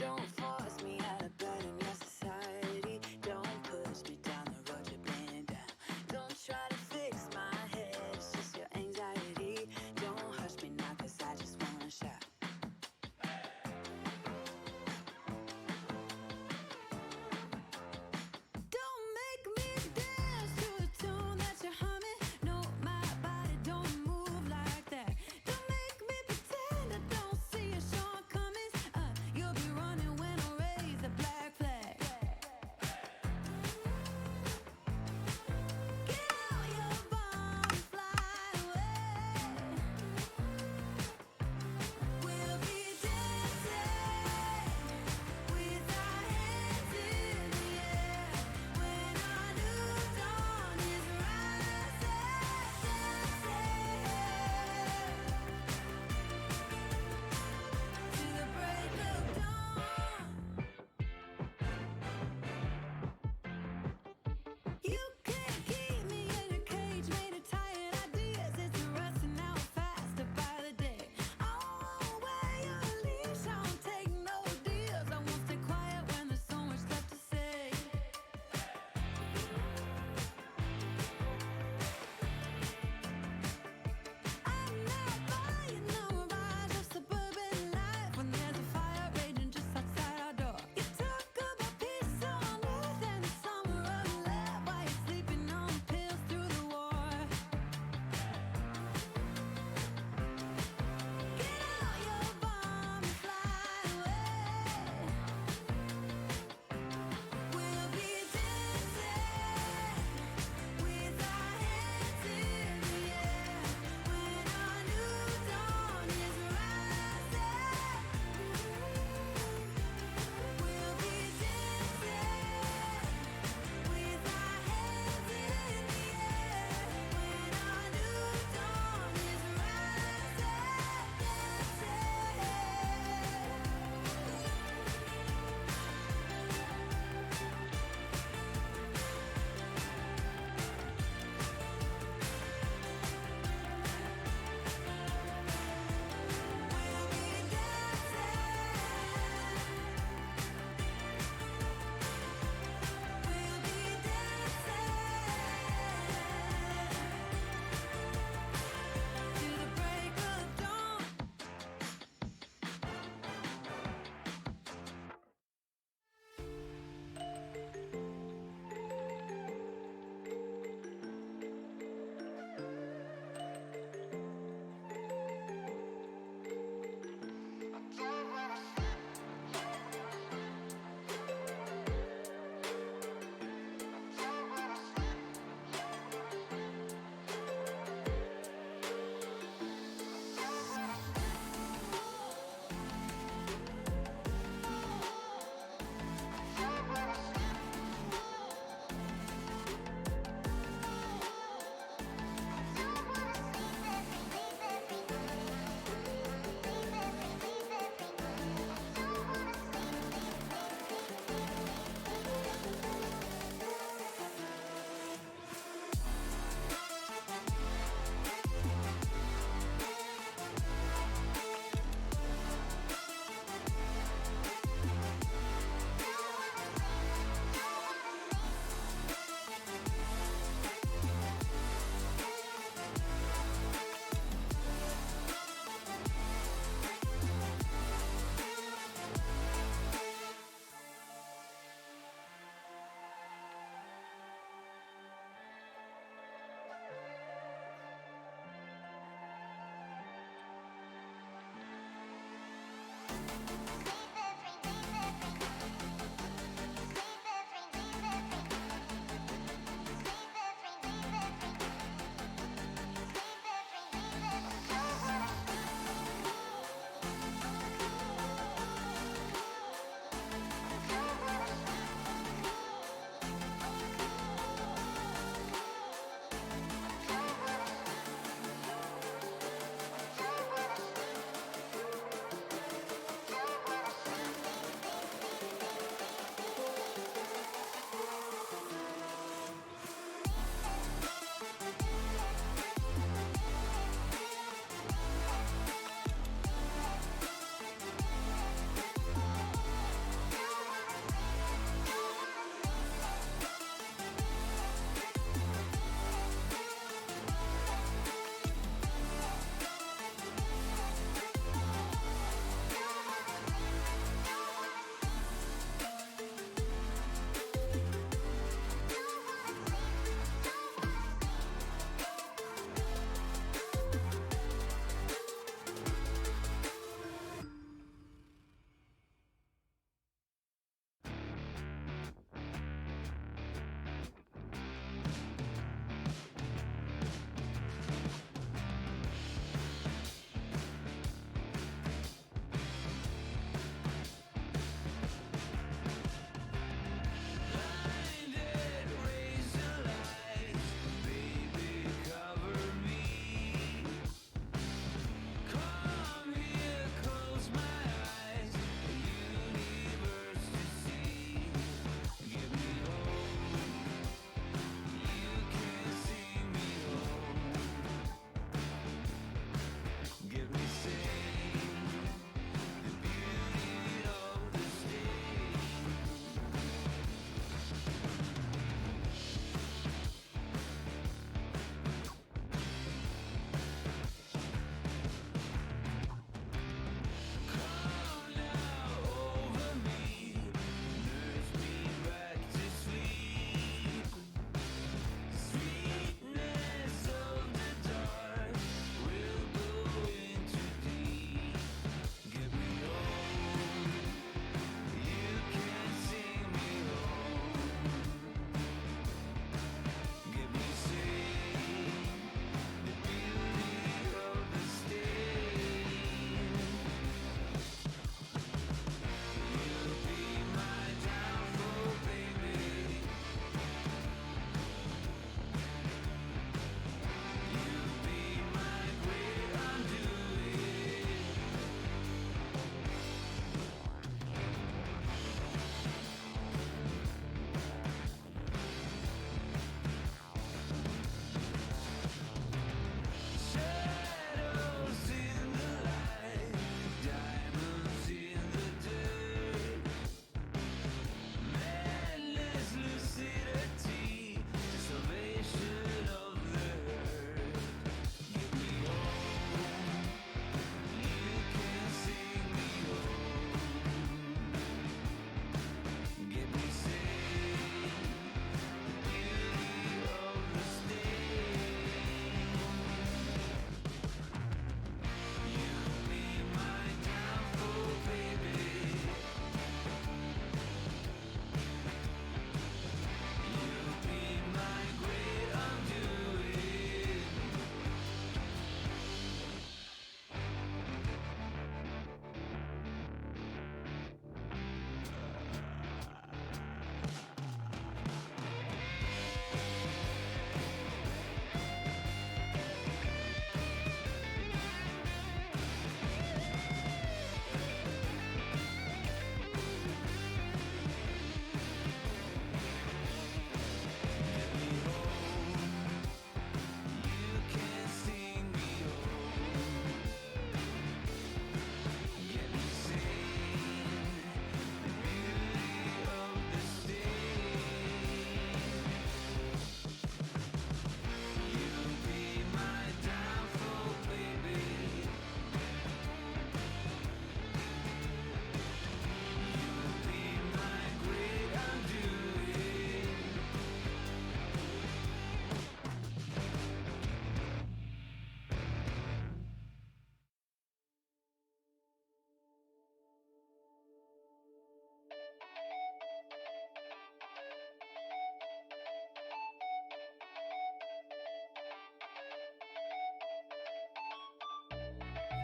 Don't force me out of bed in your society. Don't push me down the road you're playing down. Don't try to fix my head, it's just your anxiety. Don't hush me now, cause I just wanna shout. Don't make me dance to the tune that you're humming. No, my body don't move like that. Don't make me pretend I don't see your shortcomings. You'll be running when I raise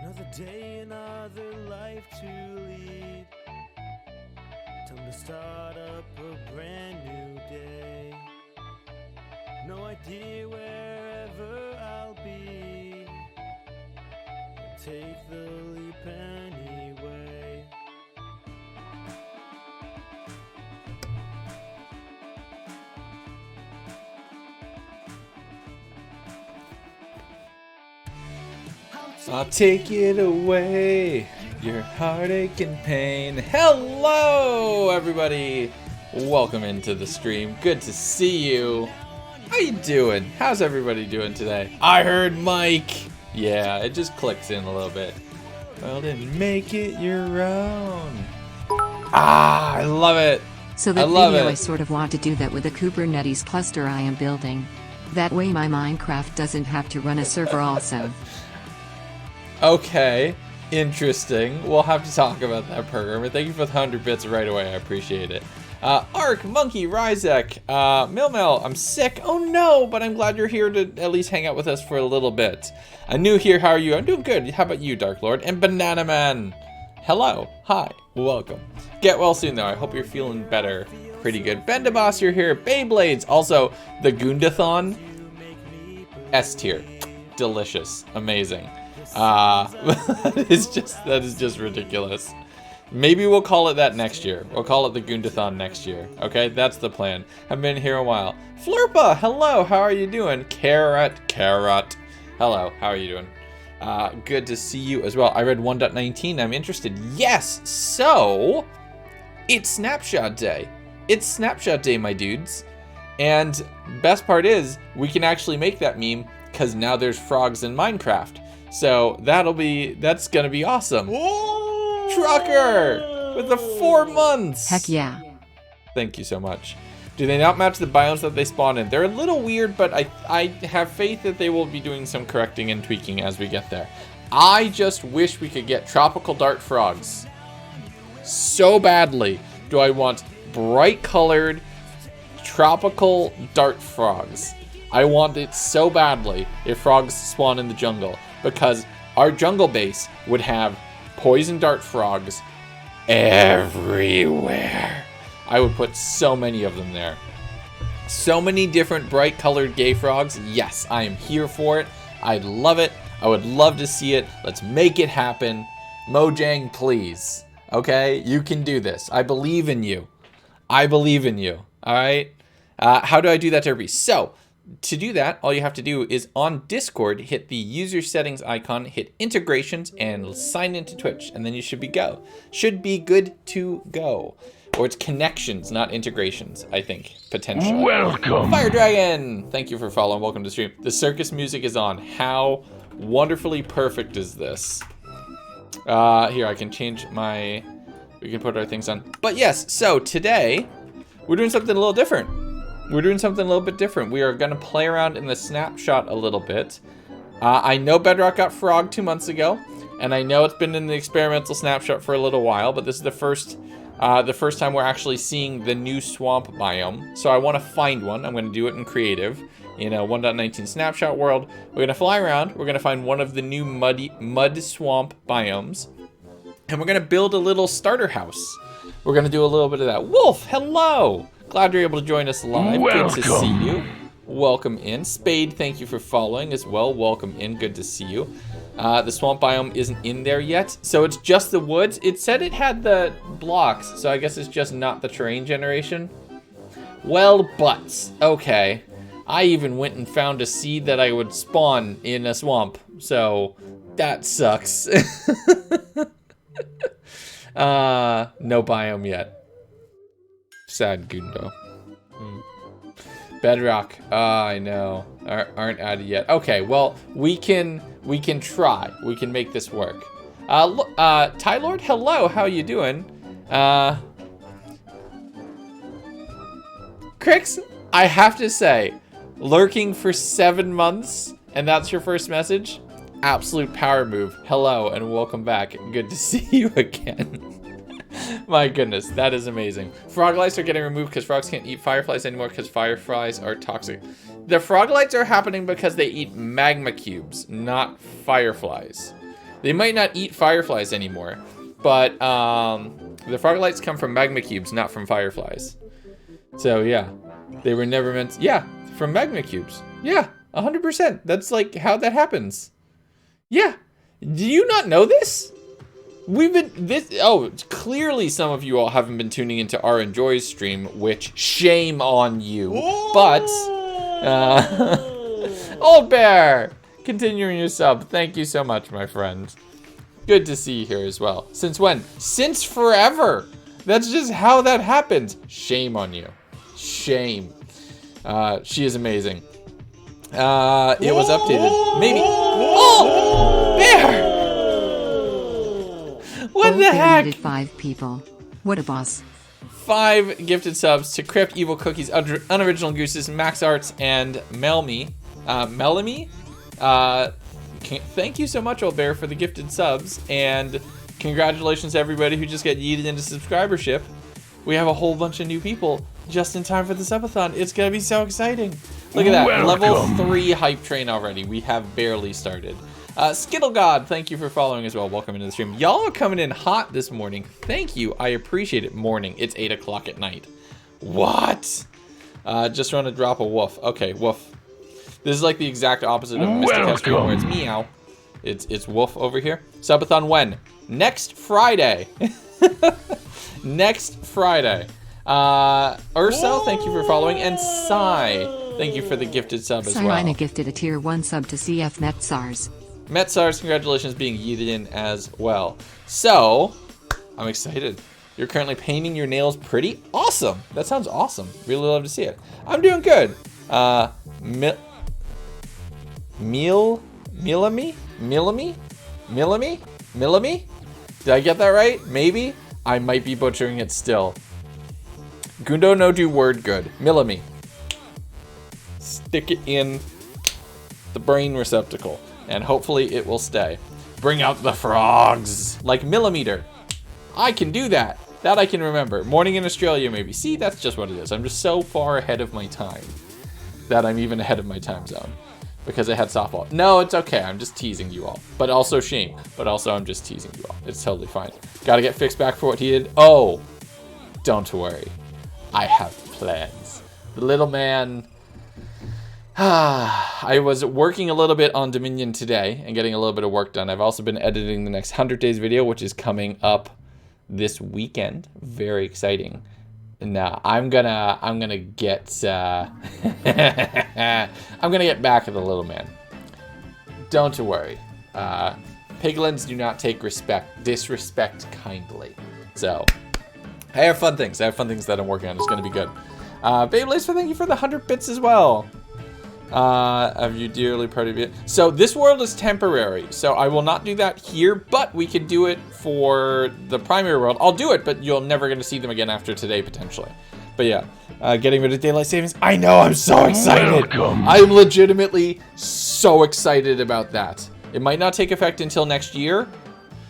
Another day, another life to lead. Time to start up a brand new day. No idea wherever I'll be. Take the leap anyway. I'll take it away, your heartache and pain. Hello, everybody. Welcome into the stream. Good to see you. How you doing? How's everybody doing today? I heard Mike. Yeah, it just clicks in a little bit. Well, then make it your own. Ah, I love it. So that video, I sort of want to do that with the Kubernetes cluster I am building. That way my Minecraft doesn't have to run a server also. Okay, interesting. We'll have to talk about that program. But thank you for the 100 bits right away. I appreciate it. Ark, Monkey, Ryzek, Milmel, I'm sick. Oh no, but I'm glad you're here to at least hang out with us for a little bit. I'm new here. How are you? I'm doing good. How about you, Dark Lord? And Banana Man. Hello. Hi. Welcome. Get well soon, though. I hope you're feeling better. Pretty good. Bendabas, you're here. Beyblades. Also, the Gundathon. S tier. Delicious. Amazing. That is just ridiculous. Maybe we'll call it that next year. We'll call it the Gundathon next year. Okay, that's the plan. I've been here a while. Flurpa, hello, how are you doing? Carrot. Hello, how are you doing? Good to see you as well. I read 1.19, I'm interested. Yes, so it's Snapshot Day. It's Snapshot Day, my dudes. And best part is, we can actually make that meme because now there's frogs in Minecraft. So that's gonna be awesome. Whoa! Trucker with the 4 months. Heck yeah. Thank you so much. Do they not match the biomes that they spawn in? They're a little weird, but I have faith that they will be doing some correcting and tweaking as we get there. I just wish we could get tropical dart frogs. So badly do I want bright colored tropical dart frogs. I want it so badly if frogs spawn in the jungle. Because our jungle base would have poison dart frogs everywhere. I would put so many of them there. So many different bright colored gay frogs. Yes, I am here for it. I'd love it. I would love to see it. Let's make it happen. Mojang, please. Okay, you can do this. I believe in you. I believe in you. All right. How do I do that, Derby? So, to do that, all you have to do is on Discord, hit the user settings icon, hit integrations, and sign into Twitch, and then you should be good to go. Or it's connections, not integrations, I think, potentially. Welcome. Fire Dragon, thank you for following. Welcome to the stream. The circus music is on. How wonderfully perfect is this? Here, I can change we can put our things on. But yes, so today, we're doing something a little different. We're doing something a little bit different. We are going to play around in the snapshot a little bit. I know Bedrock got frogged 2 months ago, and I know it's been in the experimental snapshot for a little while, but this is the first time we're actually seeing the new swamp biome. So I want to find one. I'm going to do it in creative. 1.19 snapshot world. We're going to fly around. We're going to find one of the new mud swamp biomes, and we're going to build a little starter house. We're going to do a little bit of that. Wolf, hello. Glad you're able to join us live. Welcome. Good to see you. Welcome in. Spade, thank you for following as well. Welcome in. Good to see you. The swamp biome isn't in there yet, so it's just the woods. It said it had the blocks, so I guess it's just not the terrain generation. Well, but okay. I even went and found a seed that I would spawn in a swamp, so that sucks. No biome yet. Sad Gundo. Bedrock. I know. Aren't added yet. Okay, well, we can try. We can make this work. Tylord, hello. How you doing? Crix, I have to say, lurking for 7 months, and that's your first message? Absolute power move. Hello, and welcome back. Good to see you again. My goodness, that is amazing. Frog lights are getting removed because frogs can't eat fireflies anymore because fireflies are toxic. The frog lights are happening because they eat magma cubes, not fireflies. They might not eat fireflies anymore, but the frog lights come from magma cubes, not from fireflies. So yeah, they were never meant to, yeah, from magma cubes. Yeah, 100%. That's like how that happens. Yeah. Do you not know this? Clearly some of you all haven't been tuning into our Enjoy's stream, which shame on you. But, Old Bear, continuing your sub. Thank you so much, my friend. Good to see you here as well. Since when? Since forever. That's just how that happens. Shame on you. Shame. She is amazing. It was updated. Maybe. Oh! Bear! What the heck? Needed 5 people. What a boss. 5 gifted subs to Crypt, Evil Cookies, Unoriginal Gooses, Max Arts, and Melmy. Thank you so much, Old Bear, for the gifted subs, and congratulations to everybody who just got yeeted into subscribership. We have a whole bunch of new people just in time for the subathon. It's gonna be so exciting. Look at that, level 3 hype train already. We have barely started. Skittle God, thank you for following as well. Welcome into the stream. Y'all are coming in hot this morning. Thank you. I appreciate it. Morning. It's 8 o'clock at night. What? Just want to drop a woof. Okay, woof. This is like the exact opposite of Mystic Stream, where it's meow. It's woof over here. Subathon when? Next Friday. Next Friday. Urso, thank you for following. And Sai, thank you for the gifted sub as well. Cyrina gifted a tier 1 sub to CF Metzars. Metzars, congratulations being yeeted in as well. So, I'm excited. You're currently painting your nails pretty awesome. That sounds awesome. Really love to see it. I'm doing good. Millamy? Did I get that right? Maybe? I might be butchering it still. Gundo no do word good. Millamy. Stick it in the brain receptacle, and hopefully it will stay. Bring out the frogs. Like millimeter. I can do that. That I can remember. Morning in Australia, maybe. See, that's just what it is. I'm just so far ahead of my time that I'm even ahead of my time zone because I had softball. No, it's okay. I'm just teasing you all. But also shame. But also I'm just teasing you all. It's totally fine. Gotta get fixed back for what he did. Oh, don't worry. I have plans. The little man... I was working a little bit on Dominion today and getting a little bit of work done. I've also been editing the next 100 Days video, which is coming up this weekend. Very exciting. Now I'm gonna get I'm gonna get back at the little man. Don't you worry. Piglins do not take disrespect kindly. So I have fun things. that I'm working on. It's gonna be good. Babe Lace, thank you for the 100 bits as well. Have you dearly proud of it? So this world is temporary, so I will not do that here, but we could do it for the primary world. I'll do it, but you're never going to see them again after today, potentially. But yeah, getting rid of daylight savings. I know, I'm so excited. I'm legitimately so excited about that. It might not take effect until next year,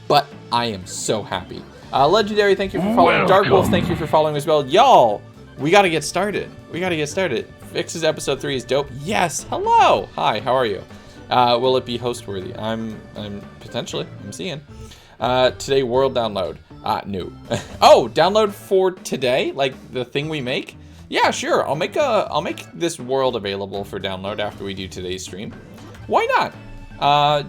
but I am so happy. Legendary, thank you for following. Dark Wolf, thank you for following as well. Y'all, we got to get started. Fix's episode 3 is dope. Yes. Hello. Hi. How are you? Will it be host worthy? I'm potentially. I'm seeing. Today world download. No. Oh, download for today, like the thing we make. Yeah, sure. I'll make this world available for download after we do today's stream. Why not?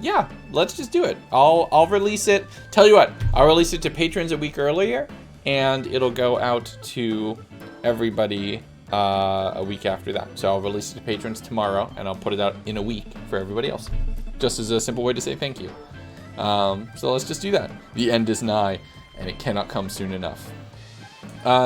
Yeah. Let's just do it. I'll release it. Tell you what. I'll release it to patrons a week earlier, and it'll go out to everybody. A week after that. So I'll release it to patrons tomorrow, and I'll put it out in a week for everybody else. Just as a simple way to say thank you. So let's just do that. The end is nigh, and it cannot come soon enough.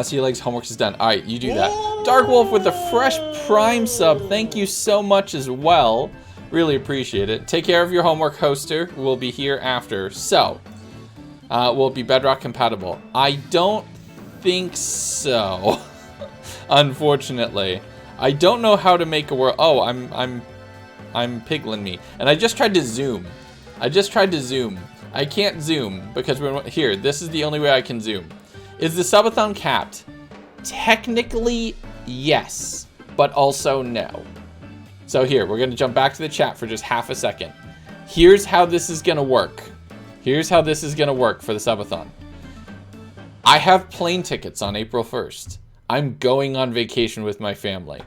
See your legs, homework is done. All right, you do that. Dark Wolf with the fresh Prime sub. Thank you so much as well. Really appreciate it. Take care of your homework, hoster. We'll be here after. So, will it be Bedrock compatible? I don't think so. Unfortunately, I don't know how to make a world. Oh, I'm piglin me, and I just tried to zoom. I can't zoom because we're here. This is the only way I can zoom. Is the subathon capped? Technically, yes, but also no. So here, we're gonna jump back to the chat for just half a second. Here's how this is gonna work. Here's how this is going to work for the subathon. I have plane tickets on April 1st. I'm going on vacation with my family.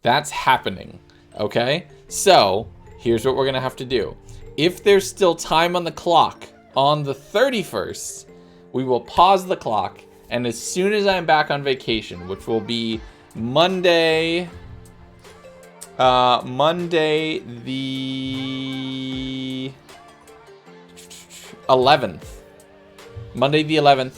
That's happening, okay? So, here's what we're going to have to do. If there's still time on the clock on the 31st, we will pause the clock, and as soon as I'm back on vacation, which will be Monday the 11th. Monday the 11th,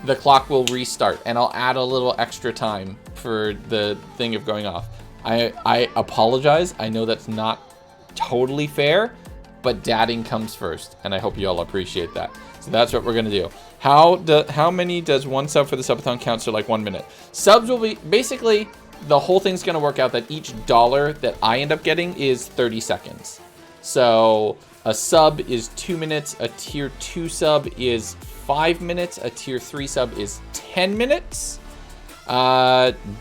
the clock will restart, and I'll add a little extra time for the thing of going off. I apologize. I know that's not totally fair, but dadding comes first, and I hope you all appreciate that. So that's what we're gonna do. How many does one sub for the subathon count? So like 1 minute. Subs will be basically the whole thing's gonna work out that each dollar that I end up getting is 30 seconds. So a sub is 2 minutes. A tier 2 sub is 5 minutes. A tier 3 sub is 10 minutes.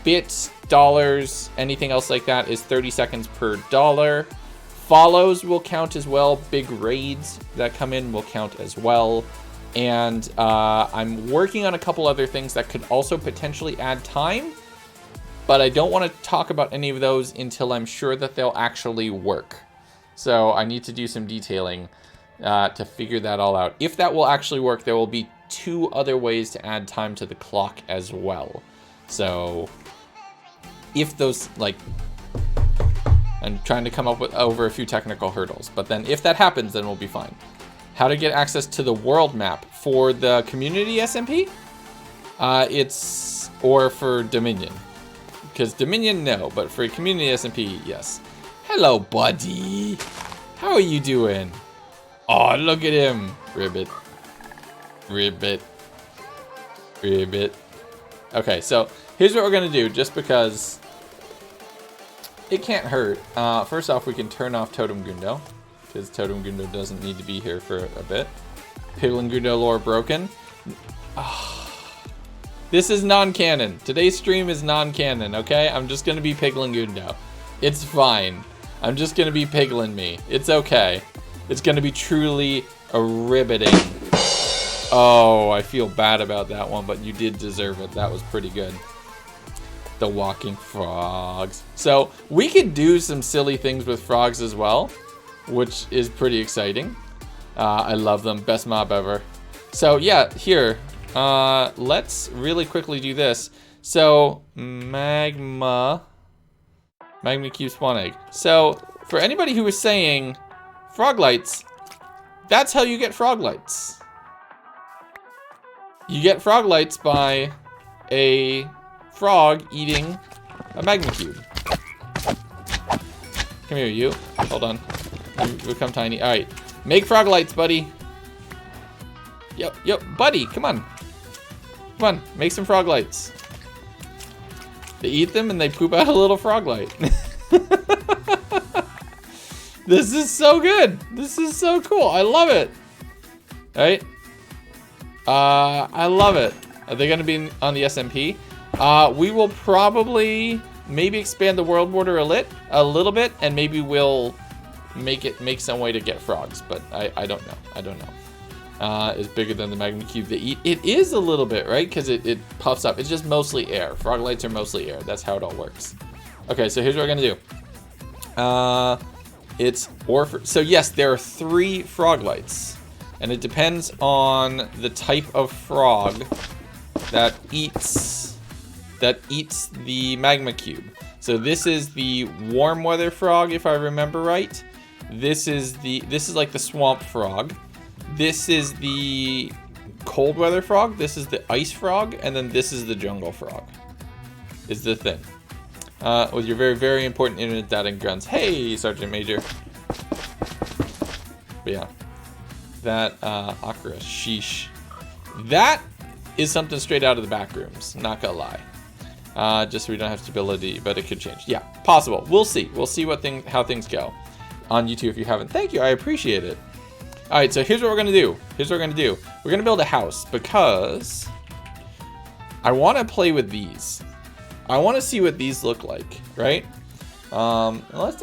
Bits, dollars, anything else like that is 30 seconds per dollar. Follows will count as well. Big raids that come in will count as well. And I'm working on a couple other things that could also potentially add time, but I don't want to talk about any of those until I'm sure that they'll actually work. So I need to do some detailing to figure that all out. If that will actually work, there will be 2 other ways to add time to the clock as well. So if those, like, I'm trying to come up with over a few technical hurdles, but then if that happens, then we'll be fine. How to get access to the world map for the community SMP? Or for Dominion. Because Dominion, no, but for community SMP, yes. Hello, buddy. How are you doing? Oh, look at him. Ribbit. Ribbit. Ribbit. Okay, so here's what we're going to do, just because it can't hurt. First off, we can turn off Totem Gundo, because Totem Gundo doesn't need to be here for a bit. Piglin Gundo lore broken. This is non-canon. Today's stream is non-canon, okay? I'm just going to be Piglin Gundo. It's fine. I'm just going to be Piglin me. It's okay. It's going to be truly a riveting. Oh, I feel bad about that one, but you did deserve it. That was pretty good. The walking frogs. So we could do some silly things with frogs as well, which is pretty exciting. I love them. Best mob ever. So yeah, here. Let's really quickly do this. So magma cube spawn egg. So for anybody who was saying frog lights, that's how you get frog lights. You get frog lights by a frog eating a magma cube. Come here, you. Hold on. You become tiny. All right. Make frog lights, buddy. Yep, buddy. Come on. Come on. Make some frog lights. They eat them and they poop out a little frog light. This is so good. This is so cool. I love it. All right. I love it. Are they going to be on the SMP? We will probably maybe expand the world border a little bit, and maybe we'll make some way to get frogs, but I don't know. I don't know. It's bigger than the magma cube they eat. It is a little bit, right? Because it puffs up. It's just mostly air. Frog lights are mostly air. That's how it all works. Okay, so here's what we're gonna do. So yes, there are 3 frog lights, and it depends on the type of frog that eats the magma cube. So this is the warm weather frog, if I remember right. This is like the swamp frog. This is the cold weather frog. This is the ice frog, and then this is the jungle frog. Is the thing. With your very, very important internet data and grunts. Hey, Sergeant Major. But yeah. That, Akira, sheesh. That is something straight out of the back rooms, not gonna lie. Just so we don't have stability, but it could change. Yeah, possible. We'll see. We'll see how things go on YouTube if you haven't. Thank you, I appreciate it. All right, so here's what we're gonna do. We're gonna build a house because I want to play with these. I want to see what these look like, right? Let's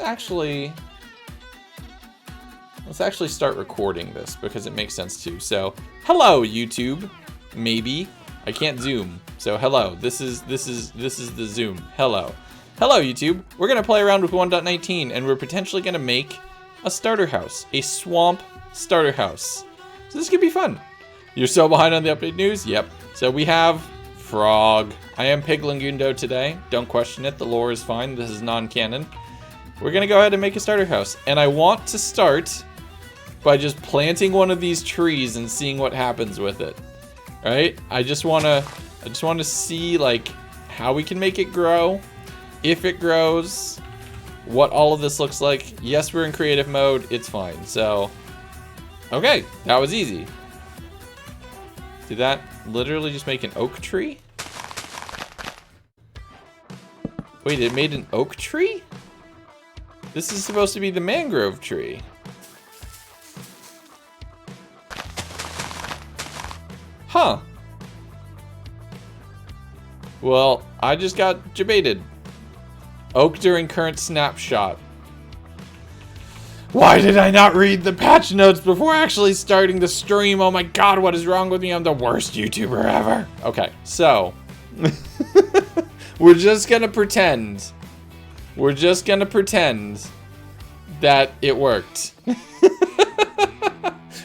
let's actually start recording this because it makes sense too. So, hello YouTube, maybe. I can't zoom. So hello, this is the zoom. Hello YouTube. We're gonna play around with 1.19 and we're potentially gonna make a starter house, a swamp starter house. So this could be fun. You're so behind on the update news? Yep. So we have frog. I am Pig Legundo today. Don't question it. The lore is fine. This is non-canon. We're gonna go ahead and make a starter house. And I want to start by just planting one of these trees and seeing what happens with it. Right? I just wanna see like how we can make it grow, if it grows, what all of this looks like. Yes, we're in creative mode. It's fine. So, okay, that was easy. Did that literally just make an oak tree? Wait, it made an oak tree? This is supposed to be the mangrove tree. Huh. Well, I just got debated. Oak during current snapshot. Why did I not read the patch notes before actually starting the stream? Oh my god, what is wrong with me? I'm the worst YouTuber ever. Okay, so we're just gonna pretend. We're just gonna pretend that it worked.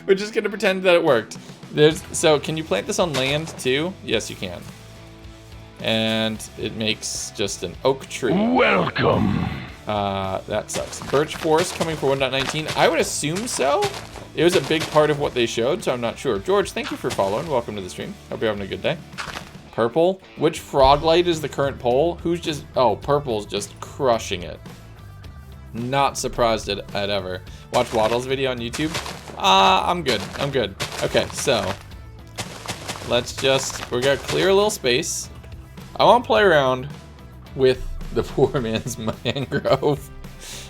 We're just gonna pretend that it worked. So can you plant this on land too? Yes, you can. And it makes just an oak tree. Welcome. That sucks. Birch forest coming for 1.19. I would assume so. It was a big part of what they showed, so I'm not sure. George, thank you for following. Welcome to the stream. Hope you're having a good day. Purple. Which frog light is the current poll? Who's just... Oh, purple's just crushing it. Not surprised at ever. Watch Waddle's video on YouTube. I'm good. I'm good. Okay, so let's just... We're gonna clear a little space. I want to play around with the poor man's mangrove.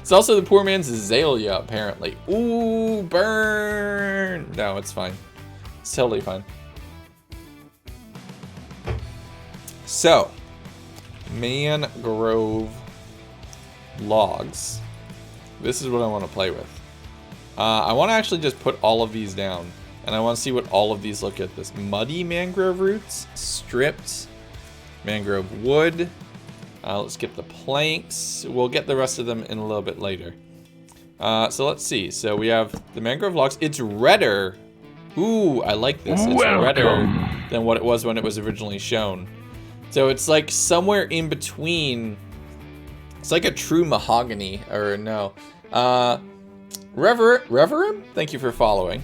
It's also the poor man's azalea, apparently. Ooh, burn! No, it's fine. It's totally fine. So, mangrove logs. This is what I want to play with. I want to actually just put all of these down. And I want to see what all of these look at this. Muddy mangrove roots, stripped mangrove wood. Let's skip the planks. We'll get the rest of them in a little bit later. So let's see. So we have the mangrove logs. It's redder. Ooh, I like this. It's redder than what it was when it was originally shown. So it's like somewhere in between. It's like a true mahogany, or no. Reverum, thank you for following.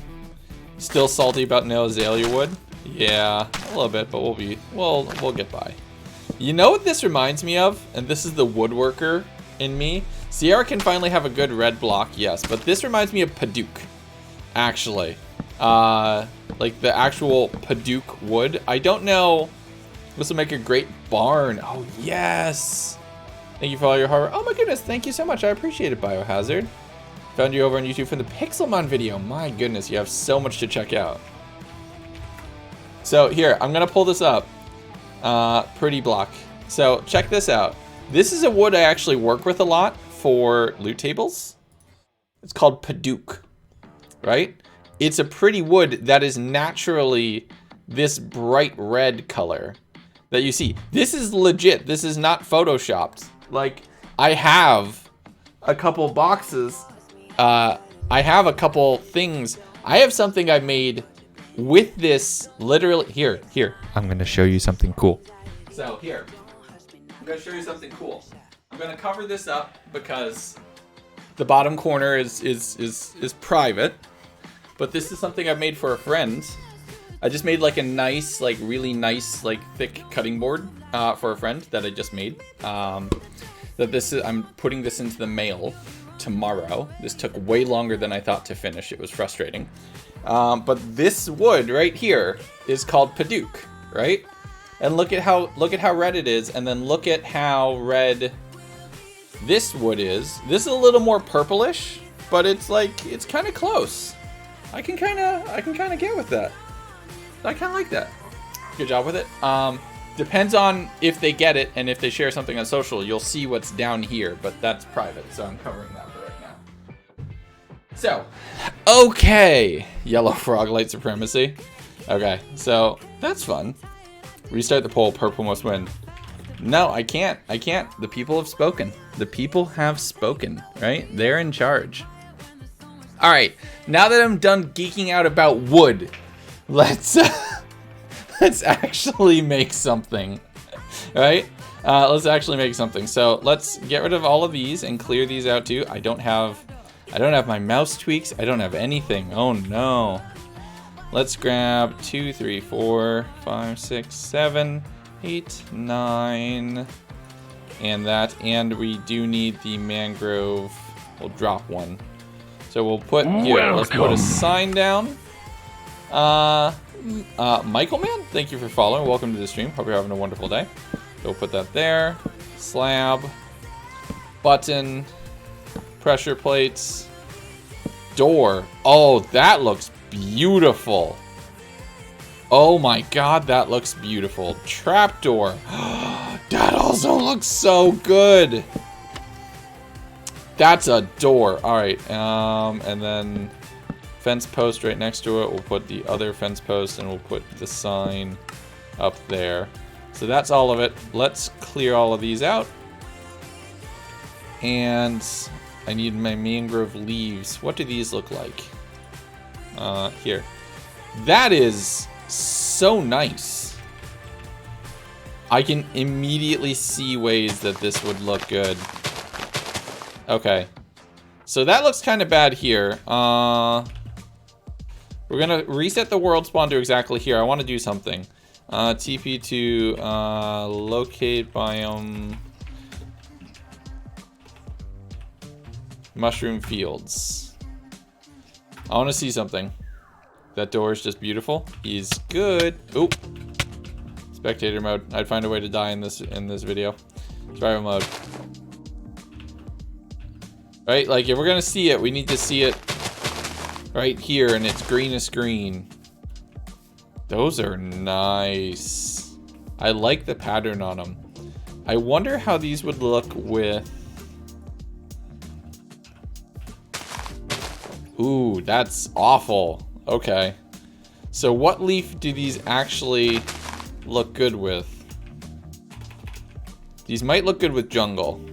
Still salty about no azalea wood? Yeah, a little bit, but we'll get by. You know what this reminds me of? And this is the woodworker in me. Sierra can finally have a good red block, yes, but this reminds me of Paduk, actually. Like the actual Paduk wood. I don't know. This will make a great barn. Oh, yes. Thank you for all your hard work. Oh my goodness, thank you so much. I appreciate it, Biohazard. Found you over on YouTube for the Pixelmon video. My goodness, you have so much to check out. So here, I'm gonna pull this up. Pretty block. So check this out. This is a wood I actually work with a lot for loot tables. It's called Paduk, right? It's a pretty wood that is naturally this bright red color that you see. This is legit. This is not photoshopped. Like, I have a couple boxes. I have a couple things. I have something I made with this literally. Here. I'm going to show you something cool. So here, I'm going to show you something cool. I'm going to cover this up because the bottom corner is private. But this is something I've made for a friend. I just made like a nice, like really nice, like thick cutting board for a friend that I just made. I'm putting this into the mail tomorrow. This took way longer than I thought to finish. It was frustrating. But this wood right here is called Paduk, right? And look at how red it is, and then look at how red this wood is. This is a little more purplish, but it's kind of close. I can kind of get with that. I kind of like that. Good job with it. Depends on if they get it, and if they share something on social, you'll see what's down here, but that's private, so I'm covering that for right now. So, okay. Yellow frog light supremacy. Okay, so that's fun. Restart the poll, purple must win. No, I can't. I can't. The people have spoken. The people have spoken, right? They're in charge. All right, now that I'm done geeking out about wood, let's actually make something, right? Let's actually make something. So let's get rid of all of these and clear these out too. I don't have my mouse tweaks. I don't have anything. Oh no. Let's grab 2, 3, 4, 5, 6, 7, 8, 9, and that. And we do need the mangrove. We'll drop one. So we'll put here. Let's put a sign down. Michael Man, thank you for following. Welcome to the stream. Hope you're having a wonderful day. So we'll put that there. Slab, button, pressure plates, door. Oh, that looks beautiful. Oh my god, that looks beautiful. Trapdoor. That also looks so good. That's a door. All right, and then fence post right next to it. We'll put the other fence post, and we'll put the sign up there. So that's all of it. Let's clear all of these out. And I need my mangrove leaves. What do these look like? Here. That is so nice. I can immediately see ways that this would look good. Okay. So that looks kind of bad here. We're gonna reset the world spawn to exactly here. I want to do something. TP to locate biome mushroom fields. I want to see something. That door is just beautiful. He's good. Oop. Spectator mode. I'd find a way to die in this video. Survival mode. Right? Like if we're gonna see it, we need to see it right here, and it's greenest green. Those are nice. I like the pattern on them. I wonder how these would look with... Ooh, that's awful. Okay. So what leaf do these actually look good with? These might look good with jungle.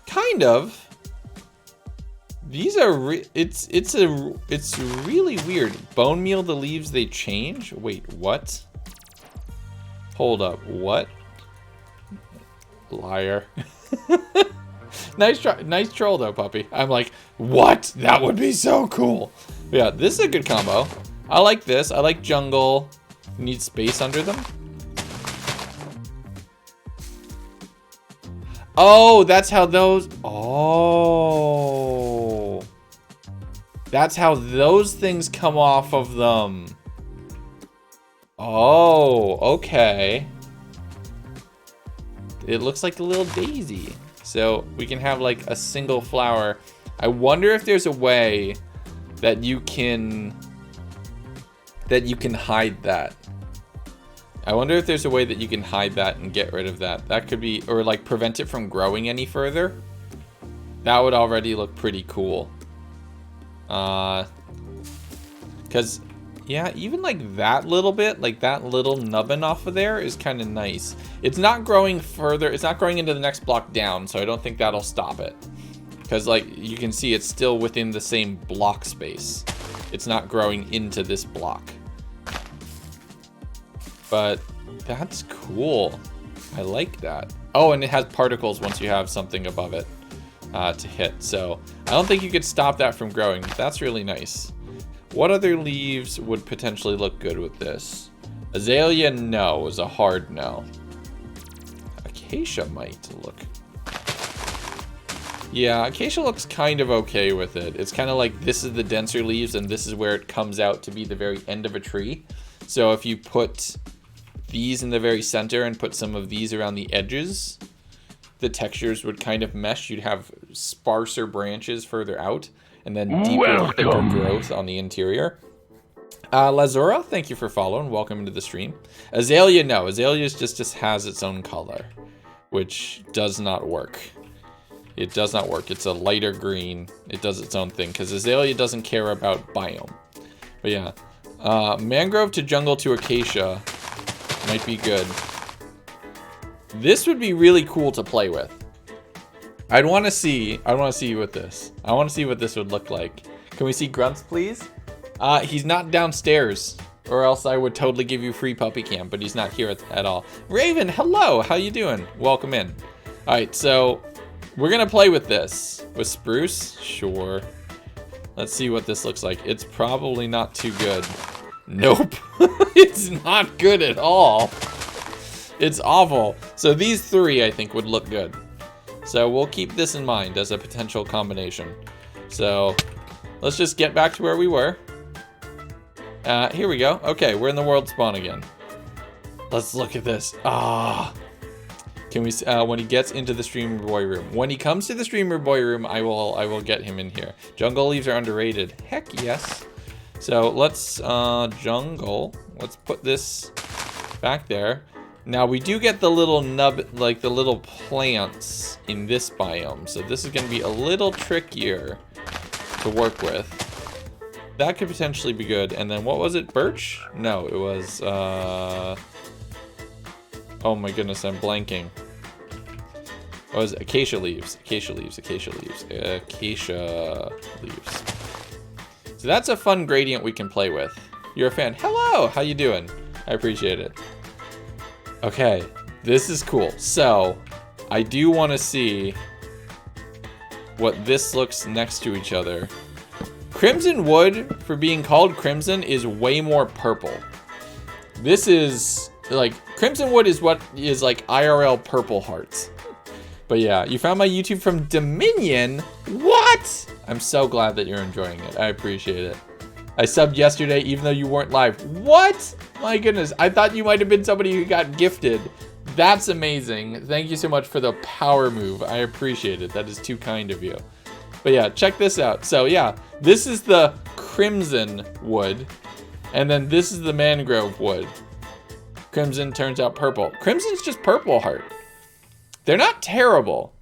Kind of. These are it's really weird. Bone meal, the leaves they change. Wait, what? Hold up, what? Liar. Nice troll though, puppy. I'm like, what? That would be so cool. But yeah, this is a good combo. I like this. I like jungle. Need space under them. Oh, that's how those... Oh. That's how those things come off of them. Oh, okay. It looks like a little daisy. So we can have like a single flower. I wonder if there's a way that you can hide that. I wonder if there's a way that you can hide that and get rid of that. That could be, or like prevent it from growing any further. That would already look pretty cool. Cause yeah, even like that little bit, like that little nubbin off of there is kind of nice. It's not growing further. It's not growing into the next block down. So I don't think that'll stop it. Cause like you can see it's still within the same block space. It's not growing into this block. But that's cool. I like that. Oh, and it has particles once you have something above it to hit. So I don't think you could stop that from growing. That's really nice. What other leaves would potentially look good with this? Azalea, no, is a hard no. Acacia might look. Yeah, acacia looks kind of okay with it. It's kind of like this is the denser leaves and this is where it comes out to be the very end of a tree. So if you put these in the very center and put some of these around the edges, the textures would kind of mesh. You'd have sparser branches further out and then deeper, thicker growth on the interior. Lazura, thank you for following. Welcome into the stream. Azalea, no. Azalea just has its own color, which does not work. It does not work. It's a lighter green. It does its own thing because azalea doesn't care about biome. But yeah, mangrove to jungle to acacia might be good. This would be really cool to play with. I want to see with this. I want to see what this would look like. Can we see Grunts, please? He's not downstairs, or else I would totally give you free puppy cam, but he's not here at all. Raven, hello, how you doing? Welcome in. All right, so we're gonna play with this. With spruce, sure. Let's see what this looks like. It's probably not too good. Nope, it's not good at all. It's awful. So these three, I think, would look good. So we'll keep this in mind as a potential combination. So let's just get back to where we were. Here we go. Okay, we're in the world spawn again. Let's look at this. Can we? When he gets into the streamer boy room. When he comes to the streamer boy room, I will get him in here. Jungle leaves are underrated. Heck yes. So let's jungle. Let's put this back there. Now we do get the little nub, like the little plants in this biome. So this is going to be a little trickier to work with. That could potentially be good. And then what was it? Birch? No, it was, oh my goodness, I'm blanking. What was it? Acacia leaves. Acacia leaves. Acacia leaves. Acacia leaves. So that's a fun gradient we can play with. You're a fan. Hello! How you doing? I appreciate it. Okay, this is cool. So, I do want to see what this looks next to each other. Crimson wood, for being called crimson, is way more purple. This is, like, crimson wood is what is, like, IRL purple hearts. But yeah, you found my YouTube from Dominion? What? I'm so glad that you're enjoying it. I appreciate it. I subbed yesterday even though you weren't live. What? My goodness, I thought you might have been somebody who got gifted. That's amazing. Thank you so much for the power move. I appreciate it. That is too kind of you. But yeah, check this out. So yeah, this is the crimson wood. And then this is the mangrove wood. Crimson turns out purple. Crimson's just purple heart. They're not terrible.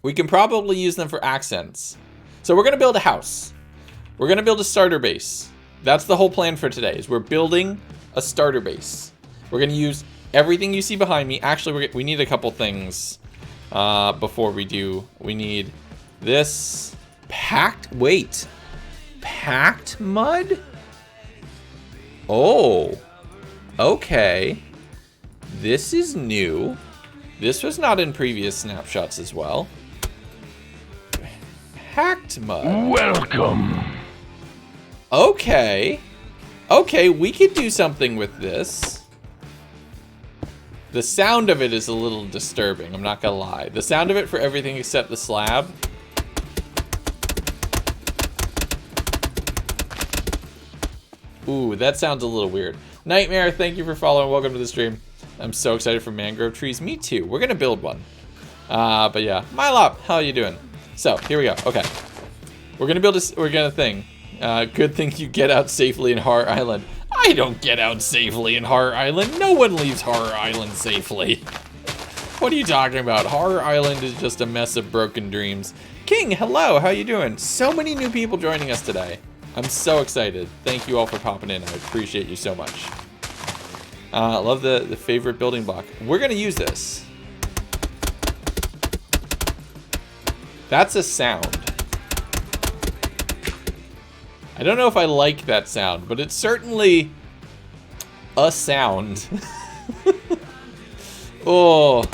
We can probably use them for accents. So we're gonna build a house. We're gonna build a starter base. That's the whole plan for today, is we're building a starter base. We're gonna use everything you see behind me. Actually, we need a couple things before we do. We need this packed mud? Oh, okay. This is new. This was not in previous snapshots as well. Hacked mud. Welcome. Okay. Okay, we could do something with this. The sound of it is a little disturbing, I'm not gonna lie. The sound of it for everything except the slab. Ooh, that sounds a little weird. Nightmare, thank you for following. Welcome to the stream. I'm so excited for mangrove trees. Me too. We're gonna build one. But yeah, Mylop, how are you doing? So here we go. Okay, we're gonna build this. We're gonna thing. Good thing you get out safely in Horror Island. I don't get out safely in Horror Island. No one leaves Horror Island safely. What are you talking about? Horror Island is just a mess of broken dreams. King, hello. How you doing? So many new people joining us today. I'm so excited. Thank you all for popping in. I appreciate you so much. Love the favorite building block. We're gonna use this. That's a sound. I don't know if I like that sound, but it's certainly a sound. Oh.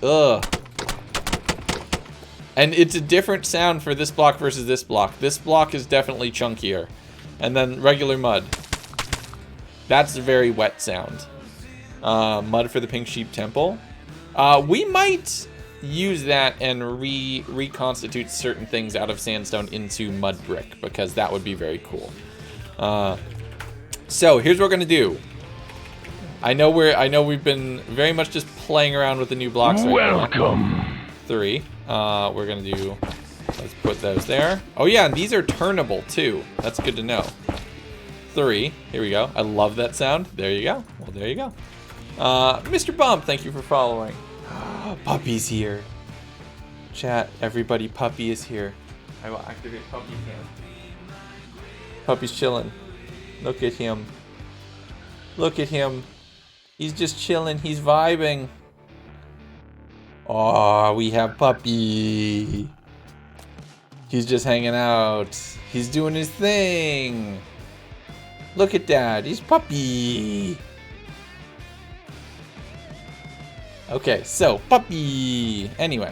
Ugh. And it's a different sound for this block versus this block. This block is definitely chunkier. And then regular mud. That's a very wet sound. Mud for the Pink Sheep Temple. We might use that and reconstitute certain things out of sandstone into mud brick, because that would be very cool. So here's what we're gonna do. I know we've been very much just playing around with the new blocks right now. Welcome. 3. We're gonna do. Let's put those there. Oh yeah, and these are turnable too. That's good to know. 3. Here we go. I love that sound. There you go. Well, there you go. Mr. Bump, thank you for following. Puppy's here. Chat, everybody, Puppy is here. I will activate Puppy Cam. Puppy's chilling. Look at him. Look at him. He's just chilling. He's vibing. Oh, we have Puppy. He's just hanging out. He's doing his thing. Look at that. He's Puppy. Okay, so Puppy. Anyway.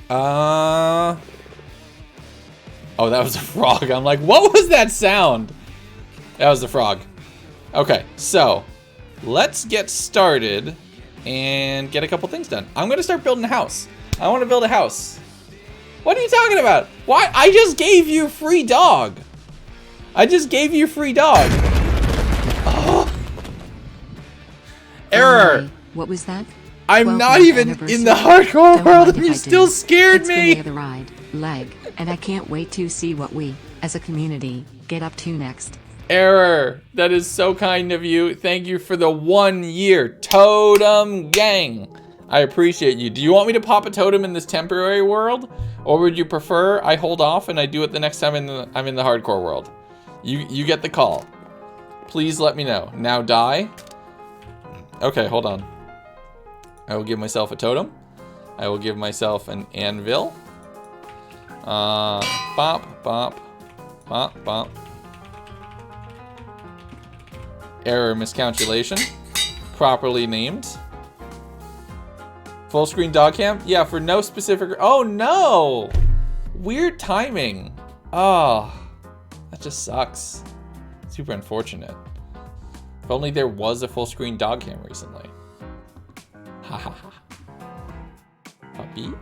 Oh, that was a frog. I'm like, what was that sound? That was the frog. Okay, so let's get started and get a couple things done. I'm gonna start building a house. I want to build a house. What are you talking about? Why? I just gave you free dog. I just gave you free dog. Oh. Error. What was that? I'm not even in the hardcore world and you still scared me. It's been the ride, leg, and I can't wait to see what we, as a community, get up to next. Error. That is so kind of you. Thank you for the 1 year totem gang. I appreciate you. Do you want me to pop a totem in this temporary world? Or would you prefer I hold off and I do it the next time I'm in the hardcore world? You get the call. Please let me know. Now die. Okay, hold on. I will give myself a totem. I will give myself an anvil. Bop, bop, bop, bop. Error miscalculation. Properly named. Full screen dog cam? Yeah, for no specific... Oh, no! Weird timing. Oh, that just sucks. Super unfortunate. If only there was a full screen dog cam recently. Ha ha ha. Puppy?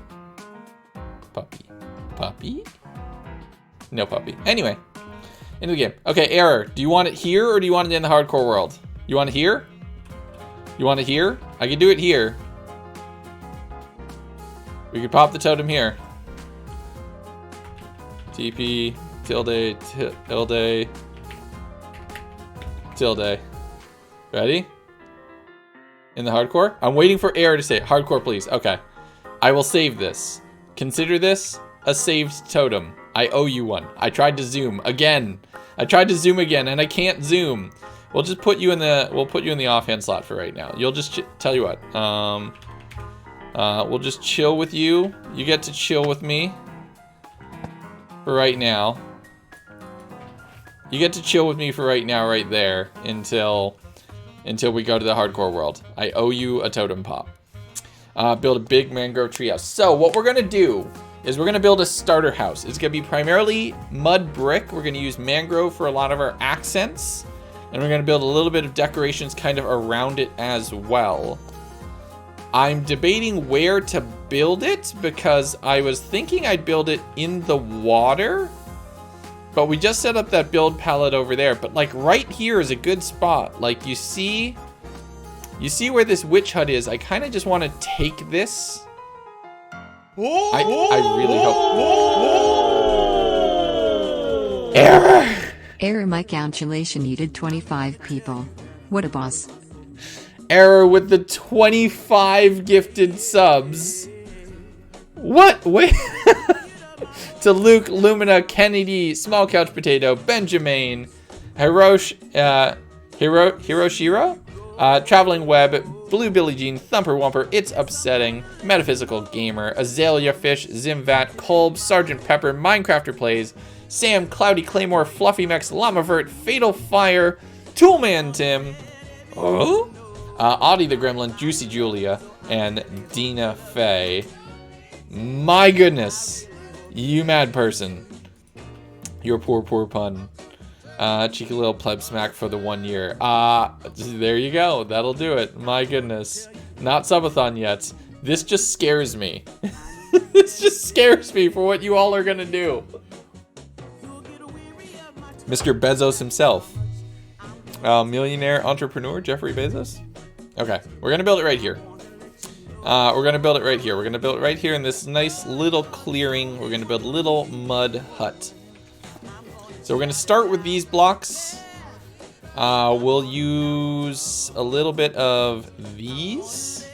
Puppy. Puppy? No puppy. Anyway, into the game. Okay, Error. Do you want it here or do you want it in the hardcore world? You want it here? You want it here? I can do it here. We could pop the totem here. TP, tilde, tilde, tilde. Ready? In the hardcore? I'm waiting for Error to say it. Hardcore, please. Okay. I will save this. Consider this a saved totem. I owe you one. I tried to zoom again. I tried to zoom again and I can't zoom. We'll just put you in the offhand slot for right now. You'll just tell you what. We'll just chill with you. You get to chill with me for right now. You get to chill with me for right now, right there, until we go to the hardcore world. I owe you a totem pop. Build a big mangrove treehouse. So what we're gonna do is we're gonna build a starter house. It's gonna be primarily mud brick. We're gonna use mangrove for a lot of our accents. And we're gonna build a little bit of decorations kind of around it as well. I'm debating where to build it because I was thinking I'd build it in the water. But we just set up that build palette over there. But like right here is a good spot. Like you see where this witch hut is. I kind of just want to take this. I really hope. Error. Error, my calculation needed 25 people. What a boss. Error with the 25 gifted subs. What? Wait. To Luke, Lumina, Kennedy, Small Couch Potato, Benjamin, Hiroshiro, Traveling Web, Blue Billie Jean, Thumper Wumper, It's Upsetting, Metaphysical Gamer, Azalea Fish, Zimvat, Kolb, Sergeant Pepper, Minecrafter Plays, Sam, Cloudy Claymore, Fluffy Mex, Lamavert, Fatal Fire, Toolman Tim, Audie the Gremlin, Juicy Julia, and Dina Faye. My goodness. You mad person. Your poor pun. Cheeky little pleb smack for the 1 year. There you go. That'll do it. My goodness. Not subathon yet. This just scares me. This just scares me for what you all are gonna do. Mr. Bezos himself. Millionaire entrepreneur Jeffrey Bezos. Okay, we're gonna build it right here. We're gonna build it right here. We're gonna build it right here in this nice little clearing. We're gonna build a little mud hut. So we're gonna start with these blocks. We'll use a little bit of these.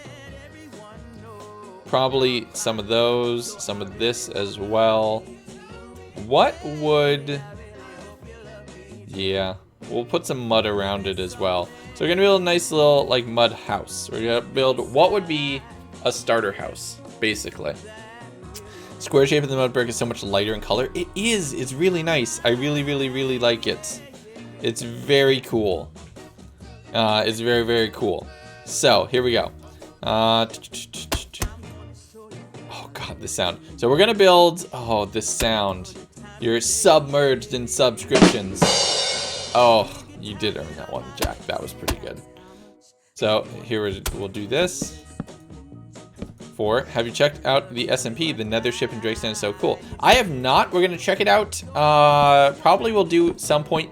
Probably some of those, some of this as well. What would... Yeah, we'll put some mud around it as well. So we're gonna build a nice little like mud house. We're gonna build what would be a starter house, basically. Square shape of the mud brick is so much lighter in color. It is, it's really nice. I really, really, really like it. It's very cool. It's very, very cool. So here we go. Oh God, this sound. So we're gonna build, oh, this sound. You're submerged in subscriptions. Oh, you did earn that one, Jack. That was pretty good. So here we'll do this. 4. Have you checked out the SMP? The Nether ship in Drakestown is so cool. I have not. We're gonna check it out. Probably we'll do some point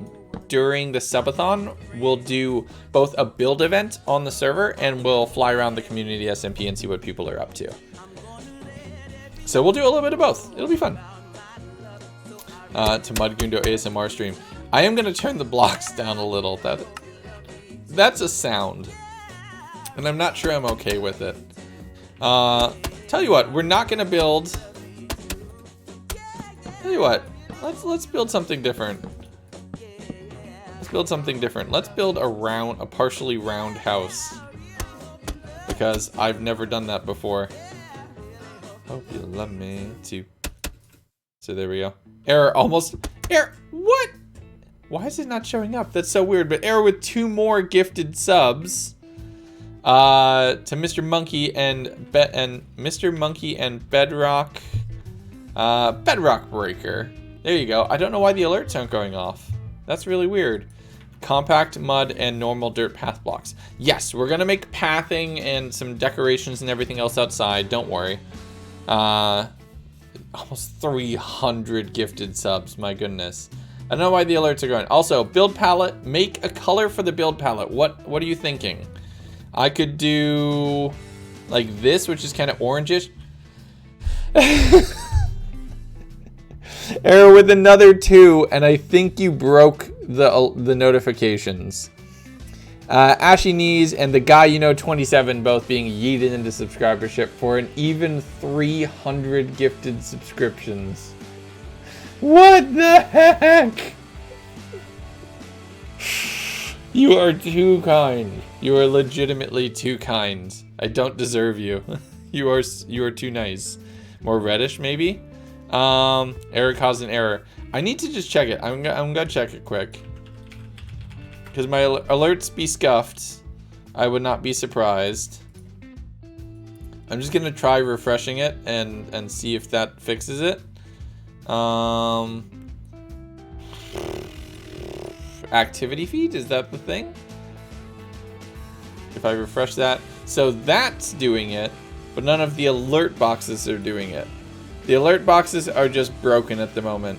during the subathon. We'll do both a build event on the server and we'll fly around the community SMP and see what people are up to. So we'll do a little bit of both. It'll be fun. To Mudgundo ASMR stream. I am gonna turn the blocks down a little. That's a sound, and I'm not sure I'm okay with it. Tell you what, we're not gonna build. Tell you what, let's build something different. Let's build something different. Let's build a partially round house because I've never done that before. Hope you love me too. So there we go. Error almost. Error. What? Why is it not showing up? That's so weird. But error with 2 more gifted subs. To Mr. Monkey and Mr. Monkey and Bedrock. Bedrock Breaker. There you go. I don't know why the alerts aren't going off. That's really weird. Compact mud and normal dirt path blocks. Yes, we're gonna make pathing and some decorations and everything else outside. Don't worry. Almost 300 gifted subs, my goodness. I don't know why the alerts are going. Also, build palette, make a color for the build palette. What are you thinking? I could do like this, which is kind of orangish. Error with another 2, and I think you broke the notifications. Ashy Knees and the guy 27 both being yeeted into subscribership for an even 300 gifted subscriptions. What the heck? You are too kind. You are legitimately too kind. I don't deserve you. You are too nice. More reddish maybe? Error caused an error. I need to just check it. I'm gonna check it quick. Because my alerts be scuffed. I would not be surprised. I'm just gonna try refreshing it and see if that fixes it. Activity feed, is that the thing? If I refresh that, so that's doing it, but none of the alert boxes are doing it. The alert boxes are just broken at the moment.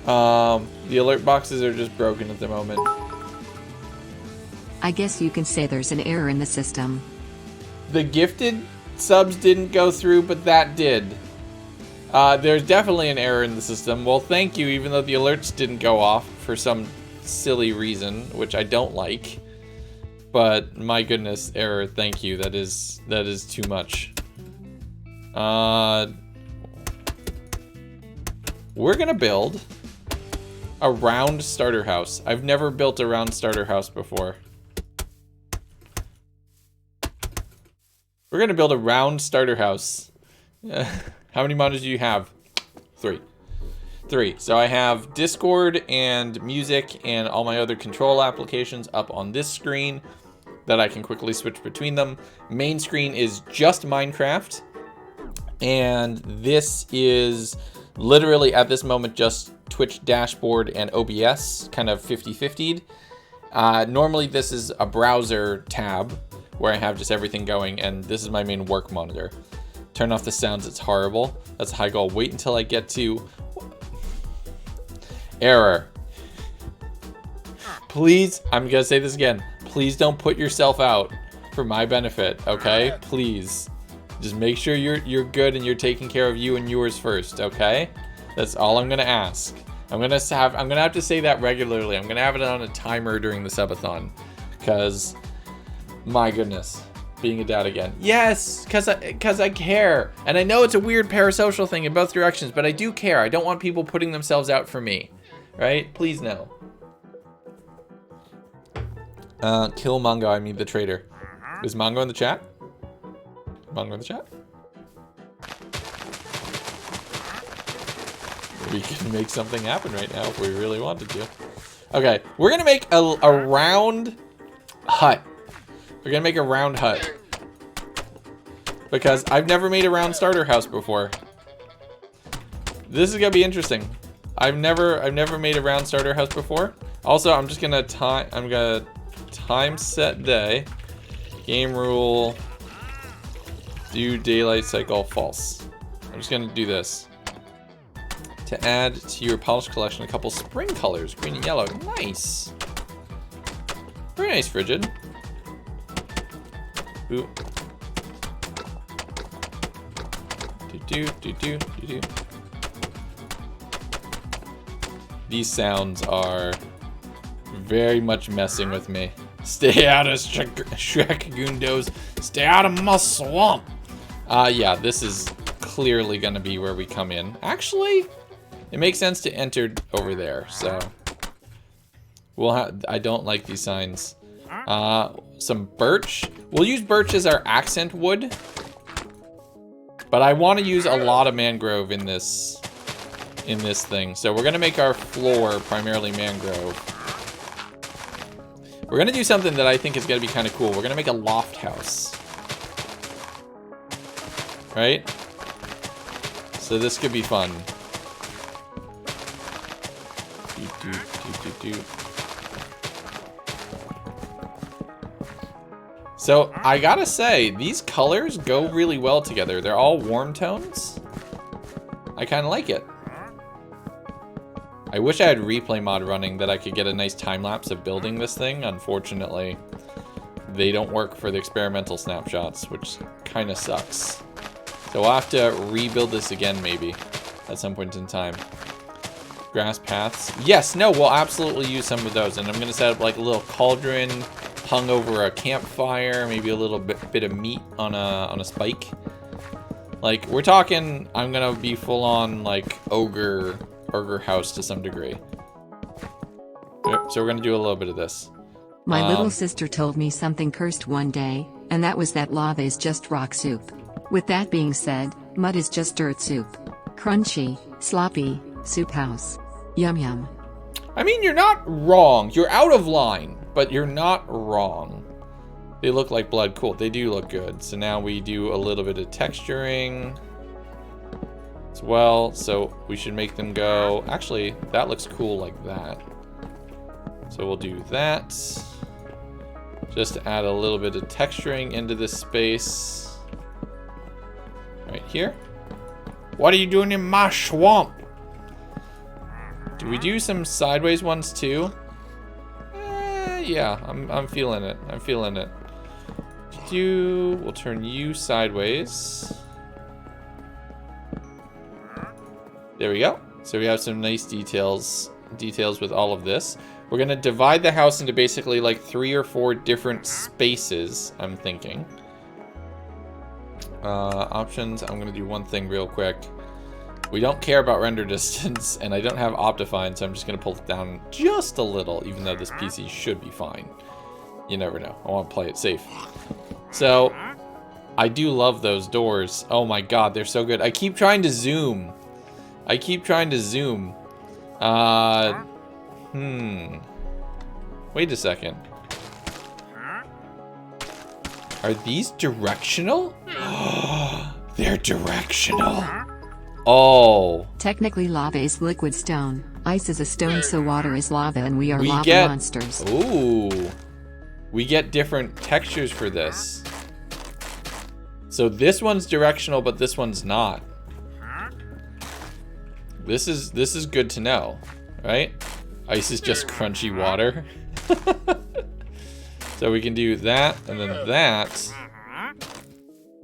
The alert boxes are just broken at the moment. I guess you can say there's an error in the system. The gifted subs didn't go through, but that did. There's definitely an error in the system. Well, thank you, even though the alerts didn't go off for some silly reason, which I don't like. But my goodness, error, thank you. That is too much. We're gonna build a round starter house. I've never built a round starter house before. We're gonna build a round starter house. How many monitors do you have? 3. So I have Discord and music and all my other control applications up on this screen that I can quickly switch between them. Main screen is just Minecraft. And this is literally at this moment just Twitch dashboard and OBS, kind of 50-50'd. Normally this is a browser tab where I have just everything going, and this is my main work monitor. Turn off the sounds, it's horrible. That's a high goal. Wait until I get to error. Please, I'm gonna say this again. Please don't put yourself out for my benefit, okay? Please. Just make sure you're good and you're taking care of you and yours first, okay? That's all I'm gonna ask. I'm gonna have to say that regularly. I'm gonna have it on a timer during the subathon, because my goodness. being a dad again. Yes, because I care. And I know it's a weird parasocial thing in both directions, but I do care. I don't want people putting themselves out for me. Right? Please no. Kill Mongo, I mean the traitor. Is Mongo in the chat? Mongo in the chat? We can make something happen right now if we really wanted to. Okay, we're gonna make a round hut. We're gonna make a round hut. Because I've never made a round starter house before. This is gonna be interesting. I've never made a round starter house before. Also, I'm gonna time set day. Game rule. Do daylight cycle false. I'm just gonna do this. To add to your polished collection a couple spring colors, green and yellow. Nice. Very nice, Frigid. Ooh. Do. These sounds are very much messing with me. Stay out of Legundos. Stay out of my swamp. Yeah, this is clearly gonna be where we come in. Actually, it makes sense to enter over there, so we'll have. I don't like these signs. Some birch. We'll use birch as our accent wood, but I want to use a lot of mangrove in this thing. So we're gonna make our floor primarily mangrove. We're gonna do something that I think is gonna be kind of cool. We're gonna make a loft house, right? So this could be fun. So I gotta say, these colors go really well together. They're all warm tones. I kind of like it. I wish I had replay mod running that I could get a nice time lapse of building this thing. Unfortunately, they don't work for the experimental snapshots, which kind of sucks. So we'll have to rebuild this again maybe at some point in time. Grass paths. Yes, no, we'll absolutely use some of those. And I'm gonna set up like a little cauldron hung over a campfire, maybe a little bit of meat on a spike. Like, we're talking, I'm gonna be full on like ogre house to some degree. So we're gonna do a little bit of this. My little sister told me something cursed one day, and that was that lava is just rock soup. With that being said, mud is just dirt soup. Crunchy, sloppy, soup house. Yum yum. I mean, you're not wrong. You're out of line, but you're not wrong. They look like blood. Cool. They do look good. So now we do a little bit of texturing as well. So we should make them go. Actually, that looks cool like that. So we'll do that. Just to add a little bit of texturing into this space. Right here. What are you doing in my swamp? Do we do some sideways ones too? Yeah, I'm feeling it. I'm feeling it. We'll turn you sideways. There we go. So we have some nice details with all of this. We're gonna divide the house into basically like 3 or 4 different spaces, I'm thinking. Options, I'm gonna do one thing real quick. We don't care about render distance, and I don't have Optifine, so I'm just gonna pull it down just a little, even though this PC should be fine. You never know. I want to play it safe. So, I do love those doors. Oh my god, they're so good. I keep trying to zoom. Wait a second. Are these directional? They're directional. Oh. Technically lava is liquid stone. Ice is a stone, so water is lava, and we are lava monsters. Ooh. We get different textures for this. So this one's directional, but this one's not. This is good to know, right? Ice is just crunchy water. So we can do that, and then that.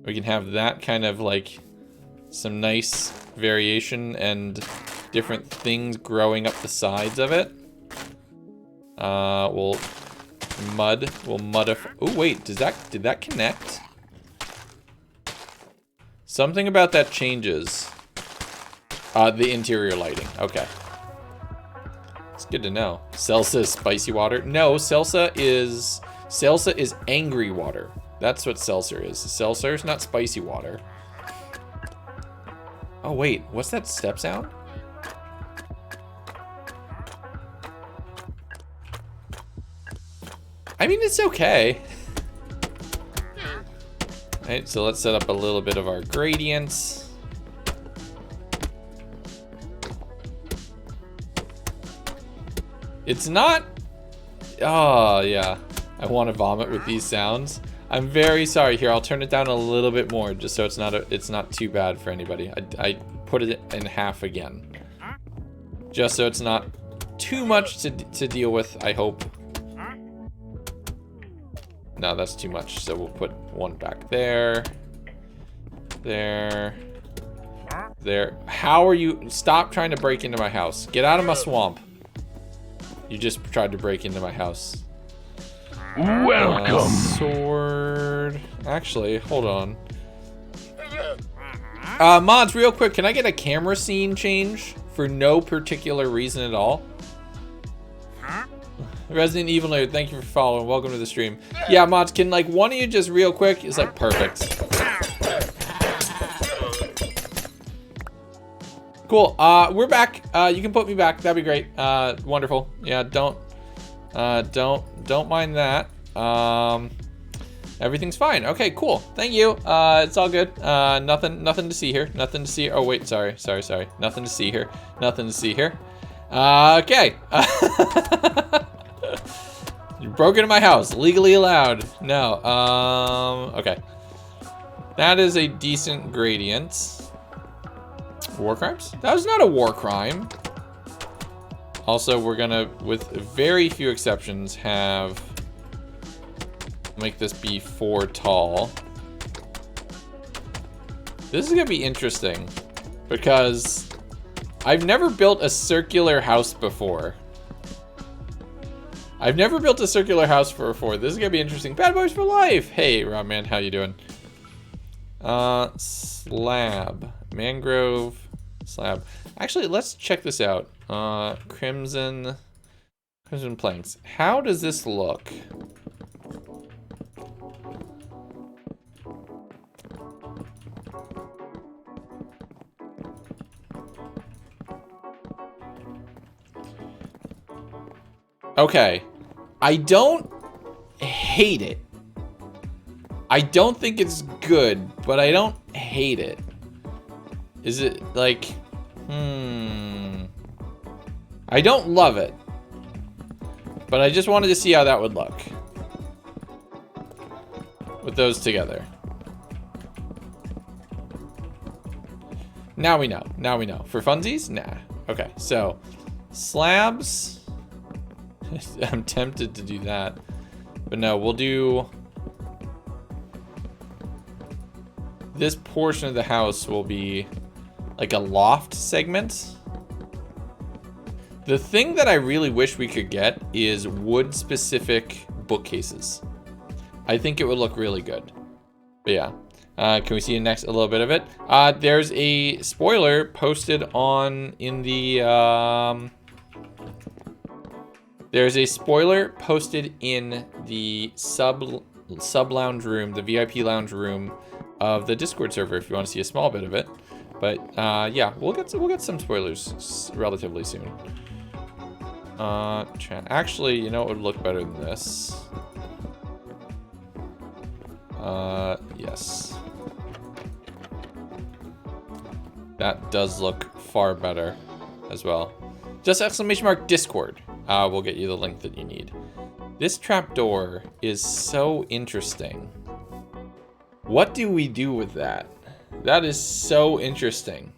We can have that kind of like some nice variation and different things growing up the sides of it. We'll mud. Oh wait, did that connect? Something about that changes the interior lighting. Okay. It's good to know. Salsa is spicy water. No, salsa is angry water. That's what seltzer is. Seltzer is not spicy water. Oh, wait. What's that step sound? I mean, it's okay. Alright, so let's set up a little bit of our gradients. It's not... Oh, yeah. I want to vomit with these sounds. I'm very sorry. Here, I'll turn it down a little bit more, just so it's not too bad for anybody. I put it in half again, just so it's not too much to deal with. I hope. No, that's too much. So we'll put one back there, there. How are you? Stop trying to break into my house. Get out of my swamp. You just tried to break into my house. Welcome. Sword. Actually, hold on. Mods, real quick, can I get a camera scene change for no particular reason at all? Resident Evil Nerd, thank you for following. Welcome to the stream. Yeah, mods, can like one of you just real quick? It's like perfect. Cool. We're back. You can put me back. That'd be great. Wonderful. Yeah, don't mind that. Everything's fine. Okay, cool. Thank you. It's all good. Nothing to see here. Nothing to see. Oh wait, sorry. Nothing to see here. Nothing to see here. Okay. You broke into my house. Legally allowed. No. Okay. That is a decent gradient. War crimes? That was not a war crime. Also, we're gonna, with very few exceptions, make this be 4 tall. This is gonna be interesting because I've never built a circular house before. This is gonna be interesting. Bad Boys for Life. Hey, Rob man, how you doing? Slab. Mangrove slab. Actually, let's check this out. Crimson planks. How does this look? Okay. I don't hate it. I don't think it's good, but I don't hate it. Is it like, I don't love it, but I just wanted to see how that would look with those together. Now we know. For funsies? Nah. Okay, so slabs. I'm tempted to do that, but no, we'll do this portion of the house will be like a loft segment. The thing that I really wish we could get is wood specific bookcases. I think it would look really good. But yeah, can we see a little bit of it? There's a spoiler posted in the sub lounge room, the VIP lounge room of the Discord server if you want to see a small bit of it. But yeah, we'll get some spoilers relatively soon. Actually, you know what would look better than this? Yes. That does look far better as well. Just ! Discord. We'll get you the link that you need. This trapdoor is so interesting. What do we do with that? That is so interesting.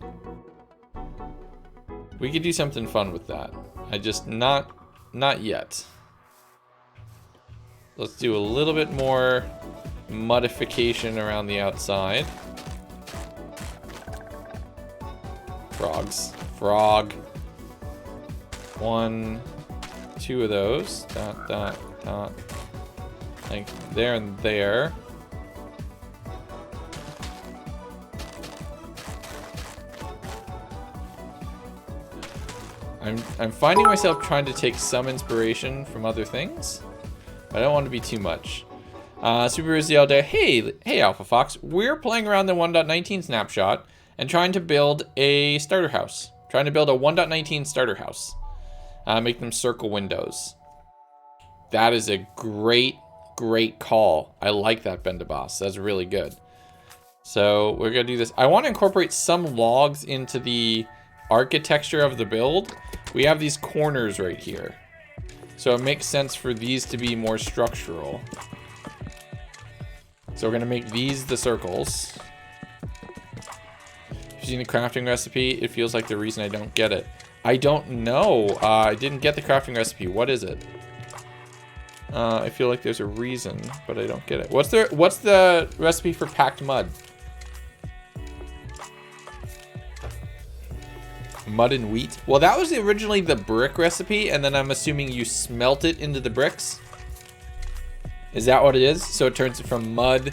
We could do something fun with that. Not yet. Let's do a little bit more modification around the outside. Frog. 1, 2 of those. Dot. Like there and there. I'm finding myself trying to take some inspiration from other things. I don't want to be too much. Super busy all day. Hey, Alpha Fox. We're playing around the 1.19 snapshot and trying to build a starter house. Trying to build a 1.19 starter house. Make them circle windows. That is a great call. I like that, Bendaboss. That's really good. So we're gonna do this. I want to incorporate some logs into the architecture of the build. We have these corners right here. So it makes sense for these to be more structural. So we're gonna make these the circles. If you've seen the crafting recipe, it feels like the reason I don't get it. I don't know. I didn't get the crafting recipe. What is it? I feel like there's a reason, but I don't get it. What's the recipe for packed mud? Mud and wheat? Well, that was originally the brick recipe, and then I'm assuming you smelt it into the bricks. Is that what it is? So it turns it from mud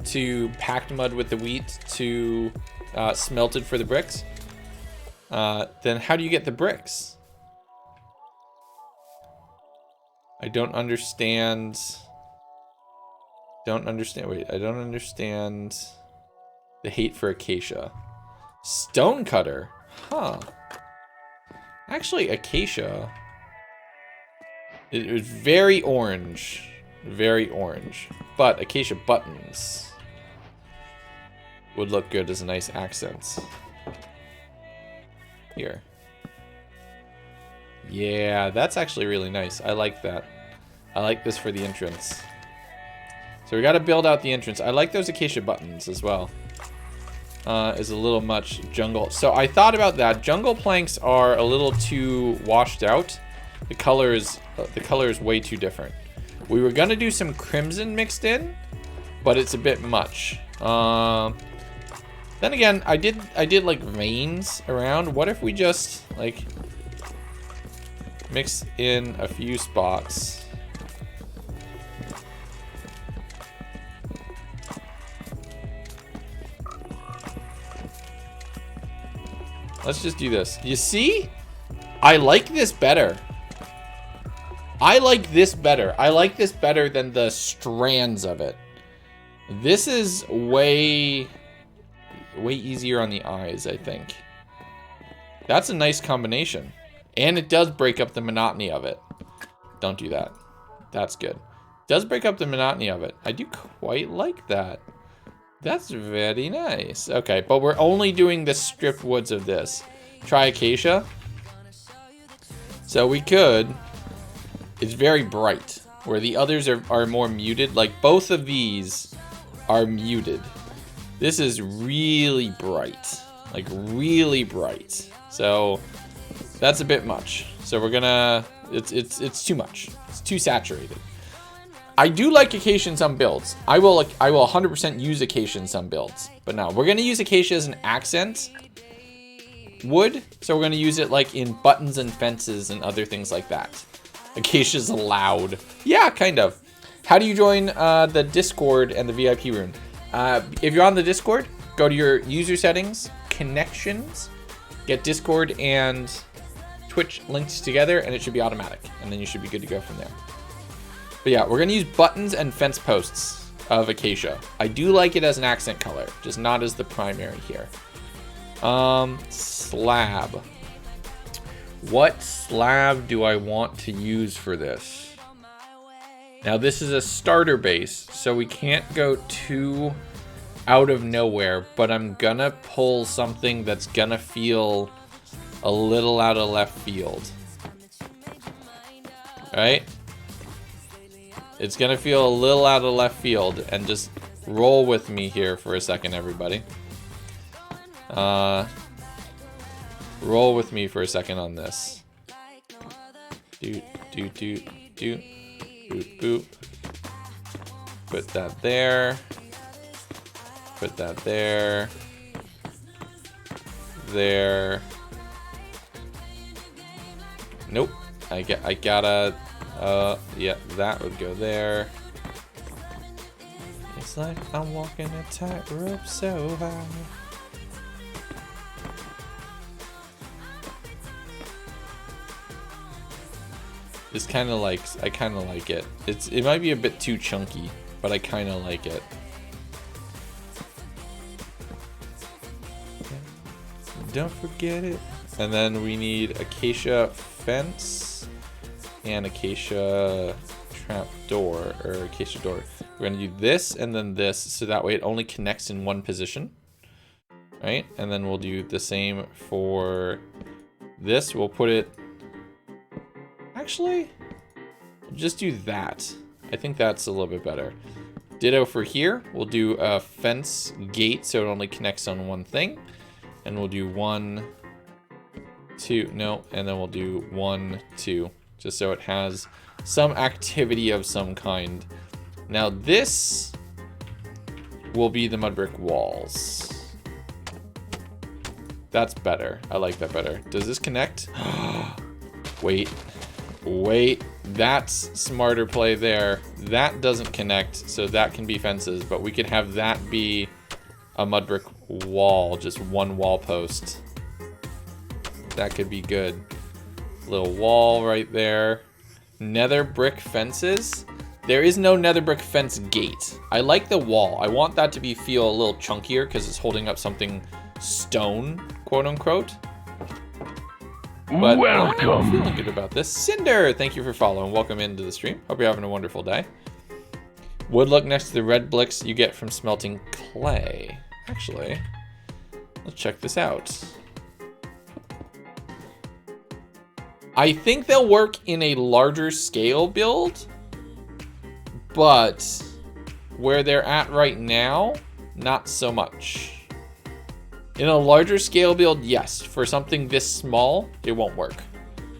to packed mud with the wheat to smelted for the bricks? Then how do you get the bricks? I don't understand. Wait, I don't understand the hate for acacia. Stonecutter? Huh. Actually, acacia. It was very orange. Very orange. But acacia buttons would look good as a nice accent. Here. Yeah, that's actually really nice. I like that. I like this for the entrance. So we got to build out the entrance. I like those acacia buttons as well. Is a little much jungle. So I thought about that. Jungle planks are a little too washed out. The color is way too different. We were gonna do some crimson mixed in, but it's a bit much. Then again, I did like veins around. What if we just like mix in a few spots? Let's just do this. You see? I like this better. I like this better. I like this better than the strands of it. This is way easier on the eyes, I think. That's a nice combination. And it does break up the monotony of it. Don't do that. That's good. It does break up the monotony of it. I do quite like that. That's very nice. Okay, but we're only doing the stripped woods of this. Try acacia. So we could. It's very bright, where the others are more muted. Like both of these are muted. This is really bright, like really bright. So that's a bit much. So we're gonna. It's too much. It's too saturated. I do like acacia in some builds. I will 100% use acacia in some builds. But no, we're gonna use acacia as an accent wood. So we're gonna use it like in buttons and fences and other things like that. Acacia's allowed. Yeah, kind of. How do you join the Discord and the VIP room? If you're on the Discord, go to your user settings, connections, get Discord and Twitch linked together, and it should be automatic. And then you should be good to go from there. But yeah, we're going to use buttons and fence posts of acacia. I do like it as an accent color, just not as the primary here. Slab. What slab do I want to use for this? Now this is a starter base, so we can't go too out of nowhere, but I'm gonna pull something that's gonna feel a little out of left field. Right? It's gonna feel a little out of left field, and just roll with me here for a second, everybody. Roll with me for a second on this. Doot, doot, doot, doot. Boop, boop. Put that there. Put that there. There. Nope. I gotta, yeah, that would go there. It's like I'm walking a tightrope so high. It's kind of like, I kind of like it. It might be a bit too chunky, but I kind of like it. Don't forget it. And then we need acacia fence and acacia trap door, or acacia door. We're gonna do this and then this, so that way it only connects in one position, right? And then we'll do the same for this. We'll put it, actually, just do that. I think that's a little bit better. Ditto for here. We'll do a fence gate so it only connects on one thing. And we'll do 1, 2, no, and then we'll do 1, 2, just so it has some activity of some kind. Now this will be the mud brick walls. That's better. I like that better. Does this connect? Wait, that's smarter play there. That doesn't connect, so that can be fences, but we could have that be a mud brick wall, just one wall post. That could be good. Little wall right there. Nether brick fences. There is no nether brick fence gate. I like the wall. I want that to feel a little chunkier because it's holding up something stone, quote unquote. But Welcome. I'm feeling good about this. Cinder, thank you for following. Welcome into the stream. Hope you're having a wonderful day. Wood look next to the red bricks you get from smelting clay. Actually, let's check this out. I think they'll work in a larger scale build, but where they're at right now, not so much. In a larger scale build, yes. For something this small, it won't work.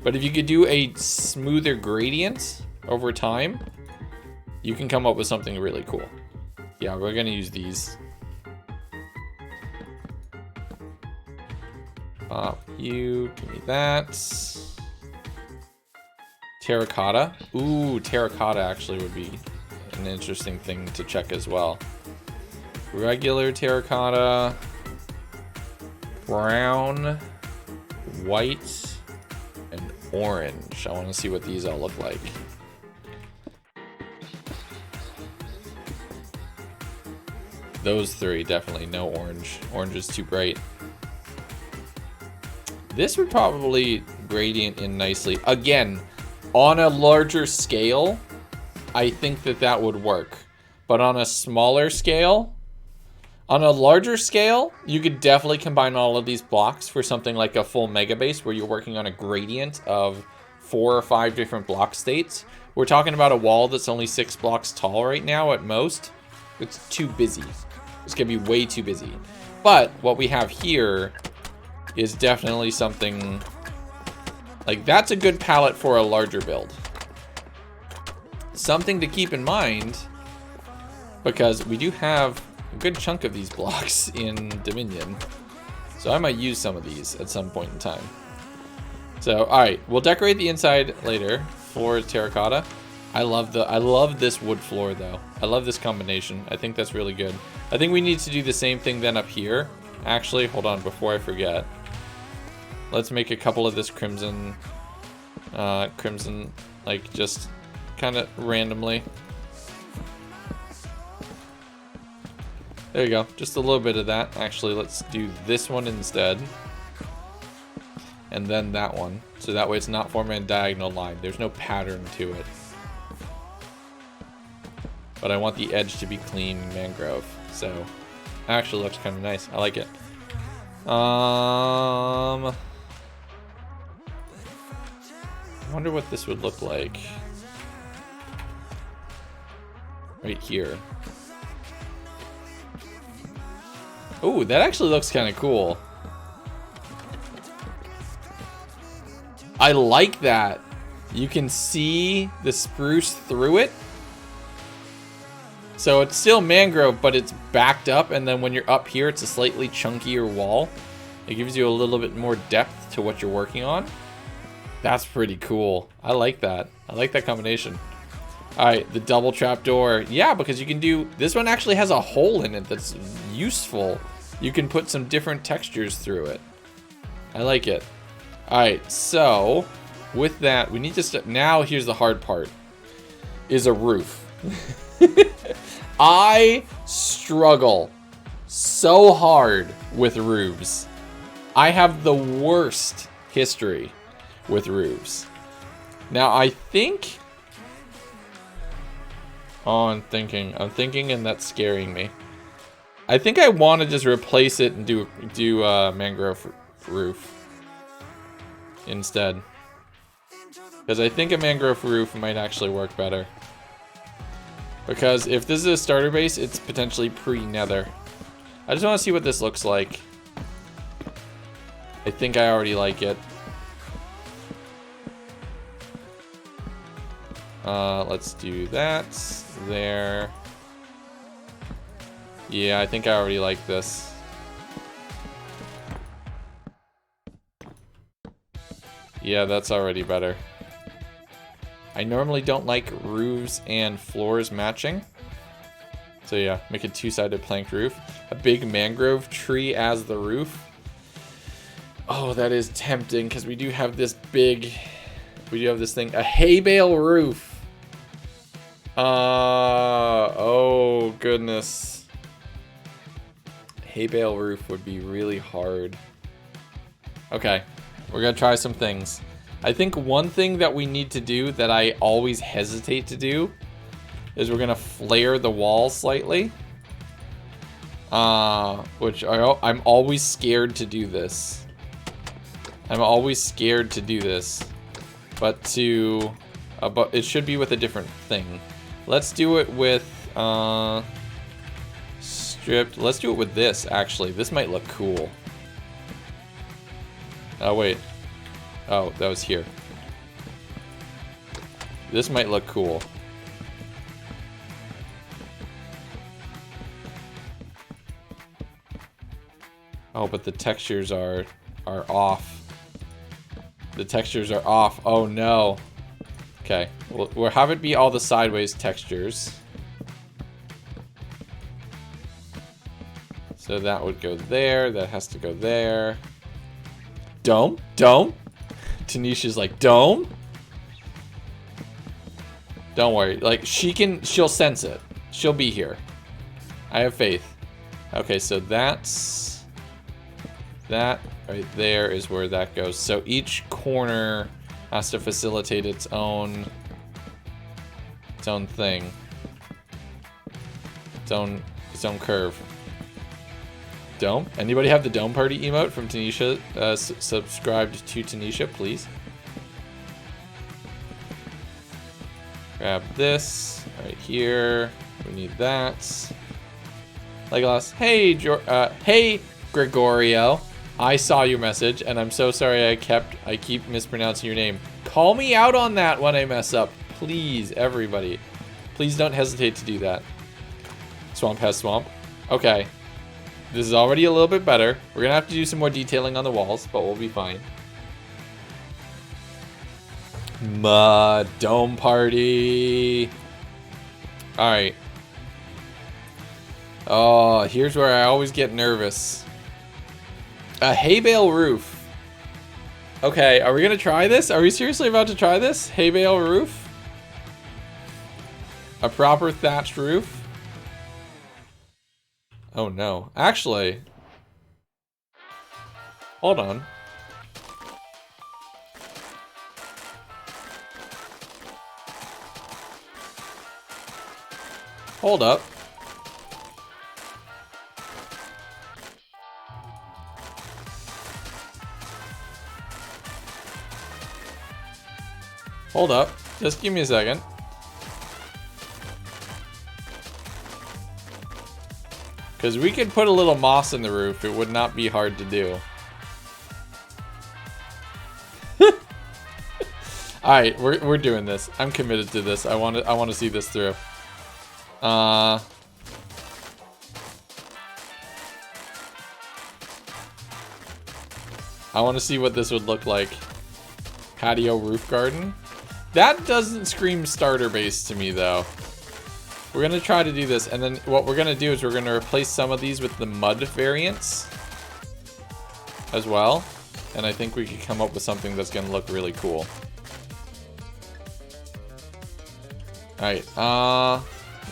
But if you could do a smoother gradient over time, you can come up with something really cool. Yeah, we're gonna use these. You give me that. Terracotta. Ooh, terracotta actually would be an interesting thing to check as well. Regular terracotta, brown, white, and orange. I want to see what these all look like. Those three, definitely no orange. Orange is too bright. This would probably gradient in nicely. Again, on a larger scale, I think that would work. But on a smaller scale, on a larger scale, you could definitely combine all of these blocks for something like a full mega base where you're working on a gradient of 4 or 5 different block states. We're talking about a wall that's only 6 blocks tall right now at most. It's too busy. It's gonna be way too busy. But what we have here is definitely something like that's a good palette for a larger build. Something to keep in mind, because we do have a good chunk of these blocks in Dominion. So I might use some of these at some point in time. So, all right, we'll decorate the inside later. Floor is terracotta. I love this wood floor though. I love this combination. I think that's really good. I think we need to do the same thing then up here. Actually, hold on, before I forget. Let's make a couple of this crimson, like just kind of randomly. There you go, just a little bit of that. Actually, let's do this one instead. And then that one. So that way it's not forming a diagonal line. There's no pattern to it. But I want the edge to be clean mangrove. So actually looks kind of nice. I like it. I wonder what this would look like. Right here. Ooh, that actually looks kind of cool. I like that. You can see the spruce through it. So it's still mangrove, but it's backed up, and then when you're up here, it's a slightly chunkier wall. It gives you a little bit more depth to what you're working on. That's pretty cool. I like that. I like that combination. All right, the double trapdoor. Yeah, because you can do, this one actually has a hole in it that's useful. You can put some different textures through it. I like it. All right, so with that, we need to now here's the hard part, is a roof. I struggle so hard with roofs. I have the worst history with roofs. Now I think, I'm thinking and that's scaring me. I think I want to just replace it and do mangrove roof instead. Because I think a mangrove roof might actually work better. Because if this is a starter base, it's potentially pre-nether. I just want to see what this looks like. I think I already like it. Let's do that. There. Yeah, I think I already like this. Yeah, that's already better. I normally don't like roofs and floors matching. So yeah, make a two-sided planked roof. A big mangrove tree as the roof. Oh, that is tempting because we do have this thing, a hay bale roof. Oh goodness. Hay bale roof would be really hard. Okay, we're gonna try some things. I think one thing that we need to do that I always hesitate to do is we're gonna flare the walls slightly. Which I'm always scared to do this. But it should be with a different thing. Let's do it with stripped. Let's do it with this actually. This might look cool. Oh wait. Oh, that was here. This might look cool. Oh, but the textures are off. The textures are off. Oh no. Okay, we'll have it be all the sideways textures. So that would go there. That has to go there. Dome? Dome? Tanisha's like, dome? Don't worry. Like, she'll sense it. She'll be here. I have faith. Okay, so that right there is where that goes. So each corner has to facilitate its own thing. Its own curve. Dome? Anybody have the dome party emote from Tanisha? Subscribed to Tanisha, please. Grab this right here. We need that. Legolas. Hey, hey, Gregorio. I saw your message, and I'm so sorry I keep mispronouncing your name. Call me out on that when I mess up. Please, everybody. Please don't hesitate to do that. Swamp has swamp. Okay. This is already a little bit better. We're gonna have to do some more detailing on the walls, but we'll be fine. Dome party. Alright. Oh, here's where I always get nervous. A hay bale roof. Okay, are we gonna try this? Are we seriously about to try this? Hay bale roof? A proper thatched roof? Oh no. Actually, hold on. Hold up. Hold up. Just give me a second. Because we could put a little moss in the roof. It would not be hard to do. Alright, we're doing this. I'm committed to this. I want to see this through. I want to see what this would look like. Patio roof garden. That doesn't scream starter base to me though. We're gonna try to do this, and then what we're gonna do is we're gonna replace some of these with the mud variants as well. And I think we could come up with something that's gonna look really cool. Alright, but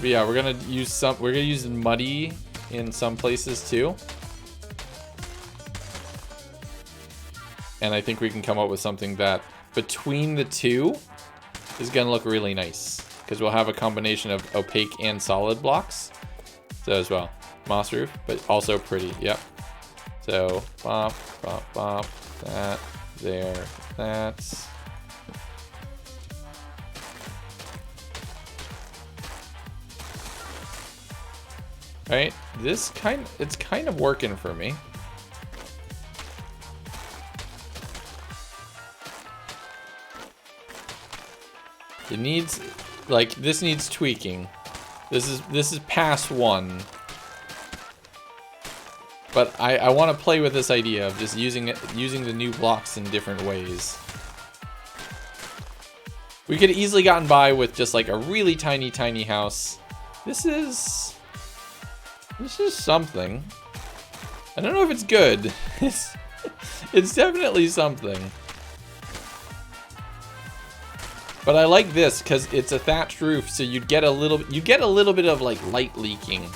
yeah, we're gonna use muddy in some places too. And I think we can come up with something that between the two is gonna look really nice. Because we'll have a combination of opaque and solid blocks. So as well. Moss roof, but also pretty, yep. So, bop, bop, bop, that, there, that. Right, it's kind of working for me. It needs, like, this needs tweaking. This is past 1. But I want to play with this idea of just using the new blocks in different ways. We could have easily gotten by with just like a really tiny house. This is something. I don't know if it's good. It's definitely something. But I like this because it's a thatched roof, so you get a little bit of like light leaking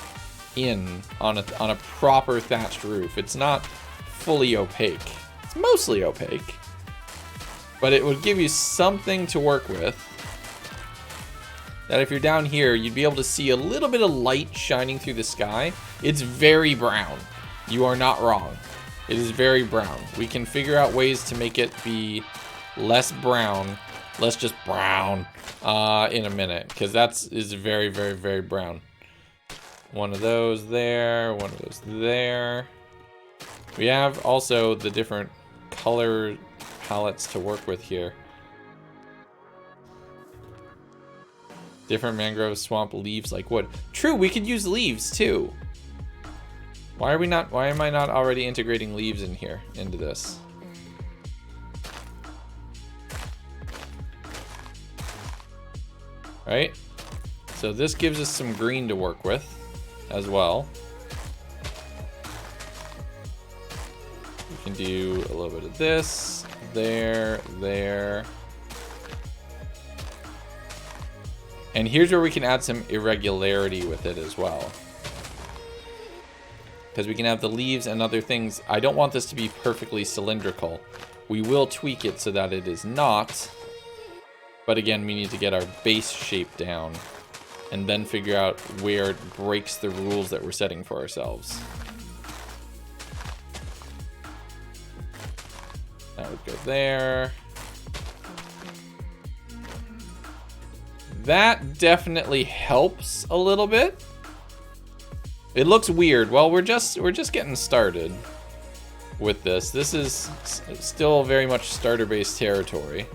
in on a proper thatched roof. It's not fully opaque. It's mostly opaque. But it would give you something to work with. That if you're down here, you'd be able to see a little bit of light shining through the sky. It's very brown. You are not wrong. It is very brown. We can figure out ways to make it be less brown. Less just brown in a minute. Because is very, very, very brown. One of those there. One of those there. We have also the different color palettes to work with here. Different mangrove swamp leaves like wood. True, we could use leaves too. Why am I not already integrating leaves in here into this? Right? So this gives us some green to work with as well. We can do a little bit of this, there. And here's where we can add some irregularity with it as well. Because we can have the leaves and other things. I don't want this to be perfectly cylindrical. We will tweak it so that it is not. But again, we need to get our base shape down. And then figure out where it breaks the rules that we're setting for ourselves. That would go there. That definitely helps a little bit. It looks weird. Well, we're just getting started with this. This is still very much starter-based territory.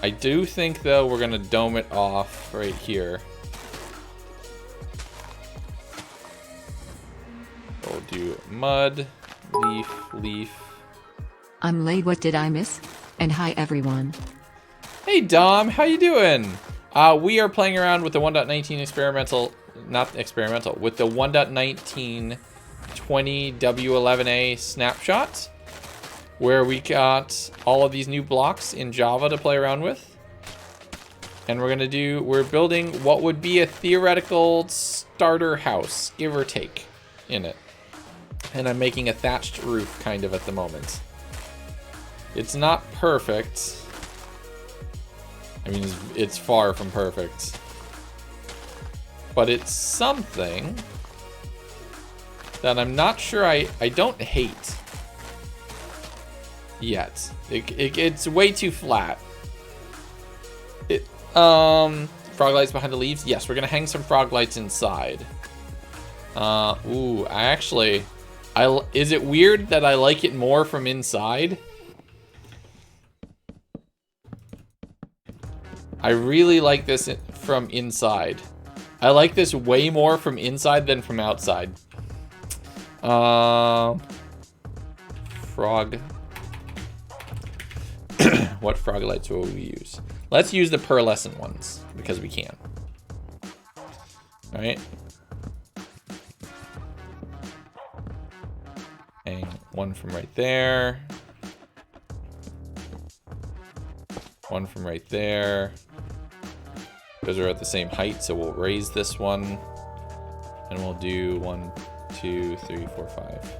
I do think, though, we're gonna dome it off right here. We'll do mud, leaf. I'm late, what did I miss? And hi everyone. Hey Dom, how you doing? We are playing around with the 1.19 with the 1.19 20 W11A snapshot, where we got all of these new blocks in Java to play around with. And we're building what would be a theoretical starter house, give or take, in it. And I'm making a thatched roof kind of at the moment. It's not perfect. I mean, it's far from perfect. But it's something that I'm not sure I don't hate yet. It's way too flat. Frog lights behind the leaves? Yes, we're gonna hang some frog lights inside. Ooh, is it weird that I like it more from inside? I really like this from inside. I like this way more from inside than from outside. Frog. What frog lights will we use? Let's use the pearlescent ones, because we can. Alright. Hang one from right there. One from right there. Because we're at the same height, so we'll raise this one. And we'll do 1, 2, 3, 4, 5.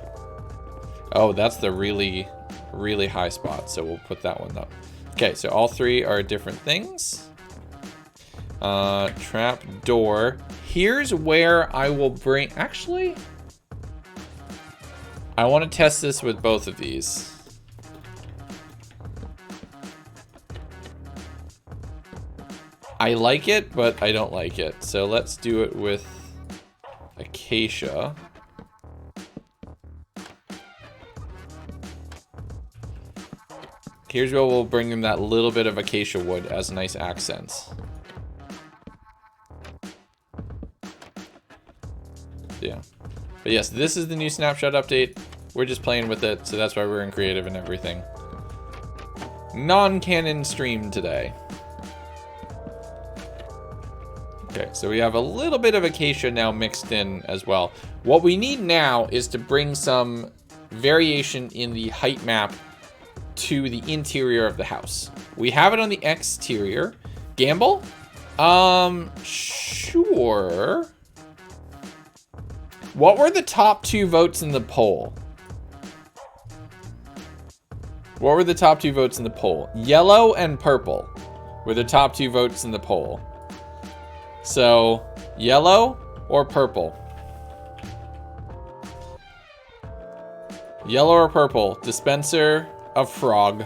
Oh, that's the really, really high spot, so we'll put that one up. Okay, so all 3 are different things. Trap door. Here's where I will bring... Actually, I want to test this with both of these. I like it, but I don't like it. So let's do it with acacia. Here's where we'll bring in that little bit of acacia wood as nice accents. Yeah. But yes, this is the new snapshot update. We're just playing with it, so that's why we're in creative and everything. Non-canon stream today. Okay, so we have a little bit of acacia now mixed in as well. What we need now is to bring some variation in the height map to the interior of the house. We have it on the exterior. Gamble? Sure. What were the top 2 votes in the poll? What were the top 2 votes in the poll? Yellow and purple were the top 2 votes in the poll. So, yellow or purple? Yellow or purple? Dispenser of frog.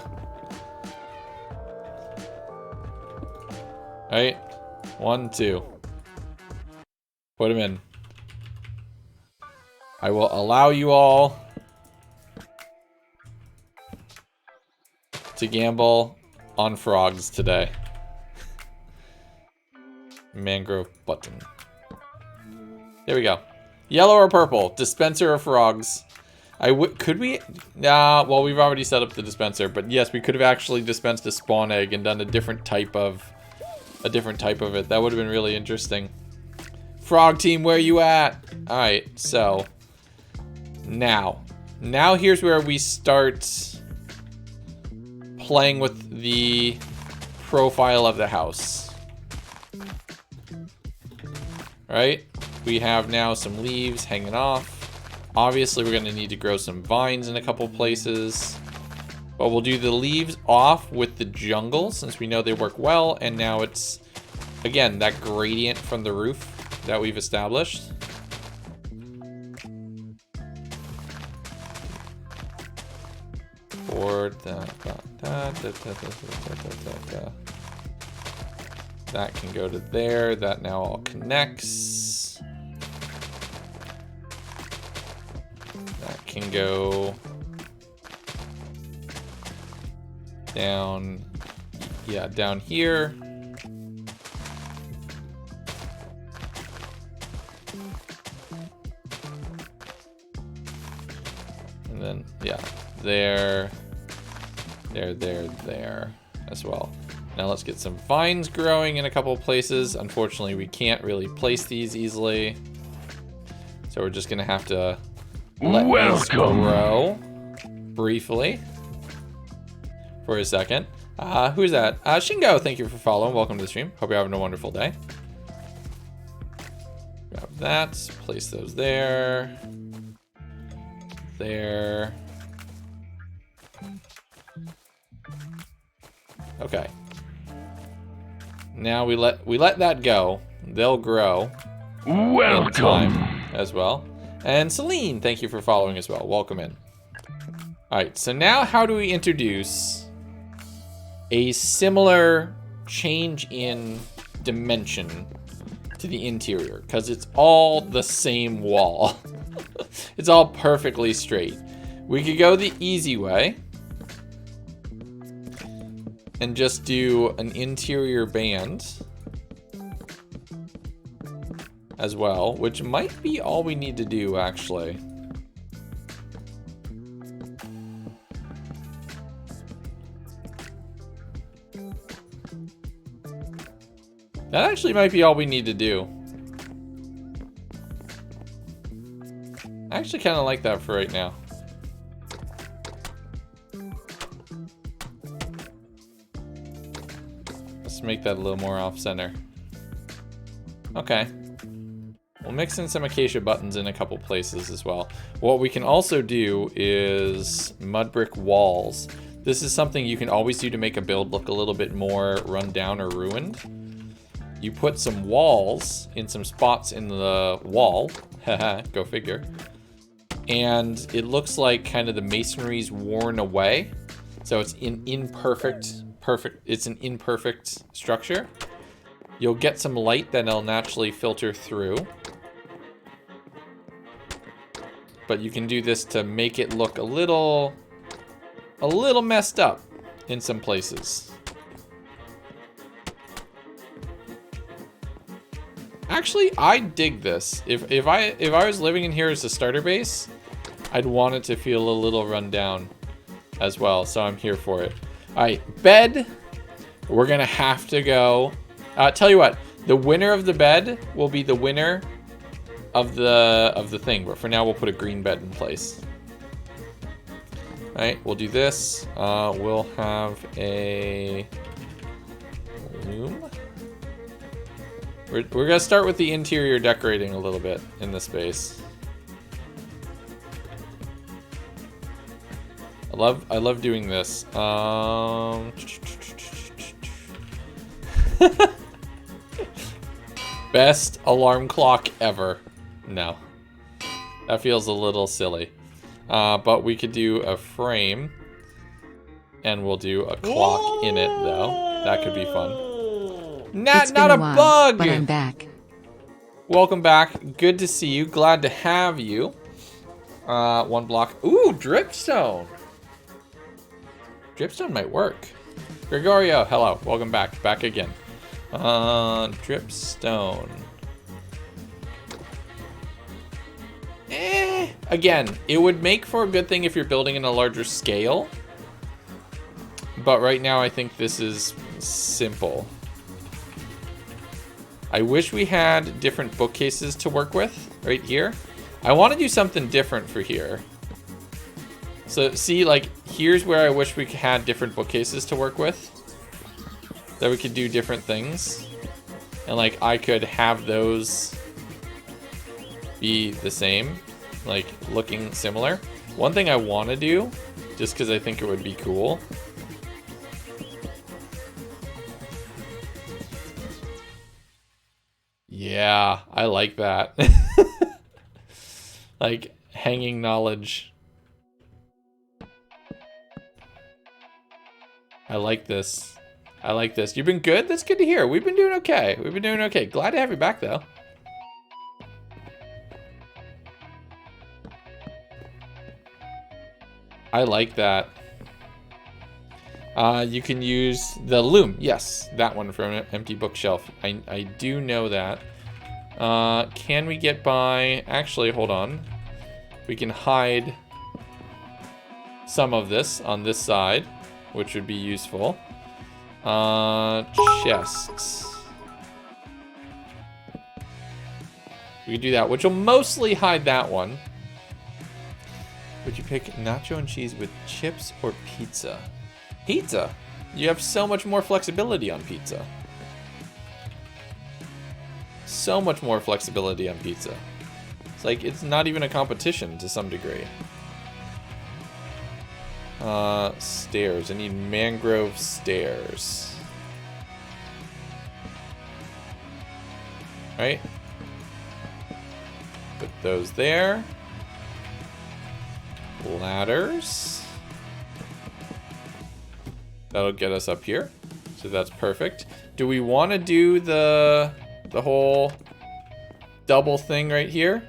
Right? 1, 2. Put him in. I will allow you all to gamble on frogs today. Mangrove button. There we go. Yellow or purple? Dispenser of frogs. Could we? Well, we've already set up the dispenser, but yes, we could have actually dispensed a spawn egg and done a different type of it. That would have been really interesting. Frog team, where you at? All right, so now here's where we start playing with the profile of the house. Right? We have now some leaves hanging off. Obviously, we're going to need to grow some vines in a couple places. But we'll do the leaves off with the jungle since we know they work well. And now it's, again, that gradient from the roof that we've established. That can go to there. That now all connects. That can go down. Yeah, down here. And then, yeah, there as well. Now let's get some vines growing in a couple of places. Unfortunately, we can't really place these easily. So we're just gonna have to let these grow briefly for a second. Who's that? Shingo, thank you for following. Welcome to the stream. Hope you're having a wonderful day. Grab that, place those there. There. Okay. Now we let that go. They'll grow. Welcome. In time as well. And Celine, thank you for following as well. Welcome in. All right, so now how do we introduce a similar change in dimension to the interior? Because it's all the same wall. It's all perfectly straight. We could go the easy way and just do an interior band as well, which might be all we need to do, actually. That actually might be all we need to do. I actually kind of like that for right now. make that a little more off-center. Okay. We'll mix in some acacia buttons in a couple places as well. What we can also do is mud brick walls. This is something you can always do to make a build look a little bit more run down or ruined. You put some walls in some spots in the wall. Haha, go figure. And it looks like kind of the masonry's worn away. So it's it's an imperfect structure. You'll get some light that'll naturally filter through. But you can do this to make it look a little messed up in some places. Actually, I dig this. If I was living in here as a starter base, I'd want it to feel a little run down as well, so I'm here for it. All right, bed. We're gonna have to go. Tell you what, the winner of the bed will be the winner of the thing, but for now we'll put a green bed in place. All right, we'll do this. We'll have a loom. We're gonna start with the interior decorating a little bit in the space. I love doing this. Best alarm clock ever. No. That feels a little silly. But we could do a frame. And we'll do a clock in it, though. That could be fun. It's Not been a while, bug! but I'm back. Welcome back. Good to see you. Glad to have you. One block. Ooh, dripstone. Dripstone might work. Gregorio, hello. Welcome back. Back again. Dripstone. Again, it would make for a good thing if you're building in a larger scale. But right now, I think this is simple. I wish we had different bookcases to work with right here. I want to do something different for here. So see, like, here's where I wish we had different bookcases to work with. That we could do different things. And like, I could have those be the same, like looking similar. One thing I want to do, just because I think it would be cool. Yeah, I like that. Like, hanging knowledge. I like this. I like this. You've been good? That's good to hear. We've been doing okay. We've been doing okay. Glad to have you back, though. I like that. You can use the loom. Yes, that one from an empty bookshelf. I do know that. Can we get by... Actually, hold on. We can hide some of this on this side, which would be useful. Chests. We could do that, which will mostly hide that one. Would you pick nacho and cheese with chips or pizza? Pizza. You have so much more flexibility on pizza. So much more flexibility on pizza. It's like, it's not even a competition to some degree. Stairs. I need mangrove stairs. Right? Put those there. Ladders. That'll get us up here. So that's perfect. Do we want to do the whole double thing right here?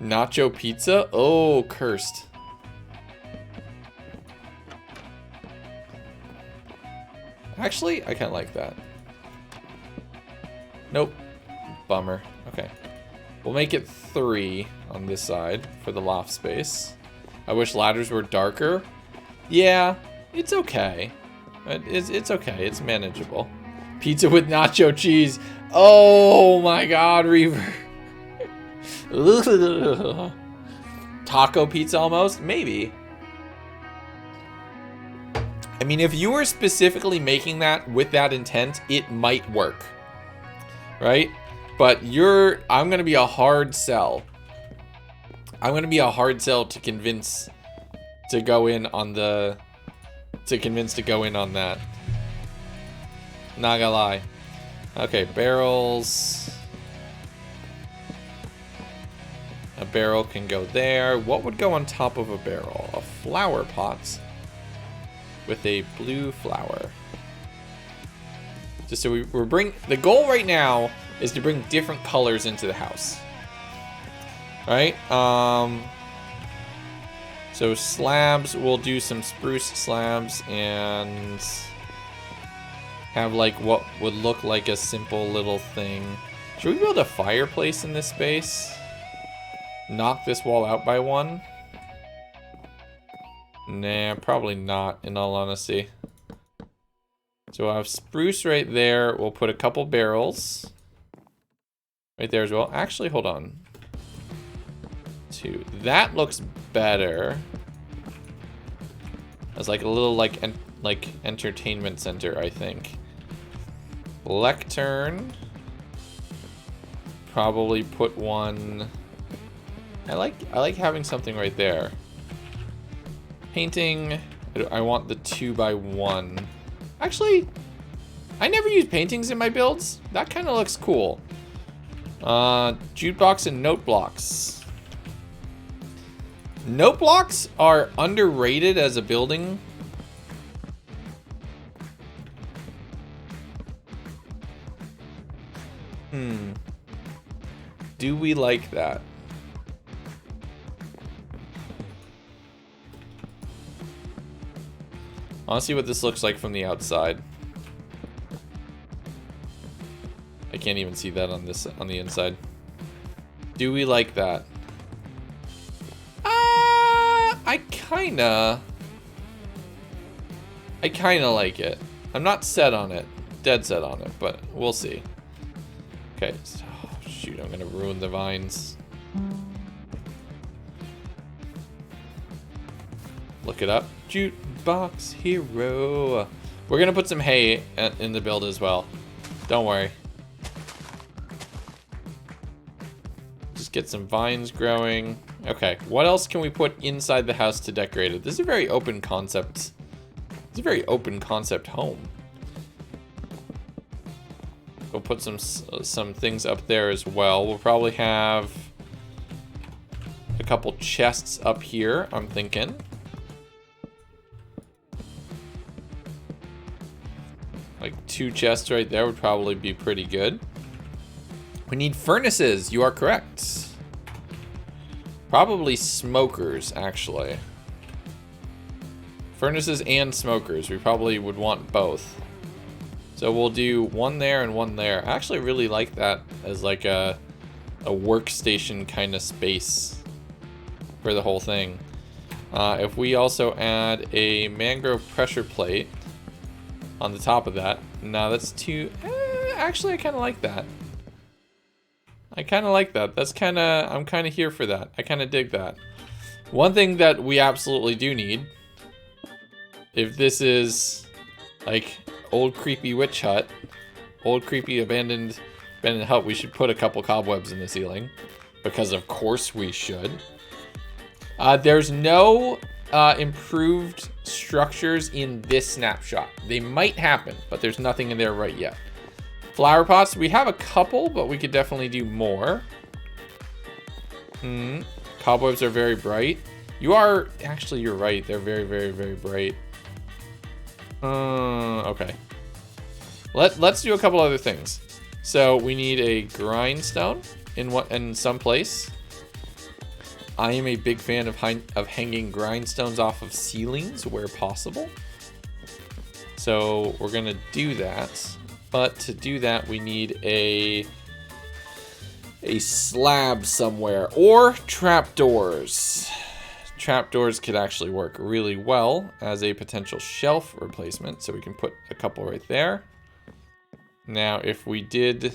Nacho pizza? Oh, cursed. Actually, I kind of like that. Nope. Bummer. Okay. We'll make it 3 on this side for the loft space. I wish ladders were darker. Yeah, it's okay. It's okay. It's manageable. Pizza with nacho cheese. Oh my god, Reaver. Taco pizza almost? Maybe. I mean, if you were specifically making that with that intent, it might work, right? But I'm going to be a hard sell. I'm going to be a hard sell to convince to go in on that. Not gonna lie. Okay, barrels. A barrel can go there. What would go on top of a barrel? A flower pot with a blue flower. Just so we're the goal right now is to bring different colors into the house. Right? So slabs, we'll do some spruce slabs and have like what would look like a simple little thing. Should we build a fireplace in this space? Knock this wall out by one? Nah, probably not, in all honesty. So we'll have spruce right there. We'll put a couple barrels right there as well. Actually, hold on. That looks better. As like a little like entertainment center, I think. Lectern. Probably put one. I like having something right there. Painting. I want the 2x1. Actually, I never use paintings in my builds. That kind of looks cool. Jute box and note blocks. Note blocks are underrated as a building. Do we like that? I want to see what this looks like from the outside. I can't even see that on the inside. Do we like that? I kinda like it. I'm not set on it, dead set on it, but we'll see. Okay, so, oh, shoot, I'm gonna ruin the vines. Look it up. Jukebox hero. We're gonna put some hay in the build as well. Don't worry. Just get some vines growing. Okay, what else can we put inside the house to decorate it? This is a very open concept. It's a very open concept home. We'll put some things up there as well. We'll probably have a couple chests up here, I'm thinking. Like 2 chests right there would probably be pretty good. We need furnaces, you are correct. Probably smokers, actually. Furnaces and smokers. We probably would want both. So we'll do one there and one there. I actually really like that as like a workstation kind of space for the whole thing. If we also add a mangrove pressure plate on the top of that. No, that's too... actually, I kind of like that. I kind of like that. That's kind of... I'm kind of here for that. I kind of dig that. One thing that we absolutely do need, if this is like old creepy witch hut, old creepy abandoned hut, we should put a couple cobwebs in the ceiling, because of course we should. There's no improved structures in this snapshot. They might happen, but there's nothing in there right yet. Flower pots, we have a couple, but we could definitely do more. Cobwebs are very bright. Actually, you're right. They're very, very, very bright. Okay. Let's do a couple other things. So we need a grindstone in some place. I am a big fan of hanging grindstones off of ceilings where possible. So we're gonna do that. But to do that, we need a slab somewhere, or trapdoors. Trapdoors could actually work really well as a potential shelf replacement, so we can put a couple right there. Now, if we did...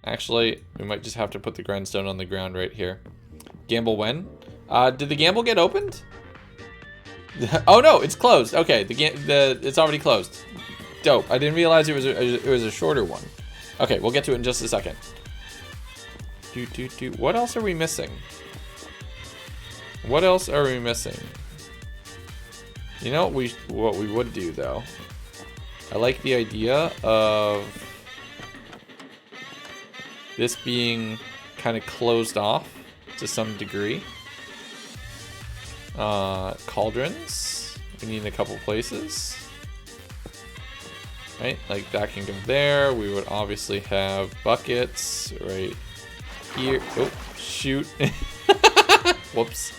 Actually, we might just have to put the grindstone on the ground right here. Gamble when? Did the gamble get opened? Oh no, it's closed. Okay, it's already closed. Dope. I didn't realize it was a shorter one. Okay, we'll get to it in just a second. What else are we missing? What else are we missing? You know what we would do though? I like the idea of this being kind of closed off to some degree. Cauldrons. We need a couple places. Right, like that can go there. We would obviously have buckets right here. Oh, shoot. Whoops.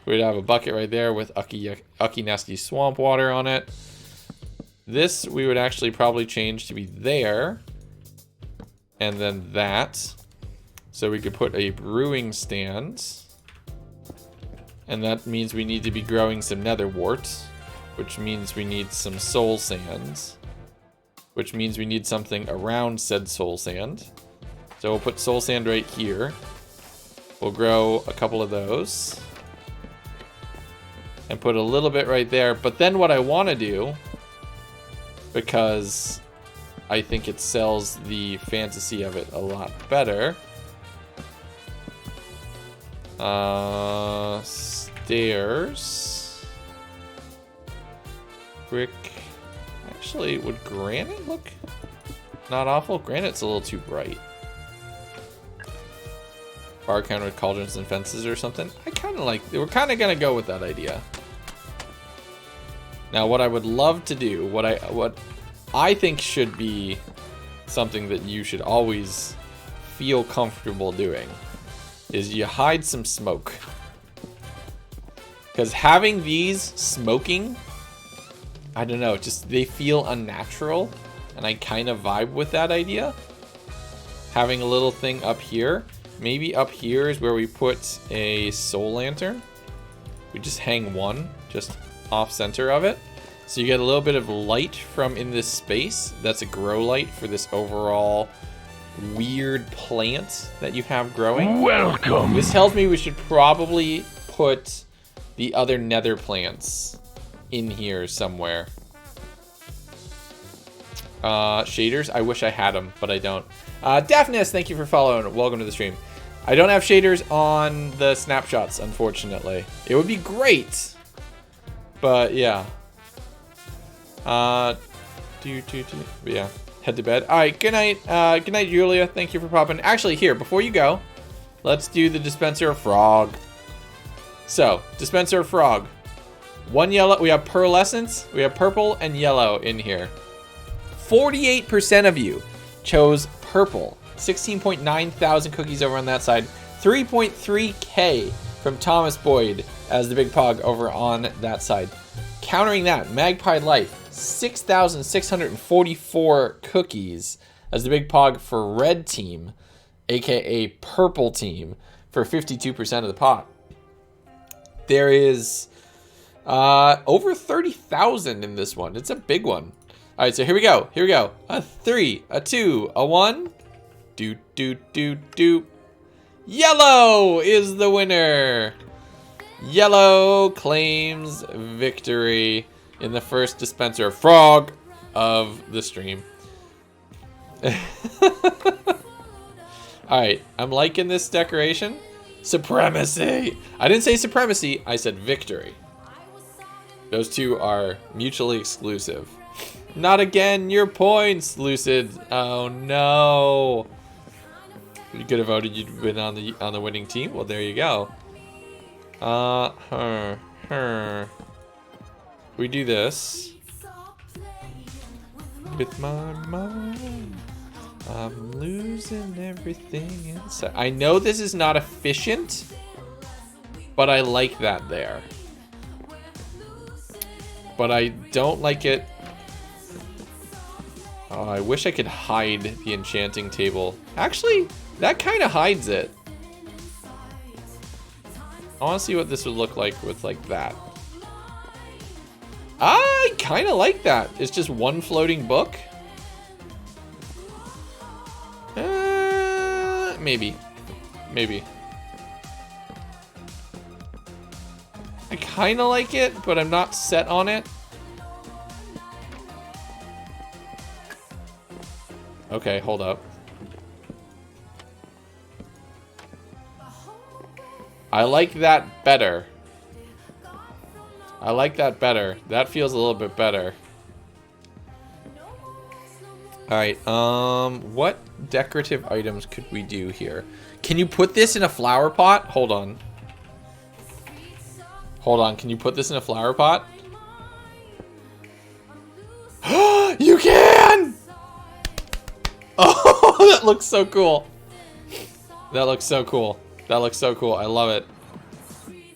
We'd have a bucket right there with Ucky Nasty Swamp Water on it. This we would actually probably change to be there. And then that. So we could put a brewing stand. And that means we need to be growing some nether wart, which means we need some soul sands, which means we need something around said soul sand. So we'll put soul sand right here. We'll grow a couple of those and put a little bit right there. But then what I want to do, because I think it sells the fantasy of it a lot better, stairs, brick. Actually, would granite look not awful? Granite's a little too bright. Bar counter with cauldrons and fences or something. I kind of like. We're kind of gonna go with that idea. Now, what I would love to do, what I think should be something that you should always feel comfortable doing, is you hide some smoke. Because having these smoking, I don't know, just they feel unnatural, and I kind of vibe with that idea. Having a little thing up here, maybe up here is where we put a soul lantern. We just hang one just off center of it, so you get a little bit of light from in this space. That's a grow light for this overall weird plant that you have growing. Welcome. This tells me we should probably put the other nether plants in here somewhere. Shaders, I wish I had them, but I don't. Daphnis, thank you for following. Welcome to the stream. I don't have shaders on the snapshots, unfortunately. It would be great, but yeah. But yeah, head to bed. All right, good night. Good night, Julia. Thank you for popping. Actually, here, before you go, let's do the dispenser of frog. So, dispenser of frog. One yellow. We have pearlescence. We have purple and yellow in here. 48% of you chose purple. 16.9 thousand cookies over on that side. 3.3K from Thomas Boyd as the big pog over on that side. Countering that, Magpie Life, 6,644 cookies as the big pog for red team, aka purple team, for 52% of the pot. There is over 30,000 in this one. It's a big one. All right, so here we go. Here we go. A 3, a 2, a 1. Doot, doot, doot, doot. Yellow is the winner. Yellow claims victory in the first dispenser of frog of the stream. All right, I'm liking this decoration. Supremacy. I didn't say supremacy, I said victory. Those two are mutually exclusive. Not again, your points, Lucid. Oh no. You could have voted you'd been on the winning team. Well, there you go. We do this with my mind. I'm losing everything inside. I know this is not efficient, but I like that there. But I don't like it. Oh, I wish I could hide the enchanting table. Actually, that kind of hides it. I want to see what this would look like with like that. I kind of like that. It's just one floating book. Maybe. I kind of like it, but I'm not set on it. Okay, hold up. I like that better. I like that better. That feels a little bit better. Alright, what decorative items could we do here? Can you put this in a flower pot? Hold on. Hold on, can you put this in a flower pot? You can! Oh, that looks so cool. That looks so cool. That looks so cool. I love it.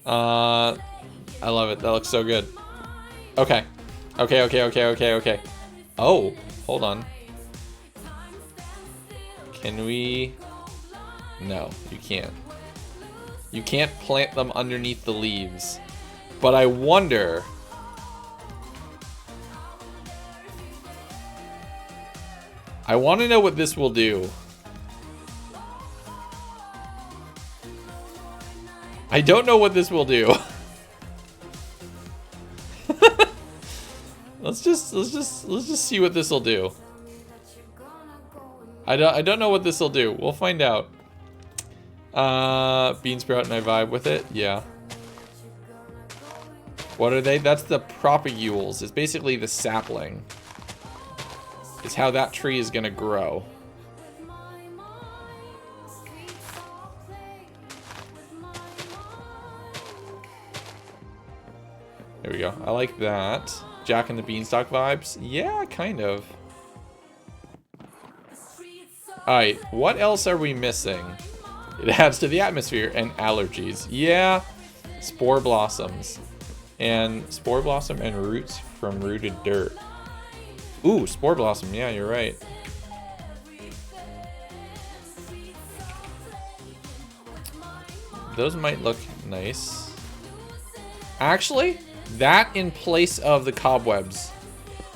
I love it. That looks so good. Okay. Okay. Oh, hold on. Can we... No, you can't. You can't plant them underneath the leaves. But I wonder... I want to know what this will do. I don't know what this will do. Let's just see what this will do. I don't know what this will do. We'll find out. Bean sprout and I vibe with it. Yeah. What are they? That's the propagules. It's basically the sapling. It's how that tree is gonna grow. There we go. I like that. Jack and the Beanstalk vibes. Yeah, kind of. Alright, what else are we missing? It adds to the atmosphere and allergies. Yeah, spore blossoms. And spore blossom and roots from rooted dirt. Ooh, spore blossom. Yeah, you're right. Those might look nice. Actually, that in place of the cobwebs.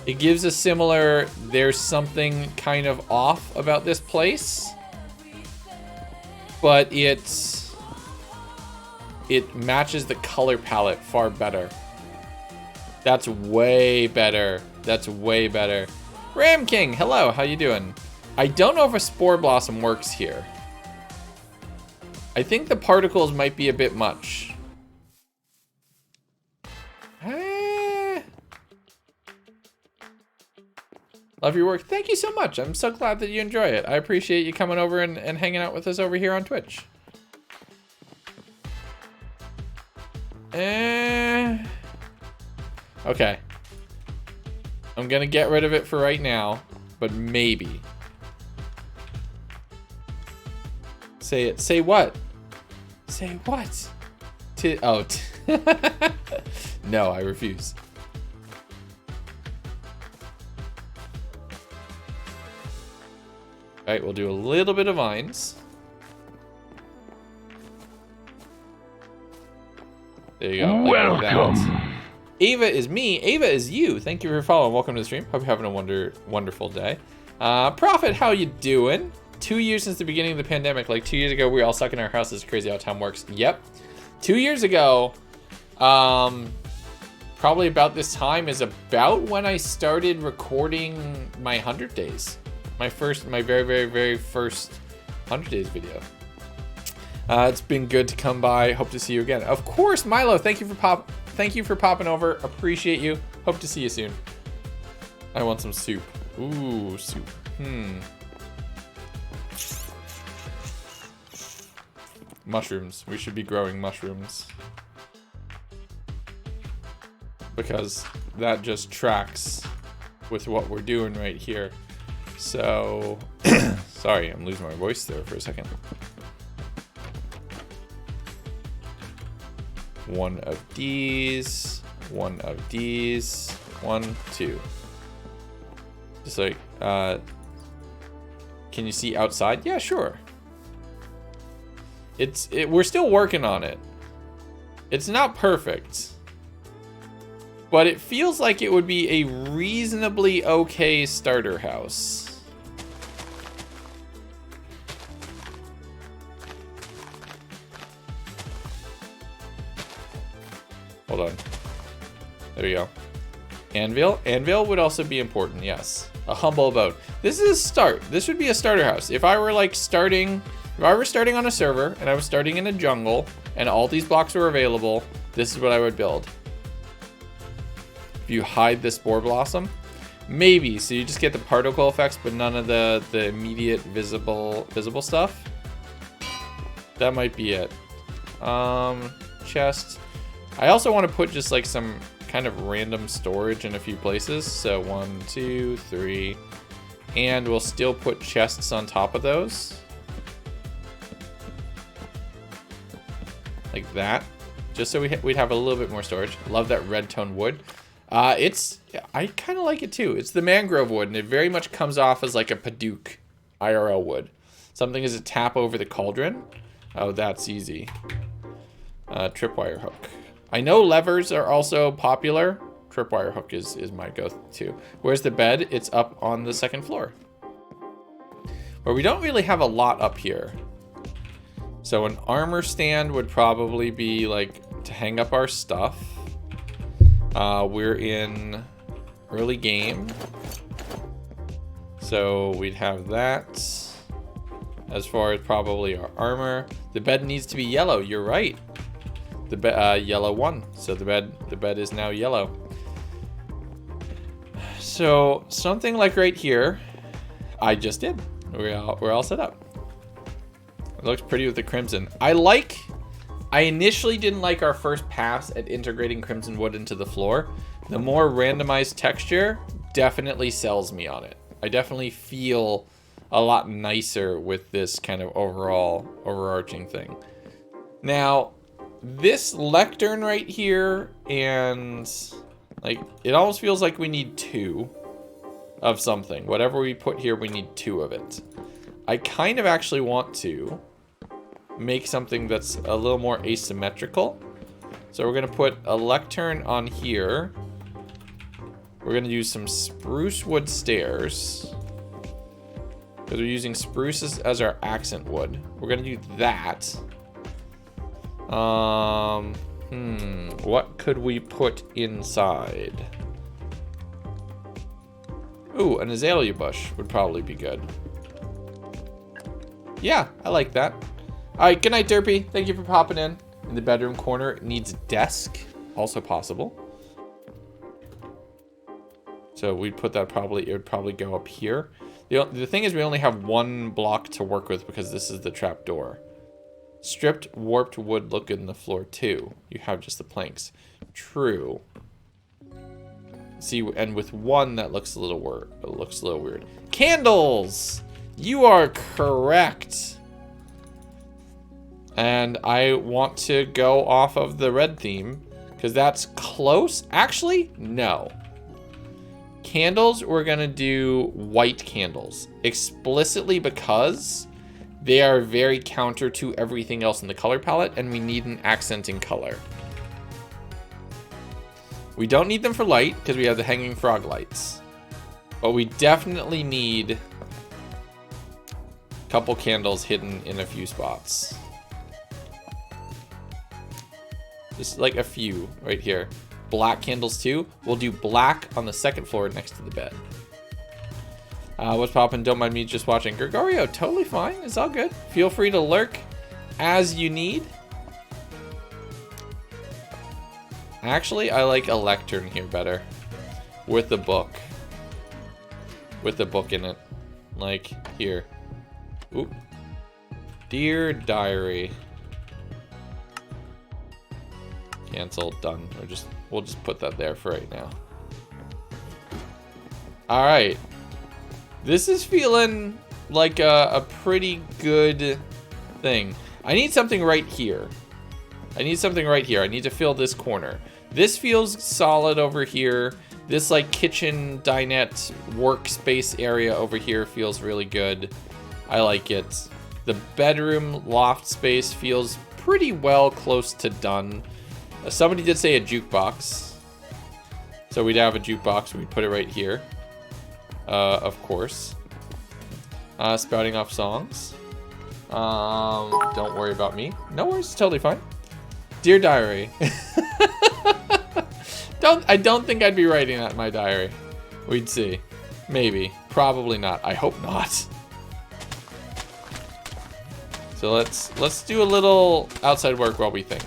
It gives a similar, there's something kind of off about this place. But it matches the color palette far better. That's way better. That's way better. Ram King, hello, how you doing? I don't know if a spore blossom works here. I think the particles might be a bit much. Love your work. Thank you so much. I'm so glad that you enjoy it. I appreciate you coming over and hanging out with us over here on Twitch. Okay. I'm gonna get rid of it for right now, but maybe. Say it. Say what? Say what? No, I refuse. All right, we'll do a little bit of vines. There you go. Welcome. Ava is me. Ava is you. Thank you for following. Welcome to the stream. Hope you're having a wonderful day. Prophet, how you doing? 2 years since the beginning of the pandemic. Like 2 years ago, we were all stuck in our houses. Crazy how time works. Yep. 2 years ago, probably about this time is about when I started recording my 100 days. My very first 100 days video. It's been good to come by. Hope to see you again. Of course, Milo. Thank you for popping over. Appreciate you. Hope to see you soon. I want some soup. Ooh, soup. Mushrooms. We should be growing mushrooms. Because that just tracks with what we're doing right here. So, sorry, I'm losing my voice there for a second. One of these, one of these, 1, 2. Just like, can you see outside? Yeah, sure. We're still working on it. It's not perfect. But it feels like it would be a reasonably okay starter house. Hold on. There we go. Anvil. Anvil would also be important, yes. A humble abode. This is a start. This would be a starter house. If I were like starting on a server and I was starting in a jungle and all these blocks were available, this is what I would build. If you hide the spore blossom, maybe. So you just get the particle effects, but none of the immediate visible stuff. That might be it. Chest. I also want to put just like some kind of random storage in a few places. So 1, 2, 3, and we'll still put chests on top of those. Like that. Just so we'd have a little bit more storage. Love that red tone wood. I kind of like it too. It's the mangrove wood, and it very much comes off as like a Paduk IRL wood. Something is a tap over the cauldron. Oh, that's easy. Tripwire hook. I know levers are also popular. Tripwire hook is my go-to. Where's the bed? It's up on the second floor. But we don't really have a lot up here. So an armor stand would probably be like to hang up our stuff. We're in early game. So we'd have that. As far as probably our armor. The bed needs to be yellow. You're right. The yellow one. So the bed is now yellow. So something like right here, I just did. We're all set up. It looks pretty with the crimson. I initially didn't like our first pass at integrating crimson wood into the floor. The more randomized texture definitely sells me on it. I definitely feel a lot nicer with this kind of overall overarching thing. Now, this lectern right here, and like it almost feels like we need 2 of something. Whatever we put here, we need 2 of it. I kind of actually want to make something that's a little more asymmetrical. So we're gonna put a lectern on here. We're gonna use some spruce wood stairs, because we're using spruce as our accent wood. We're gonna do that. What could we put inside? Ooh, an azalea bush would probably be good. Yeah, I like that. All right, good night, Derpy. Thank you for popping in. In the bedroom corner, it needs a desk, also possible. So we'd put that it would probably go up here. The thing is, we only have 1 block to work with because this is the trap door. Stripped warped wood look in the floor too. You have just the planks. True. See, and with 1 that looks a little weird. Candles! You are correct. And I want to go off of the red theme because that's close. Actually, no. Candles, we're gonna do white candles explicitly because they are very counter to everything else in the color palette, and we need an accenting color. We don't need them for light because we have the hanging frog lights, but we definitely need a couple candles hidden in a few spots. Just like a few right here. Black candles too. We'll do black on the second floor next to the bed. What's poppin'? Don't mind me just watching. Gregorio, totally fine. It's all good. Feel free to lurk as you need. Actually, I like a lectern here better. With the book. With the book in it. Like, here. Oop. Dear Diary. Cancel, done. We'll just put that there for right now. Alright. This is feeling like a pretty good thing. I need something right here. I need to fill this corner. This feels solid over here. This like kitchen dinette workspace area over here feels really good. I like it. The bedroom loft space feels pretty well close to done. Somebody did say a jukebox. So we'd have a jukebox. We'd put it right here. Of course. Spouting off songs. Don't worry about me. No worries, it's totally fine. Dear Diary. I don't think I'd be writing that in my diary. We'd see. Maybe. Probably not. I hope not. So let's do a little outside work while we think.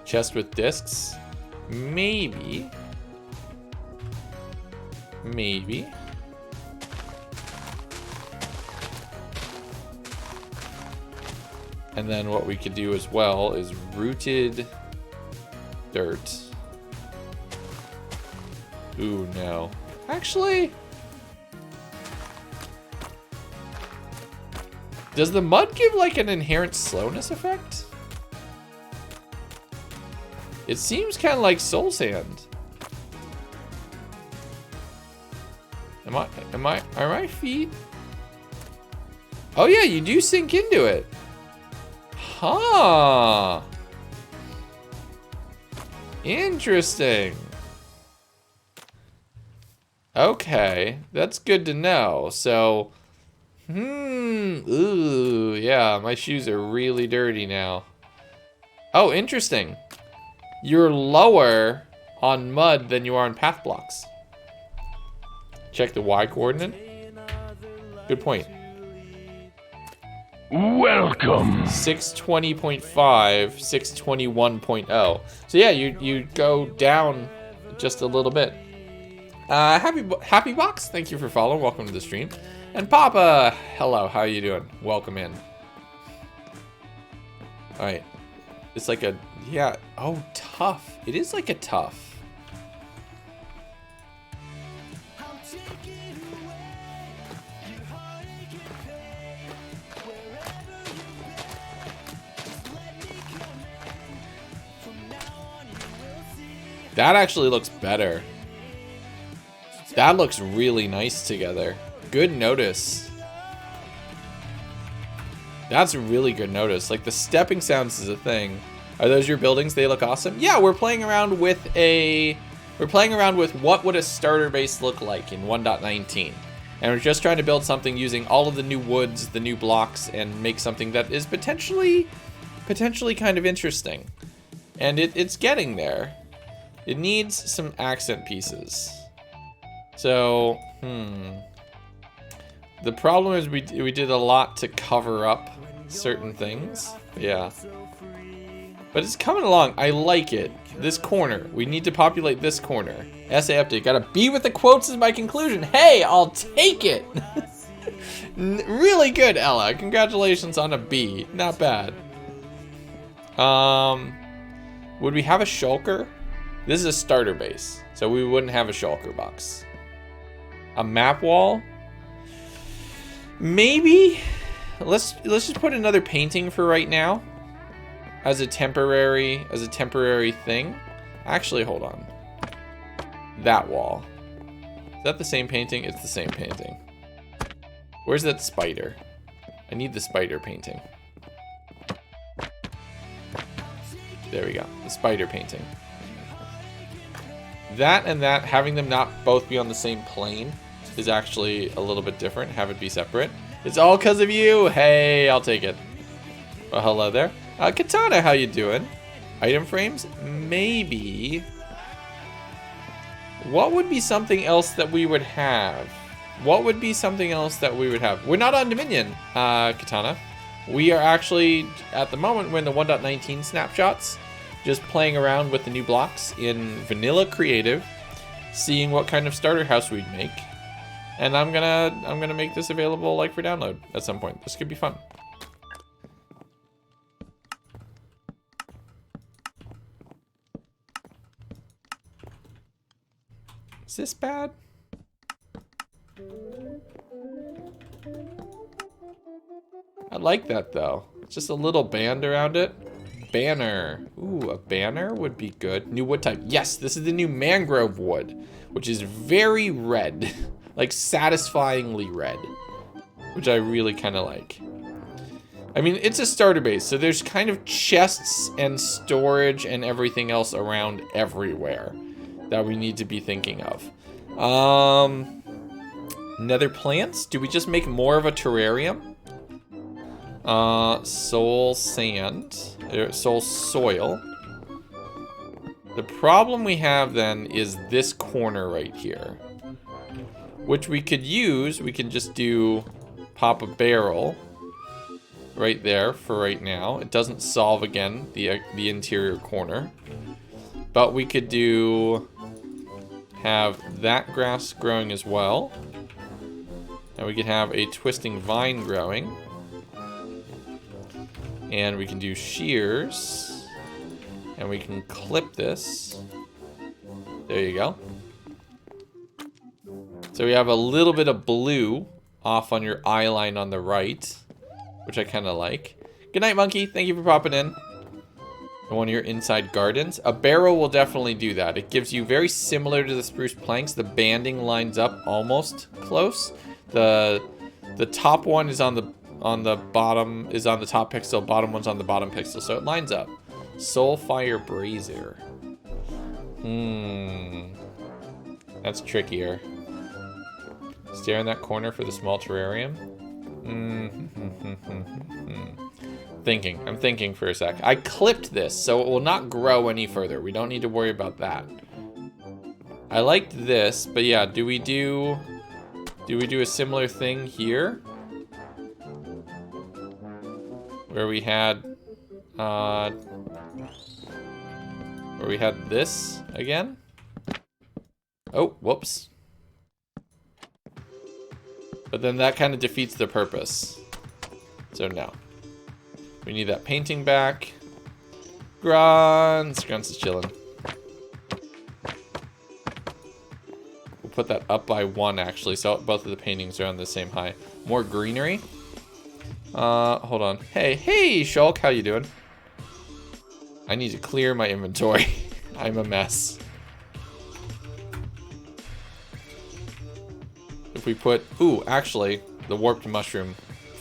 Chest with discs. Maybe. Maybe. And then what we could do as well is rooted dirt. Ooh, no. Actually, does the mud give like an inherent slowness effect? It seems kind of like soul sand. Are my feet? Oh yeah, you do sink into it. Huh. Interesting. Okay, that's good to know. So, ooh, yeah, my shoes are really dirty now. Oh, interesting. You're lower on mud than you are on path blocks. Check the Y coordinate. Good point. Welcome. 620.5, 621.0. So yeah, you go down just a little bit. Happy Box, thank you for following. Welcome to the stream. And Papa, hello, how you doing? Welcome in. All right, it's like a, yeah, oh, tough. It is like a tough. That actually looks better. That looks really nice together. Good notice. That's a really good notice. Like the stepping sounds is a thing. Are those your buildings? They look awesome. Yeah, we're playing around with what would a starter base look like in 1.19. And we're just trying to build something using all of the new woods, the new blocks, and make something that is potentially kind of interesting. And it's getting there. It needs some accent pieces. So, the problem is we did a lot to cover up certain things. Yeah. But it's coming along. I like it. This corner. We need to populate this corner. Essay update. Got a B with the quotes as my conclusion. Hey, I'll take it. Really good, Ella. Congratulations on a B. Not bad. Would we have a shulker? This is a starter base, so we wouldn't have a shulker box. A map wall? Maybe. Let's just put another painting for right now, as a temporary thing. Actually, hold on. That wall. Is that the same painting? It's the same painting. Where's that spider? I need the spider painting. There we go. The spider painting. That and that, having them not both be on the same plane is actually a little bit different. Have it be separate. It's all because of you. Hey, I'll take it. Well, hello there. Katana, how you doing? Item frames? Maybe. What would be something else that we would have? What would be something else that we would have? We're not on Dominion, Katana. We are actually, at the moment, we're in the 1.19 snapshots. Just playing around with the new blocks in vanilla creative, seeing what kind of starter house we'd make. And I'm gonna make this available like for download at some point. This could be fun. Is this bad? I like that though. It's just a little band around it. Banner. Ooh, a banner would be good. New wood type. Yes, this is the new Mangrove Wood, which is very red. Like satisfyingly red, which I really kind of like. I mean, it's a starter base, so there's kind of chests and storage and everything else around everywhere that we need to be thinking of. Nether plants? Do we just make more of a terrarium? Soul sand. Soul soil. The problem we have then is this corner right here, which we could use. We can just pop a barrel right there for right now. It doesn't solve, again, the interior corner. But we could have that grass growing as well. And we could have a twisting vine growing. And we can do shears. And we can clip this. There you go. So we have a little bit of blue off on your eye line on the right, which I kind of like. Good night, Monkey. Thank you for popping in. One of your inside gardens. A barrel will definitely do that. It gives you very similar to the spruce planks. The banding lines up almost close. The top one is on the bottom, is on the top pixel. Bottom one's on the bottom pixel, so it lines up. Soulfire Brazier. That's trickier. Stare in that corner for the small terrarium. I'm thinking for a sec. I clipped this, so it will not grow any further. We don't need to worry about that. I liked this, but yeah, do we do a similar thing here? Where we had this again? Oh, whoops. But then that kind of defeats the purpose. So no. We need that painting back. Grunts is chilling. We'll put that up by 1 actually, so both of the paintings are on the same height. More greenery. Hold on. Hey, Shulk, how you doing? I need to clear my inventory. I'm a mess. If we put... Ooh, actually, the warped mushroom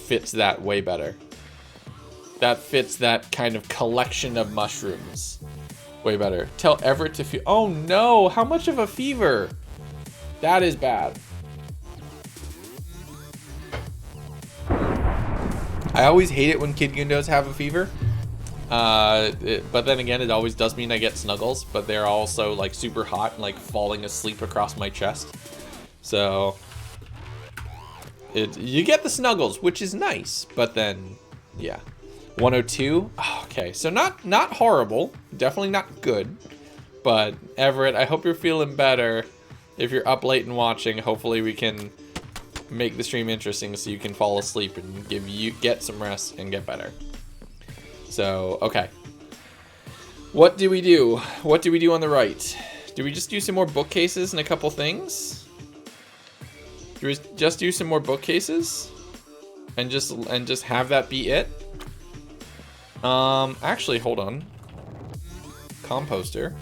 fits that way better. That fits that kind of collection of mushrooms way better. Tell Everett to feel... Oh no! How much of a fever? That is bad. I always hate it when kid Gundos have a fever. But then again, it always does mean I get snuggles, but they're also like super hot and like falling asleep across my chest. So you get the snuggles, which is nice, but then yeah. 102. Oh, okay, so not horrible, definitely not good, but Everett, I hope you're feeling better. If you're up late and watching, hopefully we can make the stream interesting so you can fall asleep and get some rest and get better. So, okay. What do we do? What do we do on the right? Do we just do some more bookcases and a couple things? Do we just do some more bookcases? And just have that be it? Actually, hold on. Composter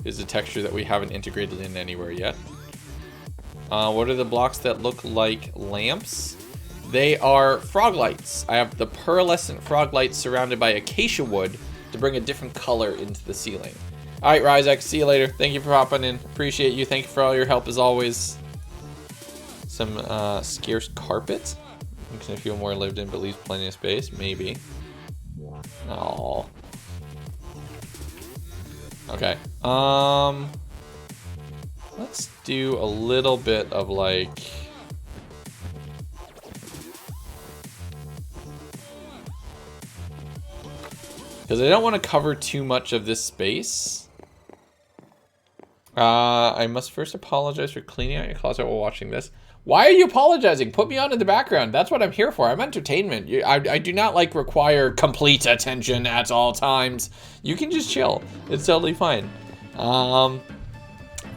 is a texture that we haven't integrated in anywhere yet. What are the blocks that look like lamps? They are frog lights. I have the pearlescent frog lights surrounded by acacia wood to bring a different color into the ceiling. All right, Ryzek, see you later. Thank you for popping in. Appreciate you. Thank you for all your help as always. Some scarce carpet. Makes me feel more lived in, but leaves plenty of space. Maybe. Oh. Okay. Let's do a little bit of like... Because I don't want to cover too much of this space. I must first apologize for cleaning out your closet while watching this. Why are you apologizing? Put me on in the background. That's what I'm here for. I'm entertainment. I do not like require complete attention at all times. You can just chill. It's totally fine.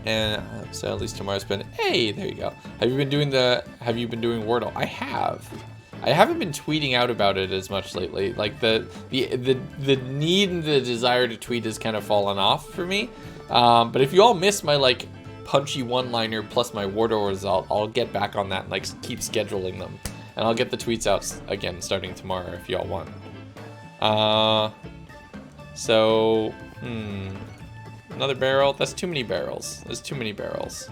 And so at least tomorrow's been... Hey, there you go. Have you been doing Wordle? I have. I haven't been tweeting out about it as much lately. Like the need and the desire to tweet has kind of fallen off for me. But if you all miss my like punchy one-liner plus my Wordle result, I'll get back on that and like keep scheduling them. And I'll get the tweets out again starting tomorrow if y'all want. Another barrel? That's too many barrels. There's too many barrels.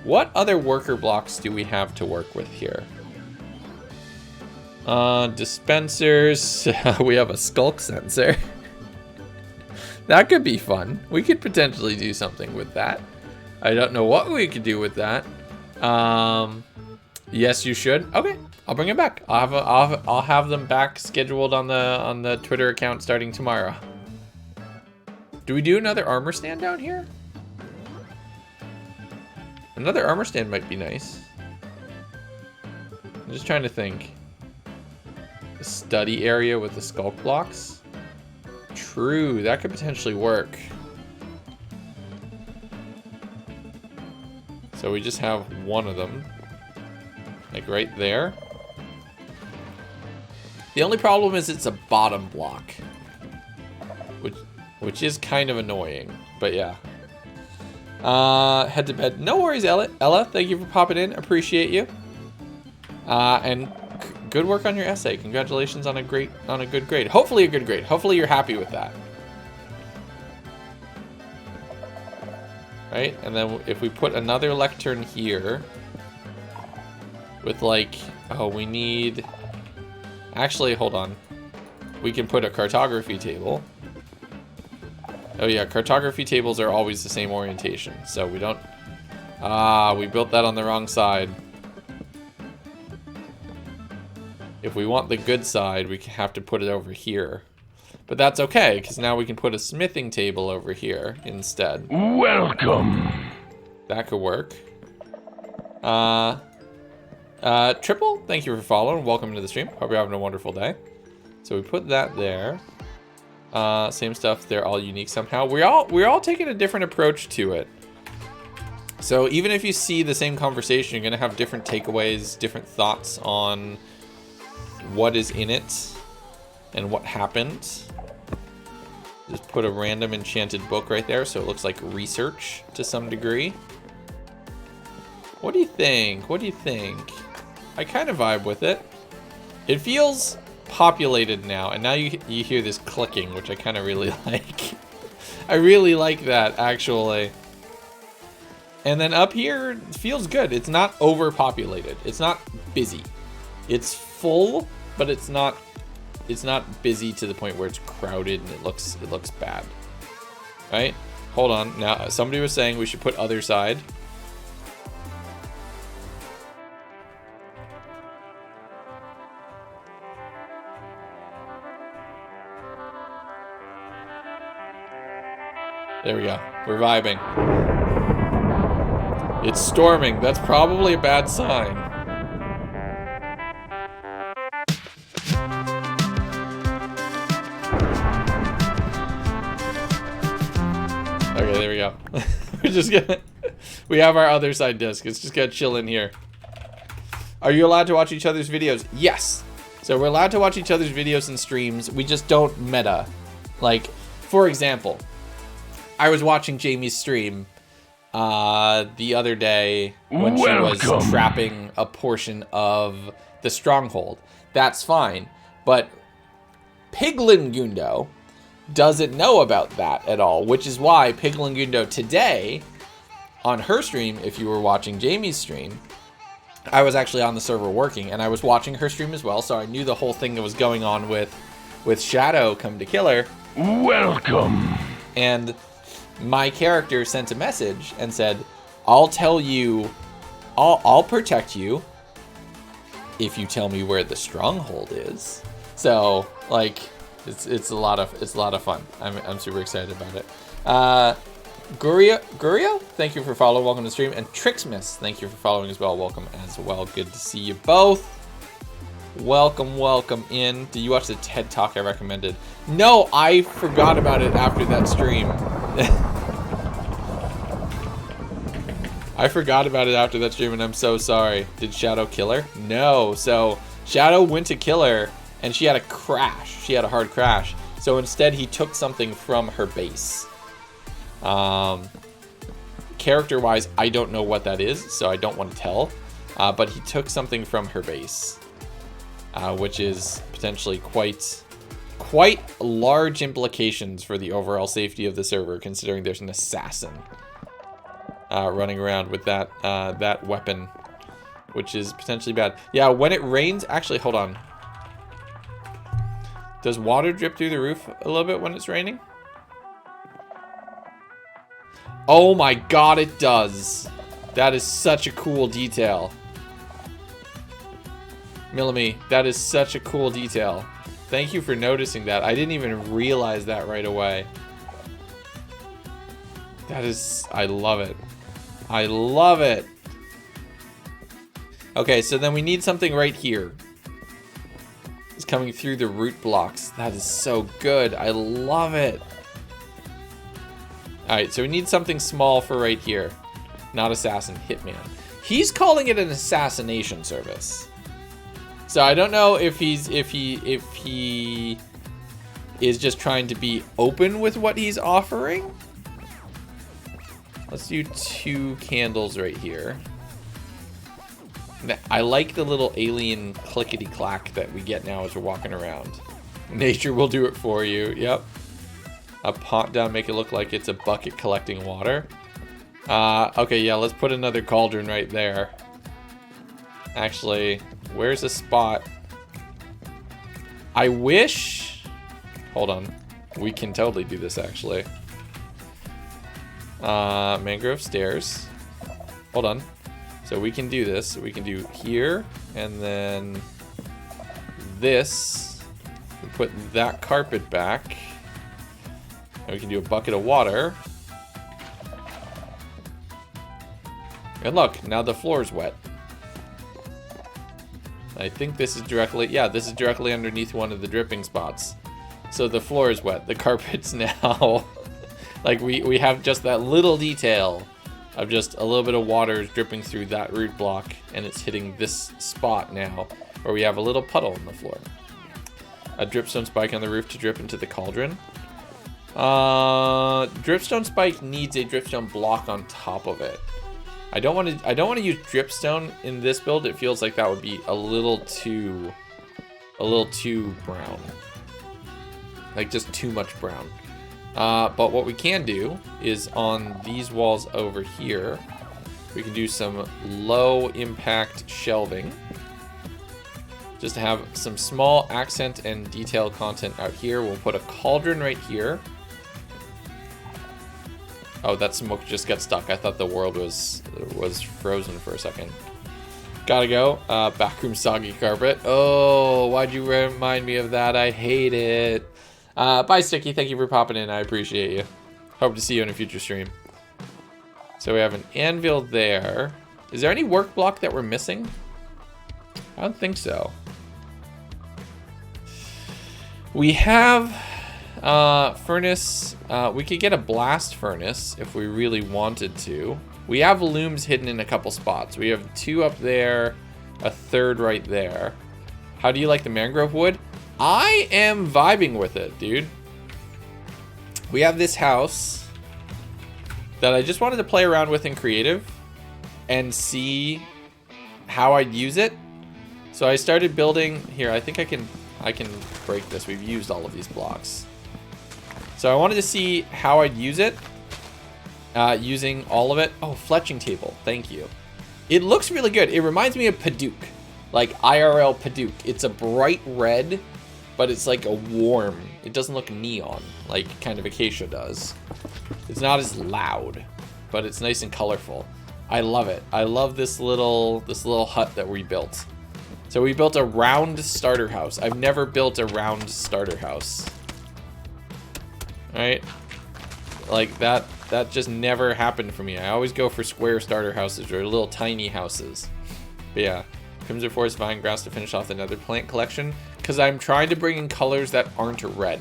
What other worker blocks do we have to work with here? Dispensers. We have a skulk sensor. That could be fun. We could potentially do something with that. I don't know what we could do with that. Yes, you should. Okay, I'll bring it back. I'll have them back scheduled on the Twitter account starting tomorrow. Do we do another armor stand down here? Another armor stand might be nice. I'm just trying to think. The study area with the sculpt blocks. True, that could potentially work. So we just have one of them. Like right there. The only problem is it's a bottom block. Which is kind of annoying. But yeah. Head to bed. No worries, Ella, thank you for popping in. Appreciate you. And good work on your essay. Congratulations on a good grade. Hopefully a good grade. Hopefully you're happy with that. Right? And then if we put another lectern here with like, oh, we need, actually, hold on. We can put a cartography table. Oh yeah, cartography tables are always the same orientation. So we don't, we built that on the wrong side. If we want the good side, we have to put it over here. But that's okay, because now we can put a smithing table over here instead. Welcome. That could work. Triple, thank you for following. Welcome to the stream. Hope you're having a wonderful day. So we put that there. Same stuff. They're all unique somehow. We're all taking a different approach to it. So even if you see the same conversation, you're gonna have different takeaways, different thoughts on what is in it and what happened. Just put a random enchanted book right there so it looks like research to some degree. What do you think? What do you think? I kind of vibe with it. It feels populated now, and now you hear this clicking, which I kind of really like. I really like that, actually. And then up here, it feels good. It's not overpopulated. It's not busy. It's full, but it's not busy to the point where it's crowded and it looks bad. Right? Hold on. Now, somebody was saying we should put other side. There we go. We're vibing. It's storming. That's probably a bad sign. Okay, there we go. We have our other side disc. It's just gonna chill in here. Are you allowed to watch each other's videos? Yes. So we're allowed to watch each other's videos and streams. We just don't meta. Like, for example, I was watching Jamie's stream the other day when she was trapping a portion of the stronghold. That's fine. But Legundo doesn't know about that at all, which is why Legundo today on her stream, if you were watching Jamie's stream, I was actually on the server working and I was watching her stream as well, so I knew the whole thing that was going on with Shadow come to kill her. Welcome. And my character sent a message and said, I'll tell you, I'll protect you if you tell me where the stronghold is. So like it's a lot of fun. I'm super excited about it. Gurio, thank you for following. Welcome to the stream. And Trixmas, thank you for following as well. Welcome as well. Good to see you both. Welcome in. Did you watch the TED Talk I recommended? No, I forgot about it after that stream. I forgot about it after that stream, and I'm so sorry. Did Shadow kill her? No. So Shadow went to kill her, and she had a crash. She had a hard crash. So instead, he took something from her base. Character-wise, I don't know what that is, so I don't want to tell. But he took something from her base, which is potentially quite large implications for the overall safety of the server, considering there's an assassin running around with that weapon, which is potentially bad. Yeah, when it rains, actually, hold on. Does water drip through the roof a little bit when it's raining? Oh my god, it does. That is such a cool detail. Millamy, that is such a cool detail. Thank you for noticing that. I didn't even realize that right away. That is... I love it. I love it. Okay, so then we need something right here. It's coming through the root blocks. That is so good. I love it. Alright, so we need something small for right here. Not assassin, hitman. He's calling it an assassination service. So I don't know if he is just trying to be open with what he's offering. Let's do 2 candles right here. I like the little alien clickety-clack that we get now as we're walking around. Nature will do it for you. Yep. A pot down, make it look like it's a bucket collecting water. Okay, yeah, let's put another cauldron right there. Actually, where's the spot? I wish... Hold on. We can totally do this, actually. Mangrove stairs. Hold on. So we can do this. We can do here, and then this. We put that carpet back. And we can do a bucket of water. And look, now the floor's wet. I think this is directly, yeah, this is directly underneath one of the dripping spots. So the floor is wet. The carpet's now, like we have just that little detail of just a little bit of water is dripping through that root block, and it's hitting this spot now, where we have a little puddle on the floor. A dripstone spike on the roof to drip into the cauldron. Dripstone spike needs a dripstone block on top of it. I don't want to use dripstone in this build. It feels like that would be a little too brown. Like just too much brown. But what we can do is on these walls over here, we can do some low impact shelving. Just to have some small accent and detail content out here. We'll put a cauldron right here. Oh, that smoke just got stuck. I thought the world was frozen for a second. Gotta go. Backroom soggy carpet. Oh, why'd you remind me of that? I hate it. Bye, Sticky. Thank you for popping in. I appreciate you. Hope to see you in a future stream. So we have an anvil there. Is there any work block that we're missing? I don't think so. We have furnace. We could get a blast furnace if we really wanted to. We have looms hidden in a couple spots. We have 2 up there, a 3rd right there. How do you like the mangrove wood? I am vibing with it, dude. We have this house that I just wanted to play around with in creative and see how I'd use it. So I started building here. I think I can break this. We've used all of these blocks. So I wanted to see how I'd use it. Using all of it. Oh, fletching table. Thank you. It looks really good. It reminds me of Paduke. Like IRL Paduke. It's a bright red, but it's like a warm. It doesn't look neon like kind of Acacia does. It's not as loud, but it's nice and colorful. I love it. I love this little hut that we built. So we built a round starter house. I've never built a round starter house. Right? Like that just never happened for me. I always go for square starter houses or little tiny houses. But yeah, Crimson Forest Vine Grass to finish off the nether plant collection. Because I'm trying to bring in colors that aren't red.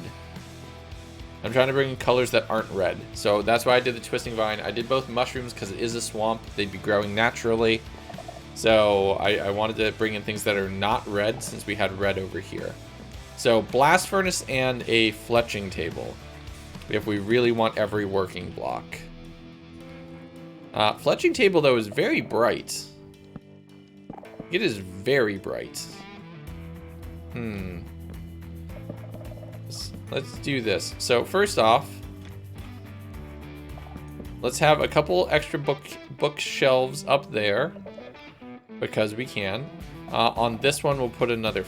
I'm trying to bring in colors that aren't red. So that's why I did the Twisting Vine. I did both mushrooms because it is a swamp. They'd be growing naturally. So I wanted to bring in things that are not red since we had red over here. So blast furnace and a fletching table. If we really want every working block. Fletching table, though, is very bright. It is very bright. Let's do this. So first off, let's have a couple extra bookshelves up there because we can. On this one, we'll put another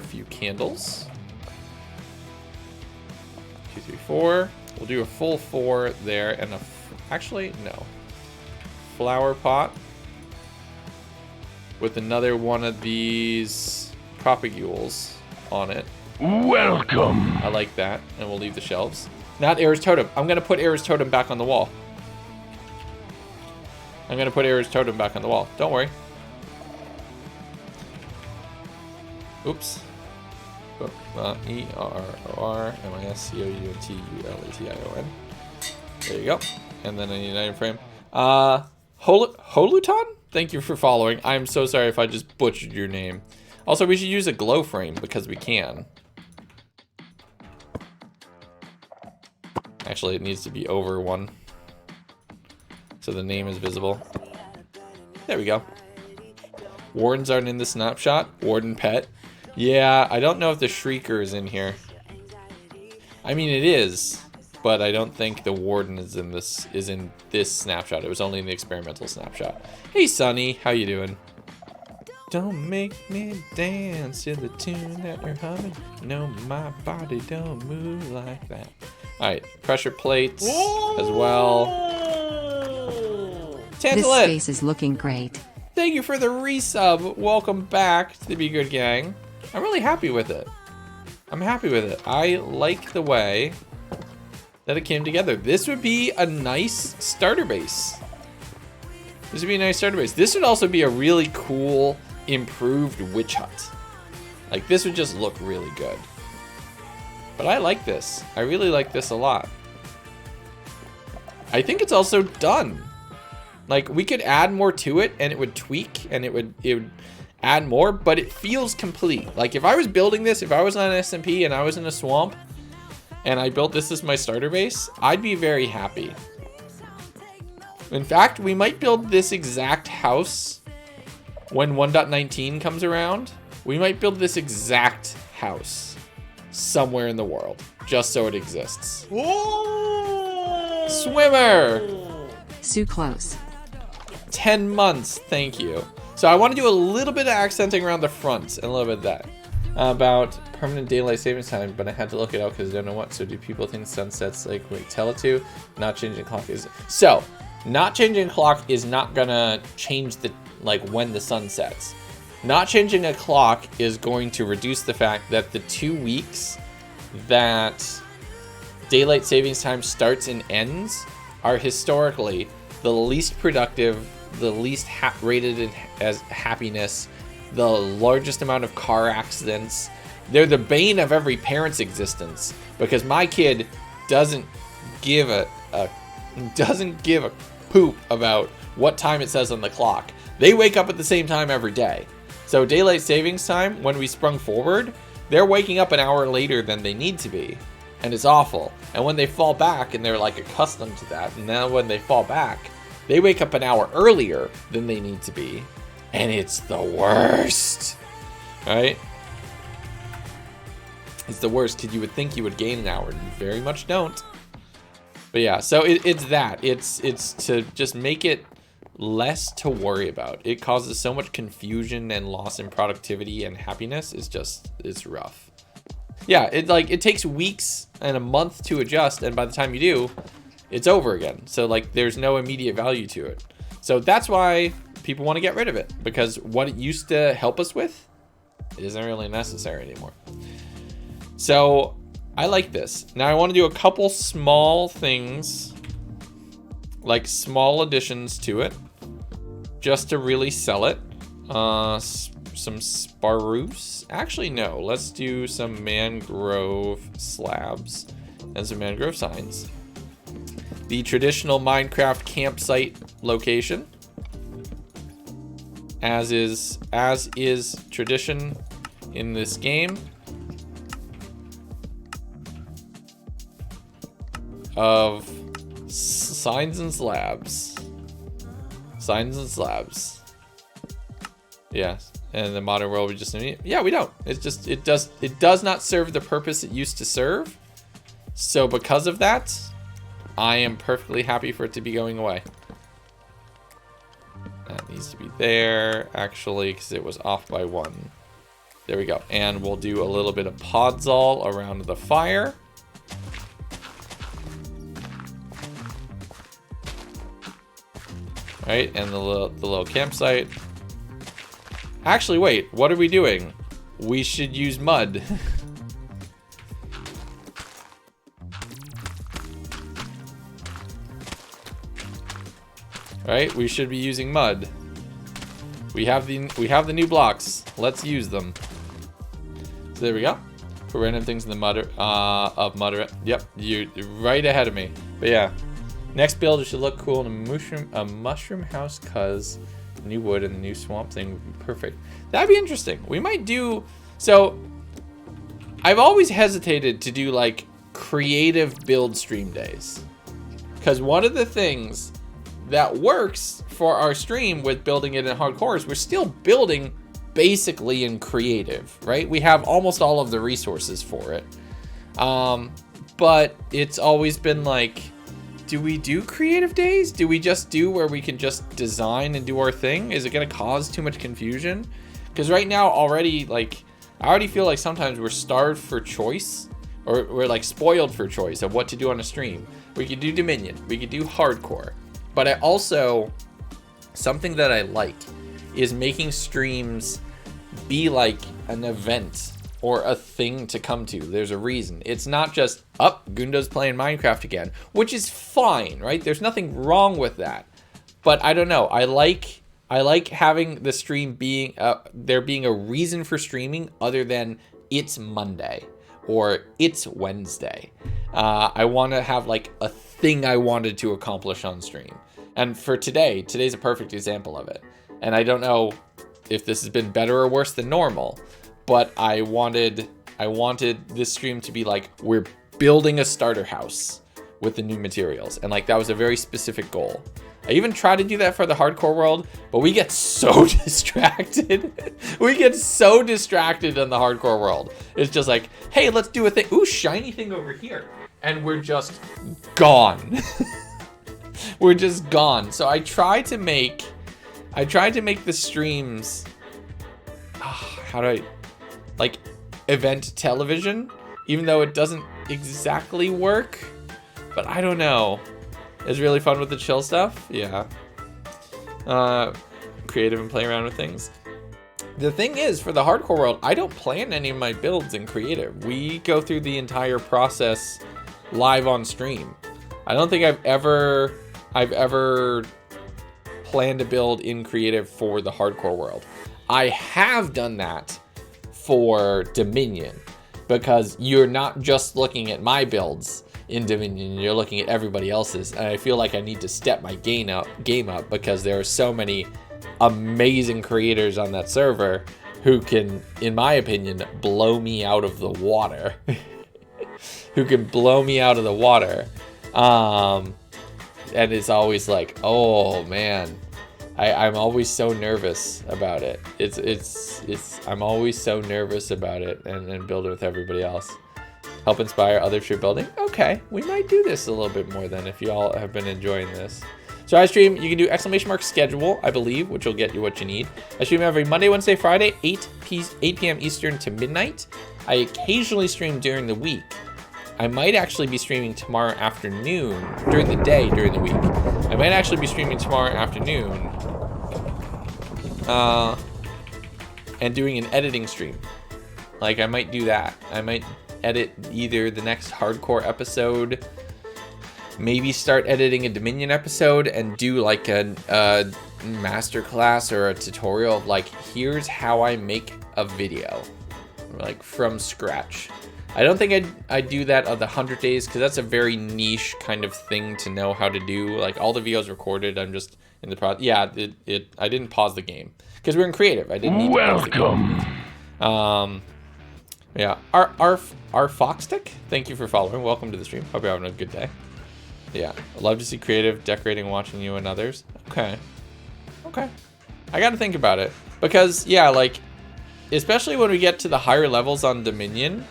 few candles. 2, 3, 4. We'll do a full 4 there and Actually, no. Flower pot with another one of these propagules on it. Welcome. I like that, and we'll leave the shelves. Not Era's Totem. I'm gonna put Era's Totem back on the wall. I'm gonna put Era's Totem back on the wall. Don't worry. Oops. ERORMISCOUNTULATION. There you go. And then I need an item frame. Holuton? Thank you for following. I'm so sorry if I just butchered your name. Also, we should use a glow frame because we can. Actually, it needs to be over one, so the name is visible. There we go. Wardens aren't in the snapshot. Warden pet. Yeah, I don't know if the Shrieker is in here. I mean, it is, but I don't think the Warden is in this snapshot. It was only in the experimental snapshot. Hey, Sonny, how you doing? Don't make me dance to the tune that you're humming. No, my body don't move like that. All right, pressure plates as well. This Tantalite, space is looking great. thank you for the resub. Welcome back to the Be Good Gang. I'm really happy with it. I'm happy with it. I like the way that it came together. This would be a nice starter base. This would be a nice starter base. This would also be a really cool, improved witch hut. Like, this would just look really good. But I like this. I really like this a lot. I think it's also done. Like, we could add more to it, and it would tweak, and it would add more, but it feels complete. Like, if I was building this, if I was on an SMP and I was in a swamp, and I built this as my starter base, I'd be very happy. In fact, we might build this exact house when 1.19 comes around. We might build this exact house somewhere in the world, just so it exists. Whoa! Swimmer! So close. 10 months, thank you. So I want to do a little bit of accenting around the front and a little bit of that. About permanent daylight savings time, but I had to look it out because I don't know what. So do people think sunsets, like, wait, tell it to? Not changing clock is... So, not changing clock is not gonna change the, like, when the sun sets. Not changing a clock is going to reduce the fact that the 2 weeks that daylight savings time starts and ends are historically the least productive, the least rated as happiness, the largest amount of car accidents. They're the bane of every parent's existence because my kid doesn't give a poop about what time it says on the clock. They wake up at the same time every day. So daylight savings time, when we sprung forward, they're waking up an hour later than they need to be. And it's awful. And when they fall back, and they're like accustomed to that, and now when they fall back, they wake up an hour earlier than they need to be. And it's the worst. Right? It's the worst, because you would think you would gain an hour, and you very much don't. But yeah, so it's that. It's to just make it less to worry about. It causes so much confusion and loss in productivity and happiness. It's rough. Yeah, it takes weeks and a month to adjust, and by the time you do, it's over again. So like there's no immediate value to it. So that's why people want to get rid of it, because what it used to help us with isn't really necessary anymore. So I like this. Now I want to do a couple small things, like small additions to it, just to really sell it. Some spruce. Actually, no. Let's do some mangrove slabs and some mangrove signs. The traditional Minecraft campsite location, as is tradition in this game, of signs and slabs. Signs and slabs. Yes. And in the modern world, we just need, yeah, we don't. It's just, it does not serve the purpose it used to serve. So because of that, I am perfectly happy for it to be going away. That needs to be there, actually, because it was off by 1. There we go. And we'll do a little bit of podzol around the fire. right? And the little campsite. Actually, wait, what are we doing? We should use mud. Right? We should be using mud. We have the new blocks. Let's use them. So there we go. Put random things in the mud Yep, you're right ahead of me. But yeah, next build should look cool in a mushroom house, cause the new wood and the new swamp thing would be perfect. That'd be interesting. We might do so. I've always hesitated to do like creative build stream days, because one of the things that works for our stream with building it in hardcore is we're still building basically in creative, right? We have almost all of the resources for it. But it's always been like, do we do creative days? Do we just do where we can just design and do our thing? Is it gonna cause too much confusion? Because right now already, like, I already feel like sometimes we're starved for choice, or we're like spoiled for choice of what to do on a stream. We could do Dominion, we could do hardcore. But I also, something that I like is making streams be like an event or a thing to come to. There's a reason. It's not just, Gundo's playing Minecraft again, which is fine, right? There's nothing wrong with that. But I don't know. I like having the stream being, there being a reason for streaming other than it's Monday or it's Wednesday. I want to have like a thing I wanted to accomplish on stream. And for today's a perfect example of it. And I don't know if this has been better or worse than normal, but I wanted this stream to be like, we're building a starter house with the new materials. And like, that was a very specific goal. I even try to do that for the hardcore world, but we get so distracted. We get so distracted in the hardcore world. It's just like, hey, let's do a thing. Ooh, shiny thing over here. And we're just gone. We're just gone. So I tried to make the streams, like event television, even though it doesn't exactly work, but I don't know. It's really fun with the chill stuff. Yeah. Creative and play around with things. The thing is, for the hardcore world, I don't plan any of my builds in creative. We go through the entire process live on stream. I don't think I've ever planned a build in creative for the hardcore world. I have done that for Dominion, because you're not just looking at my builds in Dominion, you're looking at everybody else's, and I feel like I need to step my game up because there are so many amazing creators on that server who can, in my opinion, blow me out of the water. And it's always like, oh man, I'm always so nervous about it. I'm always so nervous about it and build it with everybody else. Help inspire other trip building. Okay, we might do this a little bit more then if you all have been enjoying this. So I stream, you can do ! schedule, I believe, which will get you what you need. I stream every Monday, Wednesday, Friday, 8 p.m. Eastern to midnight. I occasionally stream during the week. I might actually be streaming tomorrow afternoon, during the day, during the week. I might actually be streaming tomorrow afternoon and doing an editing stream. Like, I might do that. I might edit either the next hardcore episode, maybe start editing a Dominion episode and do like a masterclass or a tutorial of like, here's how I make a video, like from scratch. I don't think I'd do that on the 100 days, because that's a very niche kind of thing to know how to do. Like, all the videos recorded, I'm just in the process. Yeah, I didn't pause the game because we're in creative. I didn't need to pause the game. Yeah, our Foxstick, thank you for following. Welcome to the stream. Hope you're having a good day. Yeah, I love to see creative decorating, watching you and others. Okay. I got to think about it, because yeah, like, especially when we get to the higher levels on Dominion,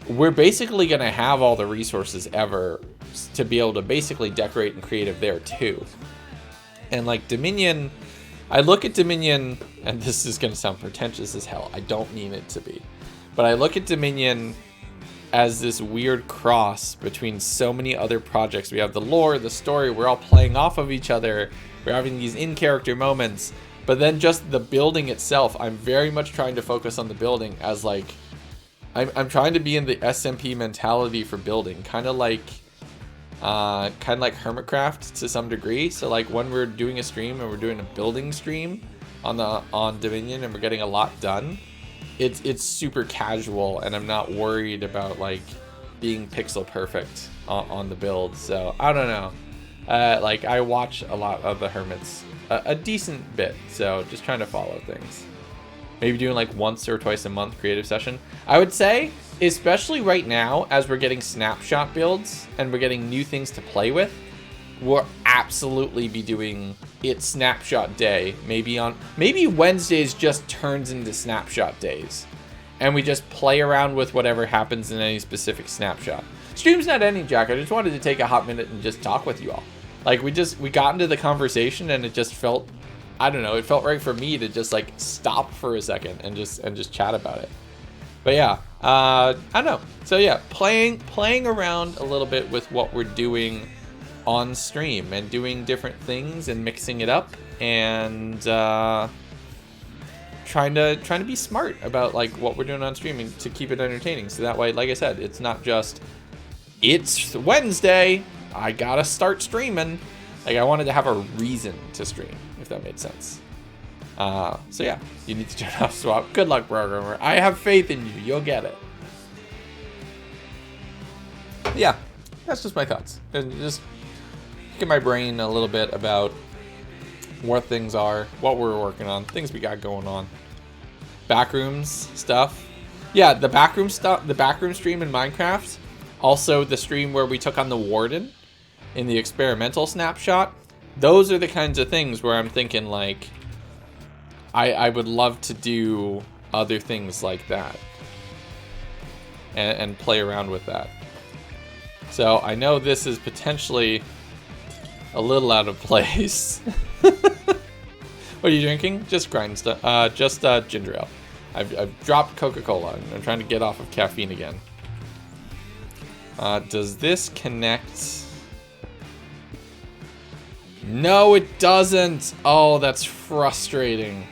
we're basically going to have all the resources ever to be able to basically decorate and creative there too. And like Dominion, I look at Dominion, and this is going to sound pretentious as hell. I don't mean it to be. But I look at Dominion as this weird cross between so many other projects. We have the lore, the story, we're all playing off of each other, we're having these in-character moments, but then just the building itself, I'm very much trying to focus on the building as like, I'm trying to be in the SMP mentality for building, kind of like Hermitcraft to some degree. So like when we're doing a stream and we're doing a building stream on Dominion and we're getting a lot done, it's super casual, and I'm not worried about like being pixel perfect on the build. So I don't know. Like I watch a lot of the Hermits, a decent bit. So just trying to follow things. Maybe doing like once or twice a month creative session. I would say, especially right now, as we're getting snapshot builds and we're getting new things to play with, we'll absolutely be doing it snapshot day. Maybe Wednesdays just turns into snapshot days, and we just play around with whatever happens in any specific snapshot. Stream's not ending, Jack. I just wanted to take a hot minute and just talk with you all. Like we got into the conversation, and it just felt, I don't know, it felt right for me to just like stop for a second and just chat about it. But yeah, I don't know. So yeah, playing around a little bit with what we're doing on stream and doing different things and mixing it up, and trying to be smart about like what we're doing on streaming to keep it entertaining. So that way, like I said, it's not just it's Wednesday, I gotta start streaming. Like I wanted to have a reason to stream, if that made sense. So yeah, you need to turn off swap. Good luck, programmer. I have faith in you. You'll get it. Yeah, that's just my thoughts. And just get my brain a little bit about what things are, what we're working on, things we got going on. Backrooms stuff. Yeah, the backroom stuff, the backroom stream in Minecraft. Also the stream where we took on the Warden in the experimental snapshot. Those are the kinds of things where I'm thinking like, I would love to do other things like that and play around with that. So I know this is potentially a little out of place. What are you drinking? Just grind stuff. Just ginger ale. I've dropped Coca-Cola and I'm trying to get off of caffeine again. Does this connect? No, it doesn't. Oh, that's frustrating.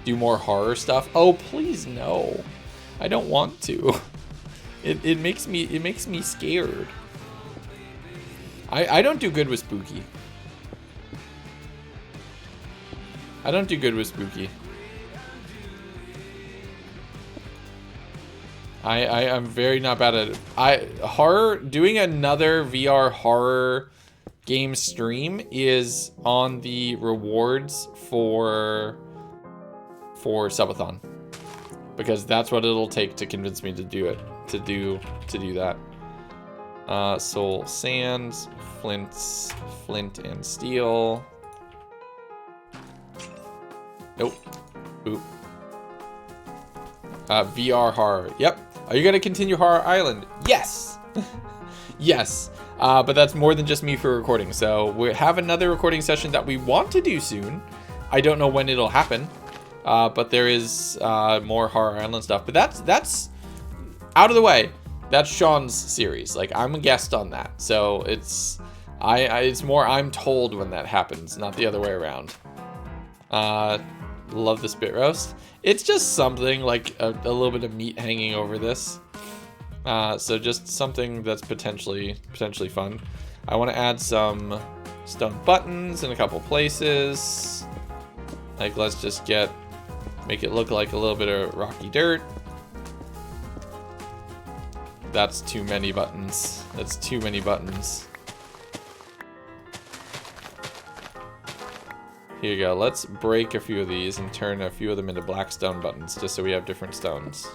Do more horror stuff? Oh, please no. I don't want to. It makes me scared. I don't do good with spooky. I don't do good with spooky. I'm very not bad at it. Doing another VR horror game stream is on the rewards for subathon, because that's what it'll take to convince me to do it, to do that. Soul sands, flint and steel. Nope. Oop. VR horror. Yep. Are you gonna continue Horror Island? Yes. Yes. But that's more than just me for recording. So we have another recording session that we want to do soon. I don't know when it'll happen. But there is more Horror Island stuff. But that's out of the way. That's Sean's series. Like I'm a guest on that. So it's more I'm told when that happens, not the other way around. Love the spit roast. It's just something like a little bit of meat hanging over this. So just something that's potentially fun. I want to add some stone buttons in a couple places. Like let's just make it look like a little bit of rocky dirt. That's too many buttons. That's too many buttons. Here you go. Let's break a few of these and turn a few of them into black stone buttons, just so we have different stones.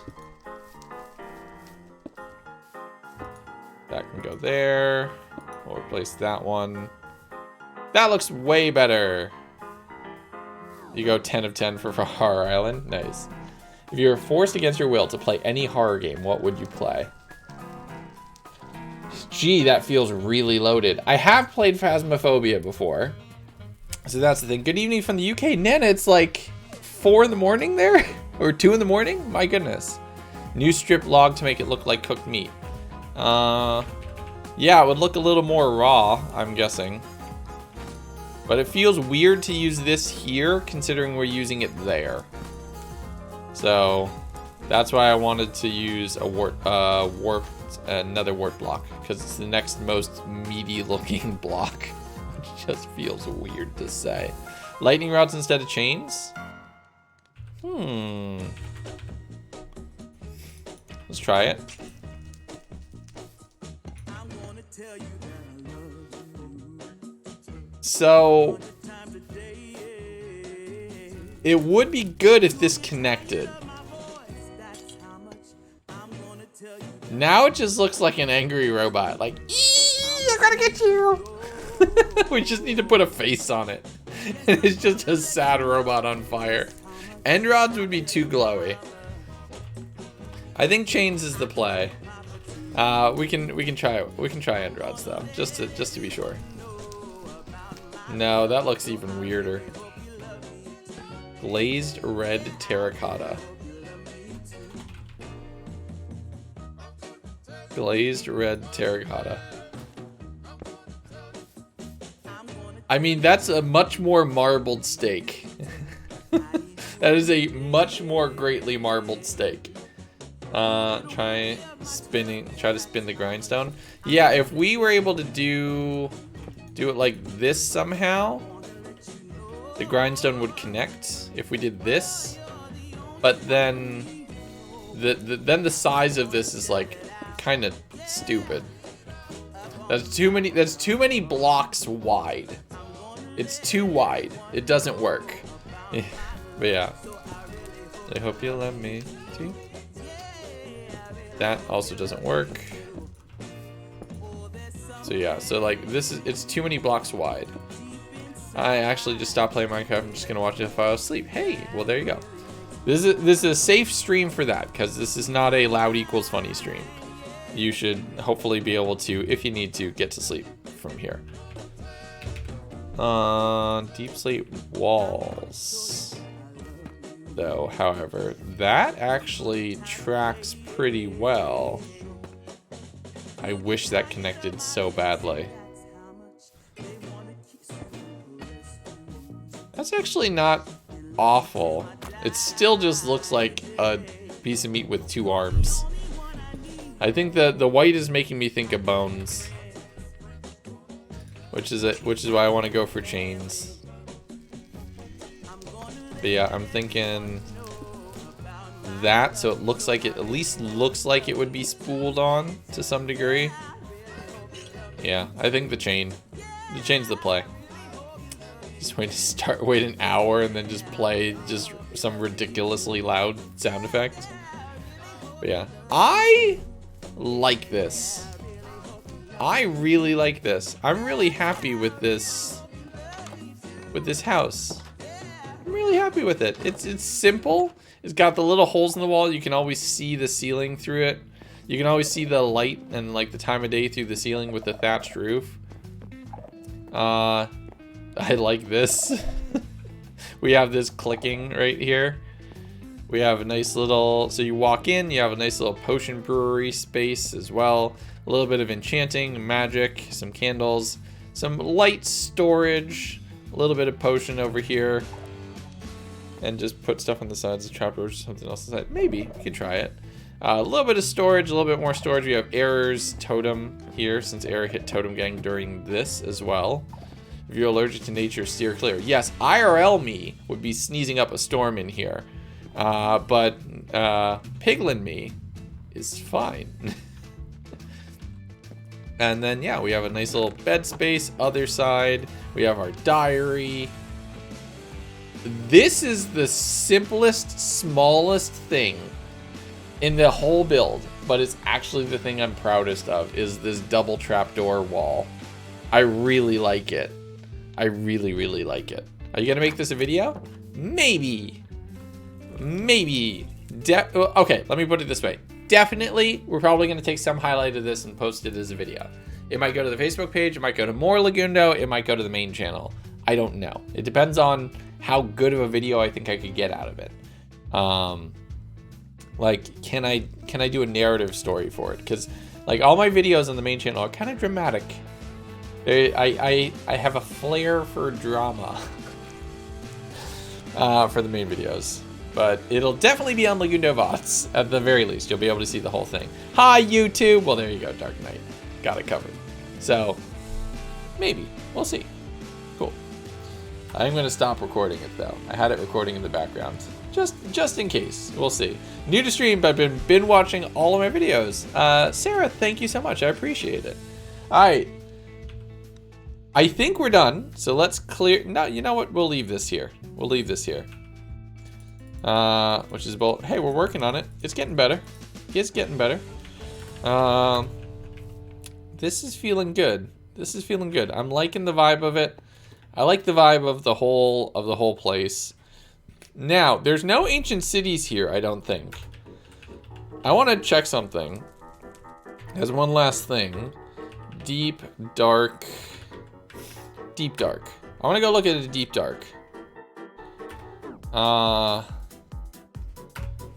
That can go there. We'll replace that one. That looks way better. You go 10 of 10 for Horror Island. Nice. If you were forced against your will to play any horror game, what would you play? Gee, that feels really loaded. I have played Phasmophobia before. So that's the thing. Good evening from the UK. Nana, it's like 4 in the morning there? Or 2 in the morning? My goodness. New strip log to make it look like cooked meat. Yeah, it would look a little more raw, I'm guessing. But it feels weird to use this here, considering we're using it there. So that's why I wanted to use a another wart block, because it's the next most meaty looking block, which just feels weird to say. Lightning rods instead of chains? Let's try it. So it would be good if this connected. Now it just looks like an angry robot. Like, I gotta get you. We just need to put a face on it. And it's just a sad robot on fire. End rods would be too glowy. I think chains is the play. We can try end rods though, just to be sure. No, that looks even weirder. Glazed red terracotta. Glazed red terracotta. I mean, that's a much more marbled steak. That is a much more greatly marbled steak. Try to spin the grindstone. Yeah, if we were able to do it like this somehow, the grindstone would connect if we did this. But then the size of this is like kind of stupid. That's too many blocks wide. It's too wide. It doesn't work. But yeah. I hope you let me too. That also doesn't work. So yeah, so like it's too many blocks wide. I actually just stopped playing Minecraft. I'm just gonna watch it if I fall asleep. Hey, well there you go. This is a safe stream for that, because this is not a loud equals funny stream. You should hopefully be able to, if you need to, get to sleep from here. Deep slate walls. Though, however, that actually tracks pretty well. I wish that connected so badly. That's actually not awful. It still just looks like a piece of meat with two arms. I think the white is making me think of bones, which is why I want to go for chains. But yeah, I'm thinking that, so it looks like it at least looks like it would be spooled on to some degree. Yeah, I think the chain's the play. Just wait an hour and then just play just some ridiculously loud sound effect. But yeah, I like this. I really like this. I'm really happy with this house. I'm really happy with it. It's simple. It's got the little holes in the wall. You can always see the ceiling through it. You can always see the light and like the time of day through the ceiling with the thatched roof. I like this. We have this clicking right here. We have a nice little, so you walk in, you have a nice little potion brewery space as well. A little bit of enchanting, magic, some candles, some light storage, a little bit of potion over here. And just put stuff on the sides of the trapdoors or something else inside. Maybe, we could try it. A little bit of storage, a little bit more storage. We have Error's totem here, since Error hit Totem Gang during this as well. If you're allergic to nature, steer clear. Yes, IRL me would be sneezing up a storm in here. But Piglin me is fine. And then, yeah, we have a nice little bed space. Other side, we have our diary. This is the simplest, smallest thing in the whole build, but it's actually the thing I'm proudest of, is this double trapdoor wall. I really like it. I really, really like it. Are you gonna make this a video? Maybe. Maybe. Okay, let me put it this way. Definitely, we're probably gonna take some highlight of this and post it as a video. It might go to the Facebook page, it might go to more Legundo, it might go to the main channel. I don't know. It depends on how good of a video I think I could get out of it. Like, can I do a narrative story for it? Because like all my videos on the main channel are kind of dramatic. I have a flair for drama for the main videos. But it'll definitely be on Legundo VODs at the very least. You'll be able to see the whole thing. Hi, YouTube. Well, there you go, Dark Knight. Got it covered. So, maybe. We'll see. Cool. I'm going to stop recording it, though. I had it recording in the background. Just in case. We'll see. New to stream, but I've been watching all of my videos. Sarah, thank you so much. I appreciate it. All right. I think we're done. So let's clear... No, you know what? We'll leave this here. We'll leave this here. Which is both. Hey, we're working on it. It's getting better. It's getting better. This is feeling good. This is feeling good. I'm liking the vibe of it. I like the vibe of the whole place. Now, there's no ancient cities here, I don't think. I want to check something. There's one last thing. Deep, dark. Deep dark. I want to go look at a deep dark.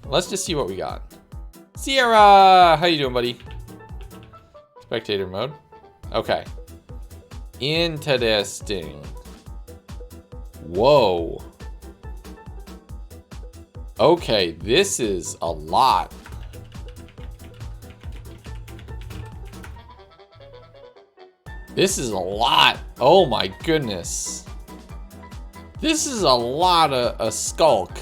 Let's just see what we got. Sierra! How you doing, buddy? Spectator mode. Okay. Interesting. Whoa. Okay, this is a lot. This is a lot. Oh my goodness. This is a lot of a skulk.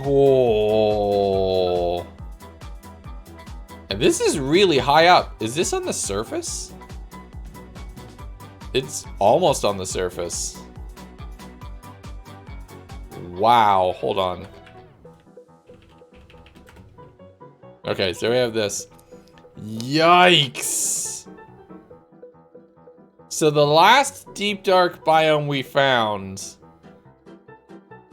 Oh. And this is really high up. Is this on the surface? It's almost on the surface. Wow, hold on. Okay, so we have this. Yikes. So the last deep dark biome we found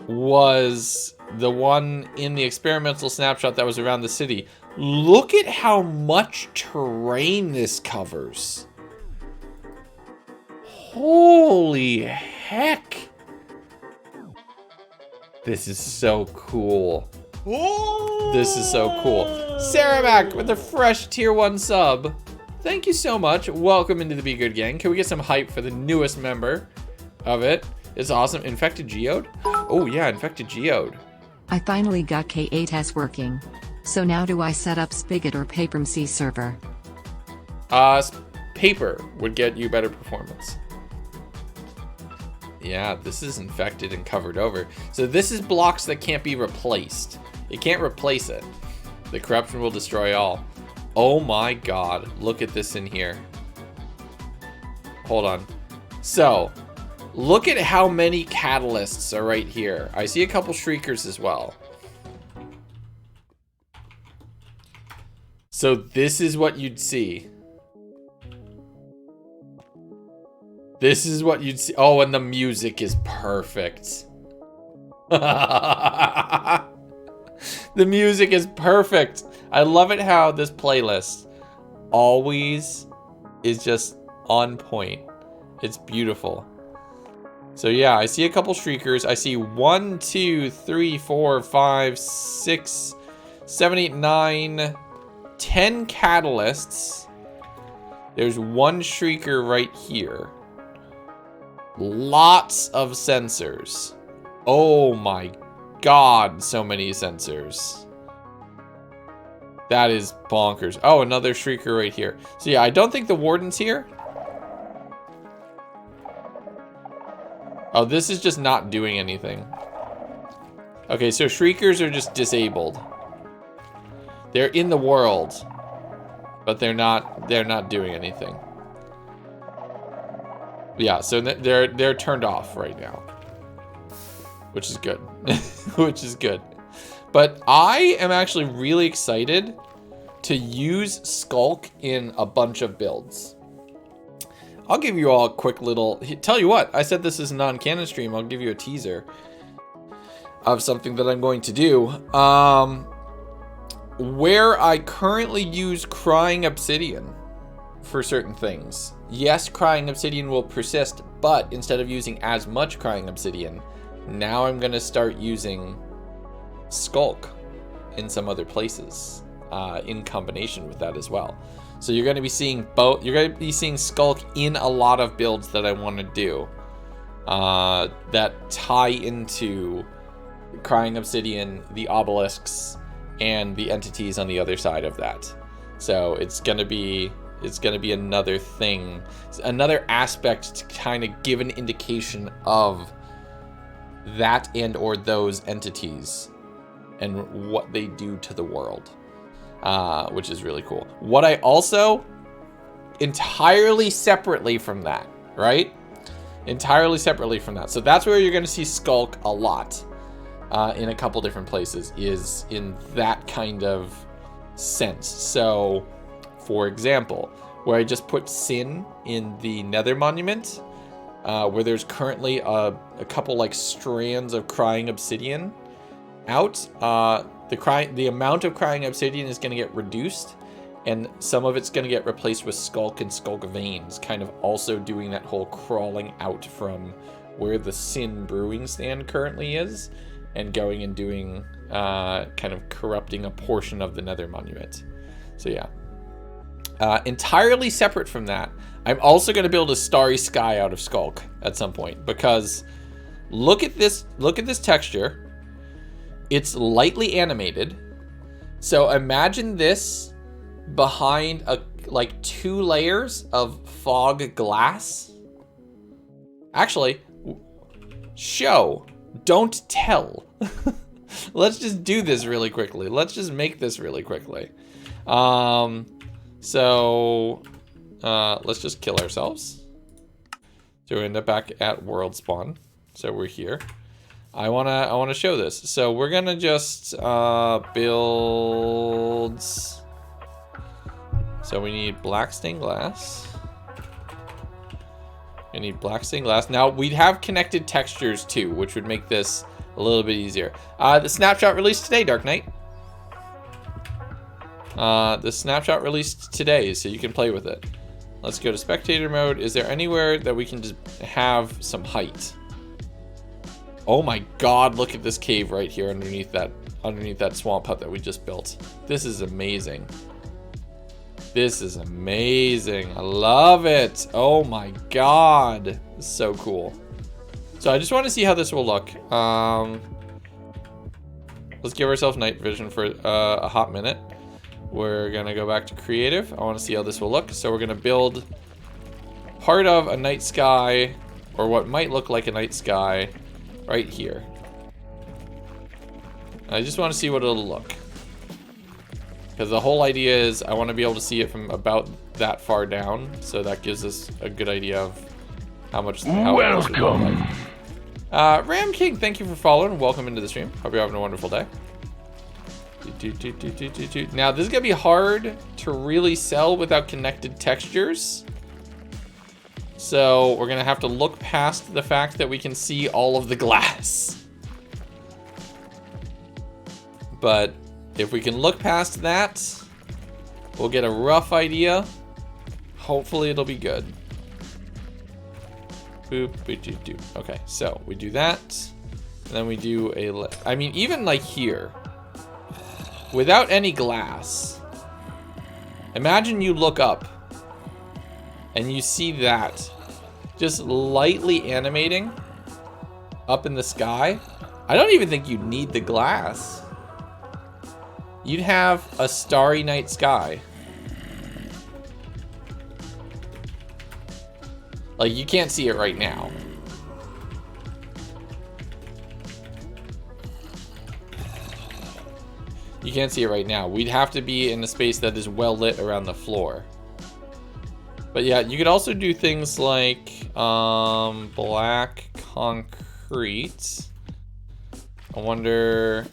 was the one in the experimental snapshot that was around the city. Look at how much terrain this covers. Holy heck. This is so cool. This is so cool. Sarah Mac with a fresh tier 1 sub. Thank you so much. Welcome into the Be Good Gang. Can we get some hype for the newest member of it? It's awesome. Infected Geode? Oh yeah, Infected Geode. I finally got K8s working. So now do I set up Spigot or PaperMC server? Paper would get you better performance. Yeah, this is infected and covered over. So this is blocks that can't be replaced. It can't replace it. The corruption will destroy all. Oh my god, look at this in here. Hold on. So, look at how many catalysts are right here. I see a couple shriekers as well. So this is what you'd see. This is what you'd see. Oh, and the music is perfect. The music is perfect. I love it how this playlist always is just on point. It's beautiful. So yeah, I see a couple shriekers. I see 1, 2, 3, 4, 5, 6, 7, 8, 9, 10 catalysts. There's one shrieker right here. Lots of sensors. Oh my god, so many sensors. That is bonkers. Oh, another shrieker right here. So yeah, I don't think the warden's here. Oh, this is just not doing anything. Okay, so shriekers are just disabled. They're in the world, but they're not doing anything. Yeah, so they're turned off right now, which is good. Which is good. But I am actually really excited to use Skulk in a bunch of builds. I'll give you all a quick little... Tell you what, I said this is a non-canon stream. I'll give you a teaser of something that I'm going to do. Where I currently use Crying Obsidian for certain things. Yes, Crying Obsidian will persist, but instead of using as much Crying Obsidian, now I'm going to start using Skulk in some other places in combination with that as well. So you're going to be seeing both. You're going to be seeing Skulk in a lot of builds that I want to do that tie into Crying Obsidian, the obelisks, and the entities on the other side of that. So it's going to be another thing, another aspect to kind of give an indication of that and or those entities and what they do to the world, which is really cool. What I also, entirely separately from that, right? Entirely separately from that. So that's where you're going to see Skulk a lot in a couple different places, is in that kind of sense. So, for example, where I just put Sin in the Nether Monument, where there's currently a couple like strands of Crying Obsidian out, the amount of Crying Obsidian is going to get reduced, and some of it's going to get replaced with Skulk and Skulk Veins, kind of also doing that whole crawling out from where the Sin brewing stand currently is, and going and doing kind of corrupting a portion of the Nether Monument. So yeah. Entirely separate from that, I'm also going to build a starry sky out of Skulk at some point, because look at this texture. It's lightly animated. So imagine this behind like 2 layers of fog glass. Actually, show, don't tell. Let's just do this really quickly. Let's just make this really quickly. So let's just kill ourselves. So we end up back at world spawn. So we're here. I wanna show this. So we're gonna just build. So we need black stained glass. We need black stained glass. Now we'd have connected textures too, which would make this a little bit easier. The snapshot released today, Dark Knight. The snapshot released today, so you can play with it. Let's go to spectator mode. Is there anywhere that we can just have some height? Oh my god, look at this cave right here underneath that swamp hut that we just built. This is amazing. This is amazing. I love it. Oh my god. It's so cool. So I just want to see how this will look. Let's give ourselves night vision for a hot minute. We're gonna go back to creative. I want to see how this will look. So we're gonna build part of a night sky, or what might look like a night sky, right here. I just want to see what it'll look, because the whole idea is I want to be able to see it from about that far down, so that gives us a good idea of how much. Welcome. Ram King, thank you for following. Welcome into the stream. Hope you're having a wonderful day. Now this is gonna be hard to really sell without connected textures, so we're gonna have to look past the fact that we can see all of the glass. But if we can look past that, we'll get a rough idea. Hopefully it'll be good. Boop, boop, doop, doop. Okay, so we do that, and then we do I mean, even like here, without any glass, imagine you look up and you see that just lightly animating up in the sky. I don't even think you'd need the glass. You'd have a starry night sky. Like, you can't see it right now. You can't see it right now. We'd have to be in a space that is well lit around the floor. But yeah, you could also do things like black concrete. I wonder.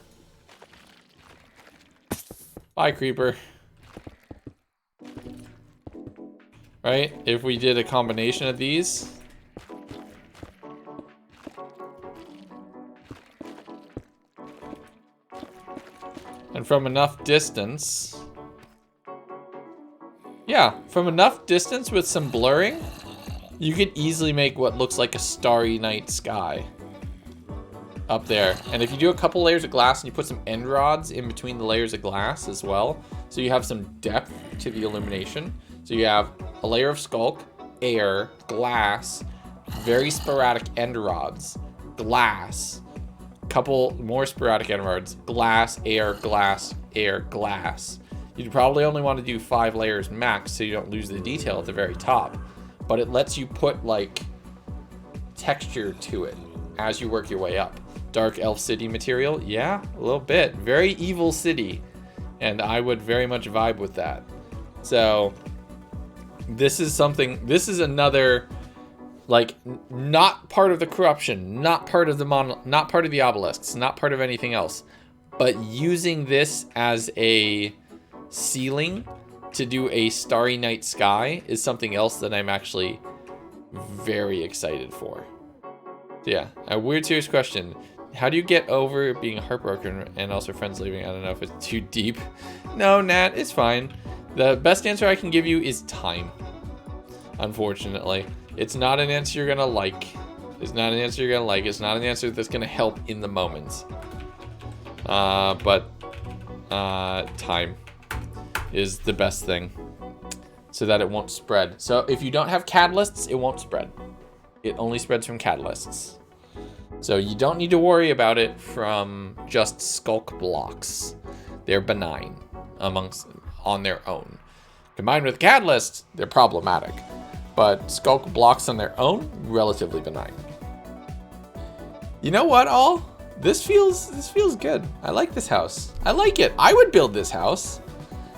Bye, creeper. Right? If we did a combination of these. And from enough distance. Yeah, from enough distance with some blurring, you could easily make what looks like a starry night sky up there. And if you do a couple layers of glass and you put some end rods in between the layers of glass as well, so you have some depth to the illumination. So you have a layer of skulk, air, glass, very sporadic end rods, glass, couple more sporadic end rods, glass, air, glass, air, glass. You'd probably only want to do 5 layers max so you don't lose the detail at the very top. But it lets you put like texture to it as you work your way up. Dark Elf City material, yeah, a little bit. Very evil city, and I would very much vibe with that. So this is another, like, not part of the corruption, not part of the not part of the obelisks, not part of anything else, but using this as a ceiling to do a starry night sky is something else that I'm actually very excited for. So yeah, a weird serious question. How do you get over being heartbroken and also friends leaving? I don't know if it's too deep. No, Nat, it's fine. The best answer I can give you is time. Unfortunately, it's not an answer you're gonna like. It's not an answer you're gonna like. It's not an answer that's gonna help in the moment. But time is the best thing, so that it won't spread. So if you don't have catalysts, it won't spread. It only spreads from catalysts. So you don't need to worry about it from just skulk blocks. They're benign on their own. Combined with catalysts, they're problematic. But skulk blocks on their own, relatively benign. You know what, all? This feels good. I like this house. I like it. I would build this house.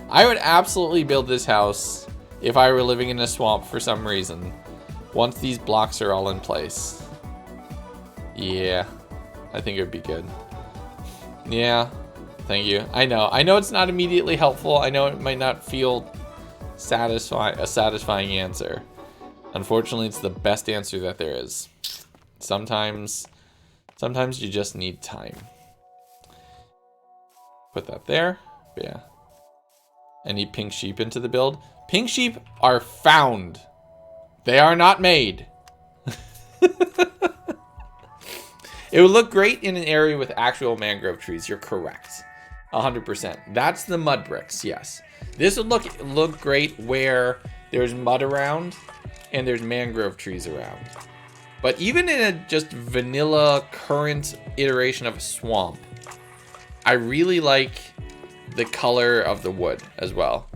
I would absolutely build this house if I were living in a swamp for some reason. Once these blocks are all in place. Yeah, I think it would be good. Yeah, thank you. I know it's not immediately helpful. I know it might not feel a satisfying answer. Unfortunately, it's the best answer that there is. Sometimes you just need time. Put that there. But yeah. I need pink sheep into the build. Pink sheep are found. They are not made. It would look great in an area with actual mangrove trees. You're correct. 100%. That's the mud bricks, yes. This would look great where there's mud around and there's mangrove trees around. But even in a just vanilla current iteration of a swamp, I really like the color of the wood as well.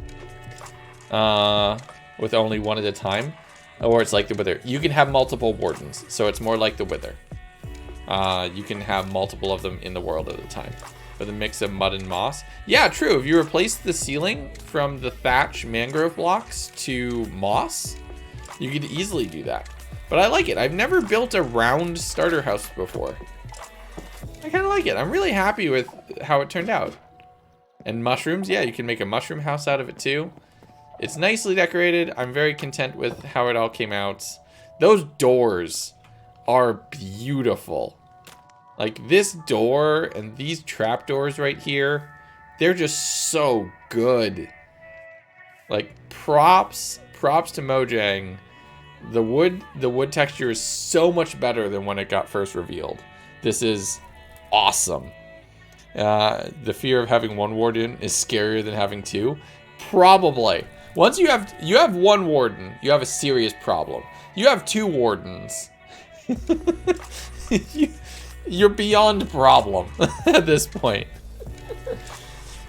With only one at a time. Or it's like the wither. You can have multiple wardens, so it's more like the wither. You can have multiple of them in the world at a time. With a mix of mud and moss. Yeah, true. If you replace the ceiling from the thatch mangrove blocks to moss, you could easily do that. But I like it. I've never built a round starter house before. I kind of like it. I'm really happy with how it turned out. And mushrooms, yeah, you can make a mushroom house out of it too. It's nicely decorated. I'm very content with how it all came out. Those doors are beautiful. Like this door and these trapdoors right here, they're just so good. Like props to Mojang. The wood texture is so much better than when it got first revealed. This is awesome. The fear of having one warden is scarier than having two. Probably. Once you have one warden, you have a serious problem. You have 2 wardens. You're beyond problem at this point.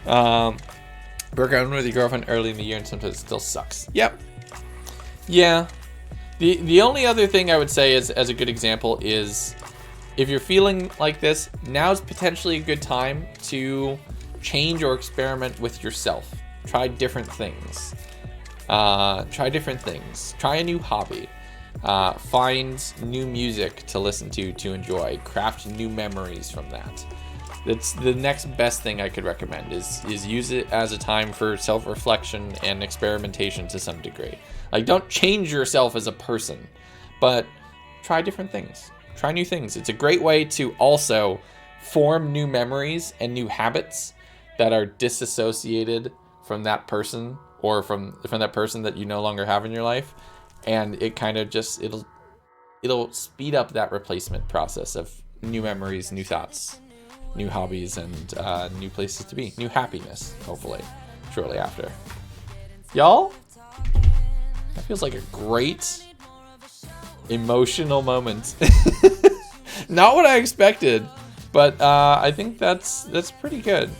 Broke out with your girlfriend early in the year and sometimes it still sucks. Yep. Yeah. The only other thing I would say is, as a good example, is if you're feeling like this, now's potentially a good time to change or experiment with yourself. Try different things. Try a new hobby. Find new music to listen to enjoy. Craft new memories from that. That's the next best thing I could recommend is use it as a time for self-reflection and experimentation to some degree. Like, don't change yourself as a person, but try different things. Try new things. It's a great way to also form new memories and new habits that are disassociated from that person or from that person that you no longer have in your life. And it kind of just, it'll speed up that replacement process of new memories, new thoughts, new hobbies, and new places to be. New happiness, hopefully, shortly after. Y'all, that feels like a great emotional moment. Not what I expected, but I think that's pretty good.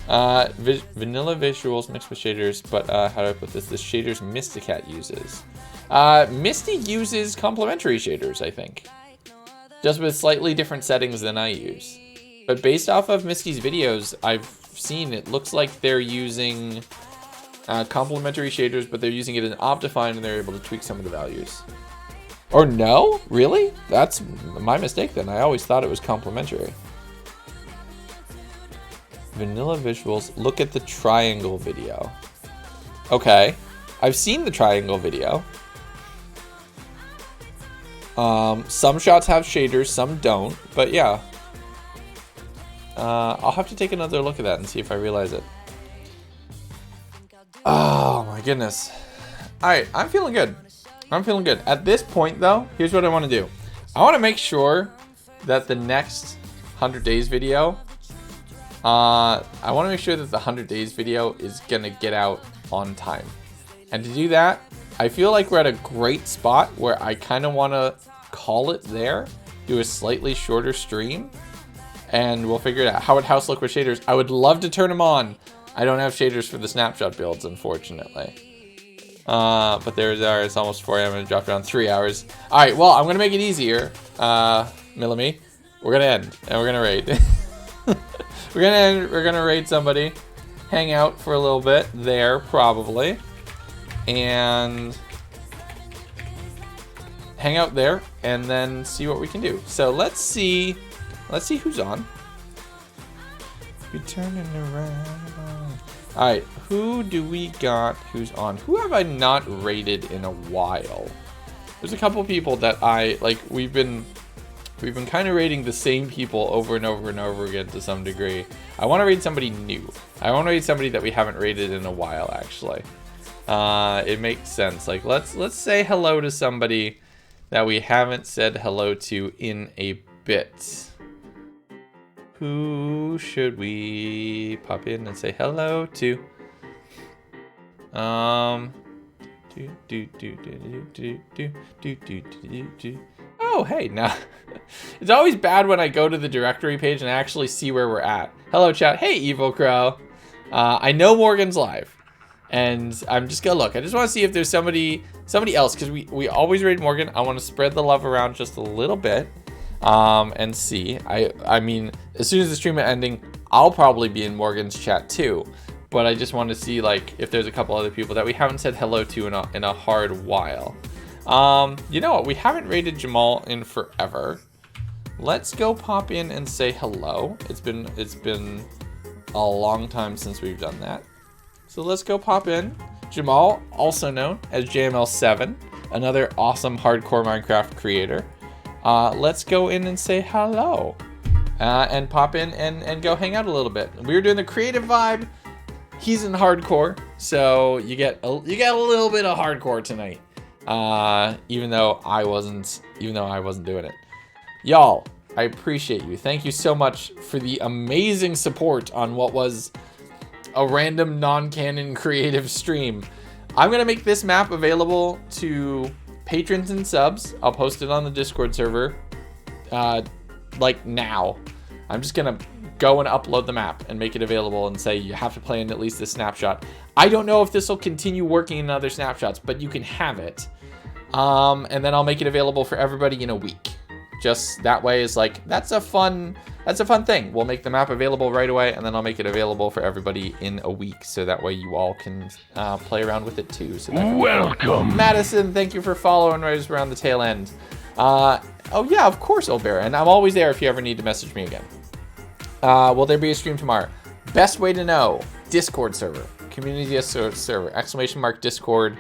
Vanilla visuals mixed with shaders, but how do I put this? The shaders Mysticat uses. Misty uses complementary shaders, I think. Just with slightly different settings than I use. But based off of Misty's videos I've seen, it looks like they're using complementary shaders, but they're using it in Optifine and they're able to tweak some of the values. Or no? Really? That's my mistake then. I always thought it was complementary. Vanilla visuals. Look at the triangle video. Okay. I've seen the triangle video. Some shots have shaders, some don't. But yeah. I'll have to take another look at that and see if I realize it. Oh my goodness. Alright, I'm feeling good. I'm feeling good. At this point though, here's what I want to do. I want to make sure that the next 100 days video, I want to make sure that the 100 days video is going to get out on time. And to do that, I feel like we're at a great spot where I kind of want to call it there, do a slightly shorter stream, and we'll figure it out. How would house look with shaders? I would love to turn them on. I don't have shaders for the snapshot builds, unfortunately. But there's ours. It's almost 4 a.m. I'm gonna drop down 3 hours. All right, well, I'm gonna make it easier. Millamy, we're gonna end and we're gonna raid. We're gonna end. We're gonna raid somebody, hang out for a little bit there probably, and hang out there and then see what we can do. So let's see who's on. You're turning around. All right, who do we got who's on? Who have I not rated in a while? There's a couple people that I like. We've been kind of rating the same people over and over and over again to some degree. I want to raid somebody new. I want to raid somebody that we haven't rated in a while, actually. It makes sense. Like let's say hello to somebody that we haven't said hello to in a bit. Who should we pop in and say hello to? Oh, hey, now it's always bad when I go to the directory page and actually see where we're at. Hello, chat. Hey, Evil Crow. I know Morgan's live, and I'm just gonna look. I just want to see if there's somebody else, because we always raid Morgan. I want to spread the love around just a little bit. And see. I mean, as soon as the stream is ending, I'll probably be in Morgan's chat too. But I just want to see like if there's a couple other people that we haven't said hello to in a hard while. You know what? We haven't rated Jamal in forever. Let's go pop in and say hello. It's been a long time since we've done that. So let's go pop in. Jamal, also known as JML7, another awesome hardcore Minecraft creator. Let's go in and say hello, and pop in and go hang out a little bit. We were doing the creative vibe. He's in hardcore, so you get a little bit of hardcore tonight. Even though I wasn't doing it. Y'all, I appreciate you. Thank you so much for the amazing support on what was a random non-canon creative stream. I'm gonna make this map available to patrons and subs. I'll post it on the Discord server like now. I'm just gonna go and upload the map and make it available and say you have to play in at least this snapshot. I don't know if this will continue working in other snapshots, but you can have it. And then I'll make it available for everybody in a week. Just that way is like, that's a fun thing. We'll make the map available right away, and then I'll make it available for everybody in a week, so that way you all can play around with it too. So welcome, Madison. Thank you for following right around the tail end. Oh yeah, of course, Obear, and I'm always there if you ever need to message me again. Will there be a stream tomorrow? Best way to know: Discord server, community Discord server, !Discord.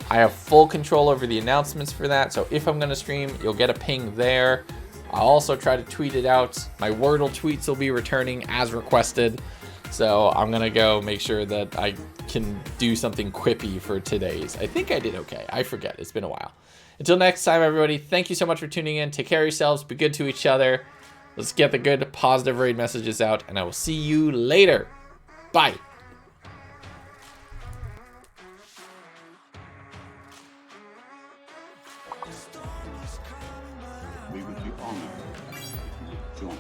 I have full control over the announcements for that, so if I'm going to stream, you'll get a ping there. I'll also try to tweet it out. My Wordle tweets will be returning as requested. So I'm gonna go make sure that I can do something quippy for today's. I think I did okay. I forget. It's been a while. Until next time, everybody, thank you so much for tuning in. Take care of yourselves. Be good to each other. Let's get the good, positive raid messages out, and I will see you later. Bye. We would be honored if you would join us.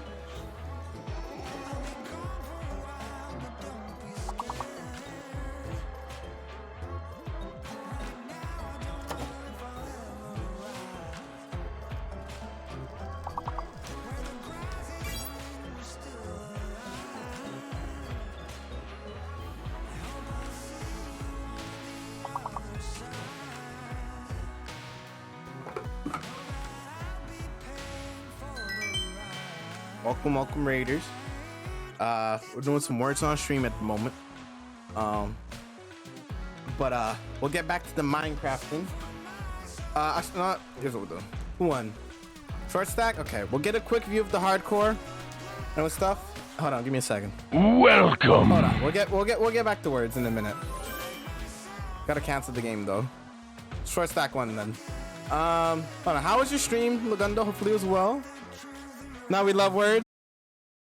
Welcome Raiders. We're doing some words on stream at the moment. But we'll get back to the Minecrafting. Actually, not. Here's what we'll do. Who won? Short stack. Okay, we'll get a quick view of the hardcore and stuff. Hold on, give me a second. Welcome. Hold on. We'll get back to words in a minute. Gotta cancel the game though. Short stack one then. Hold on. How was your stream, Legundo? Hopefully it was well. Now we love words.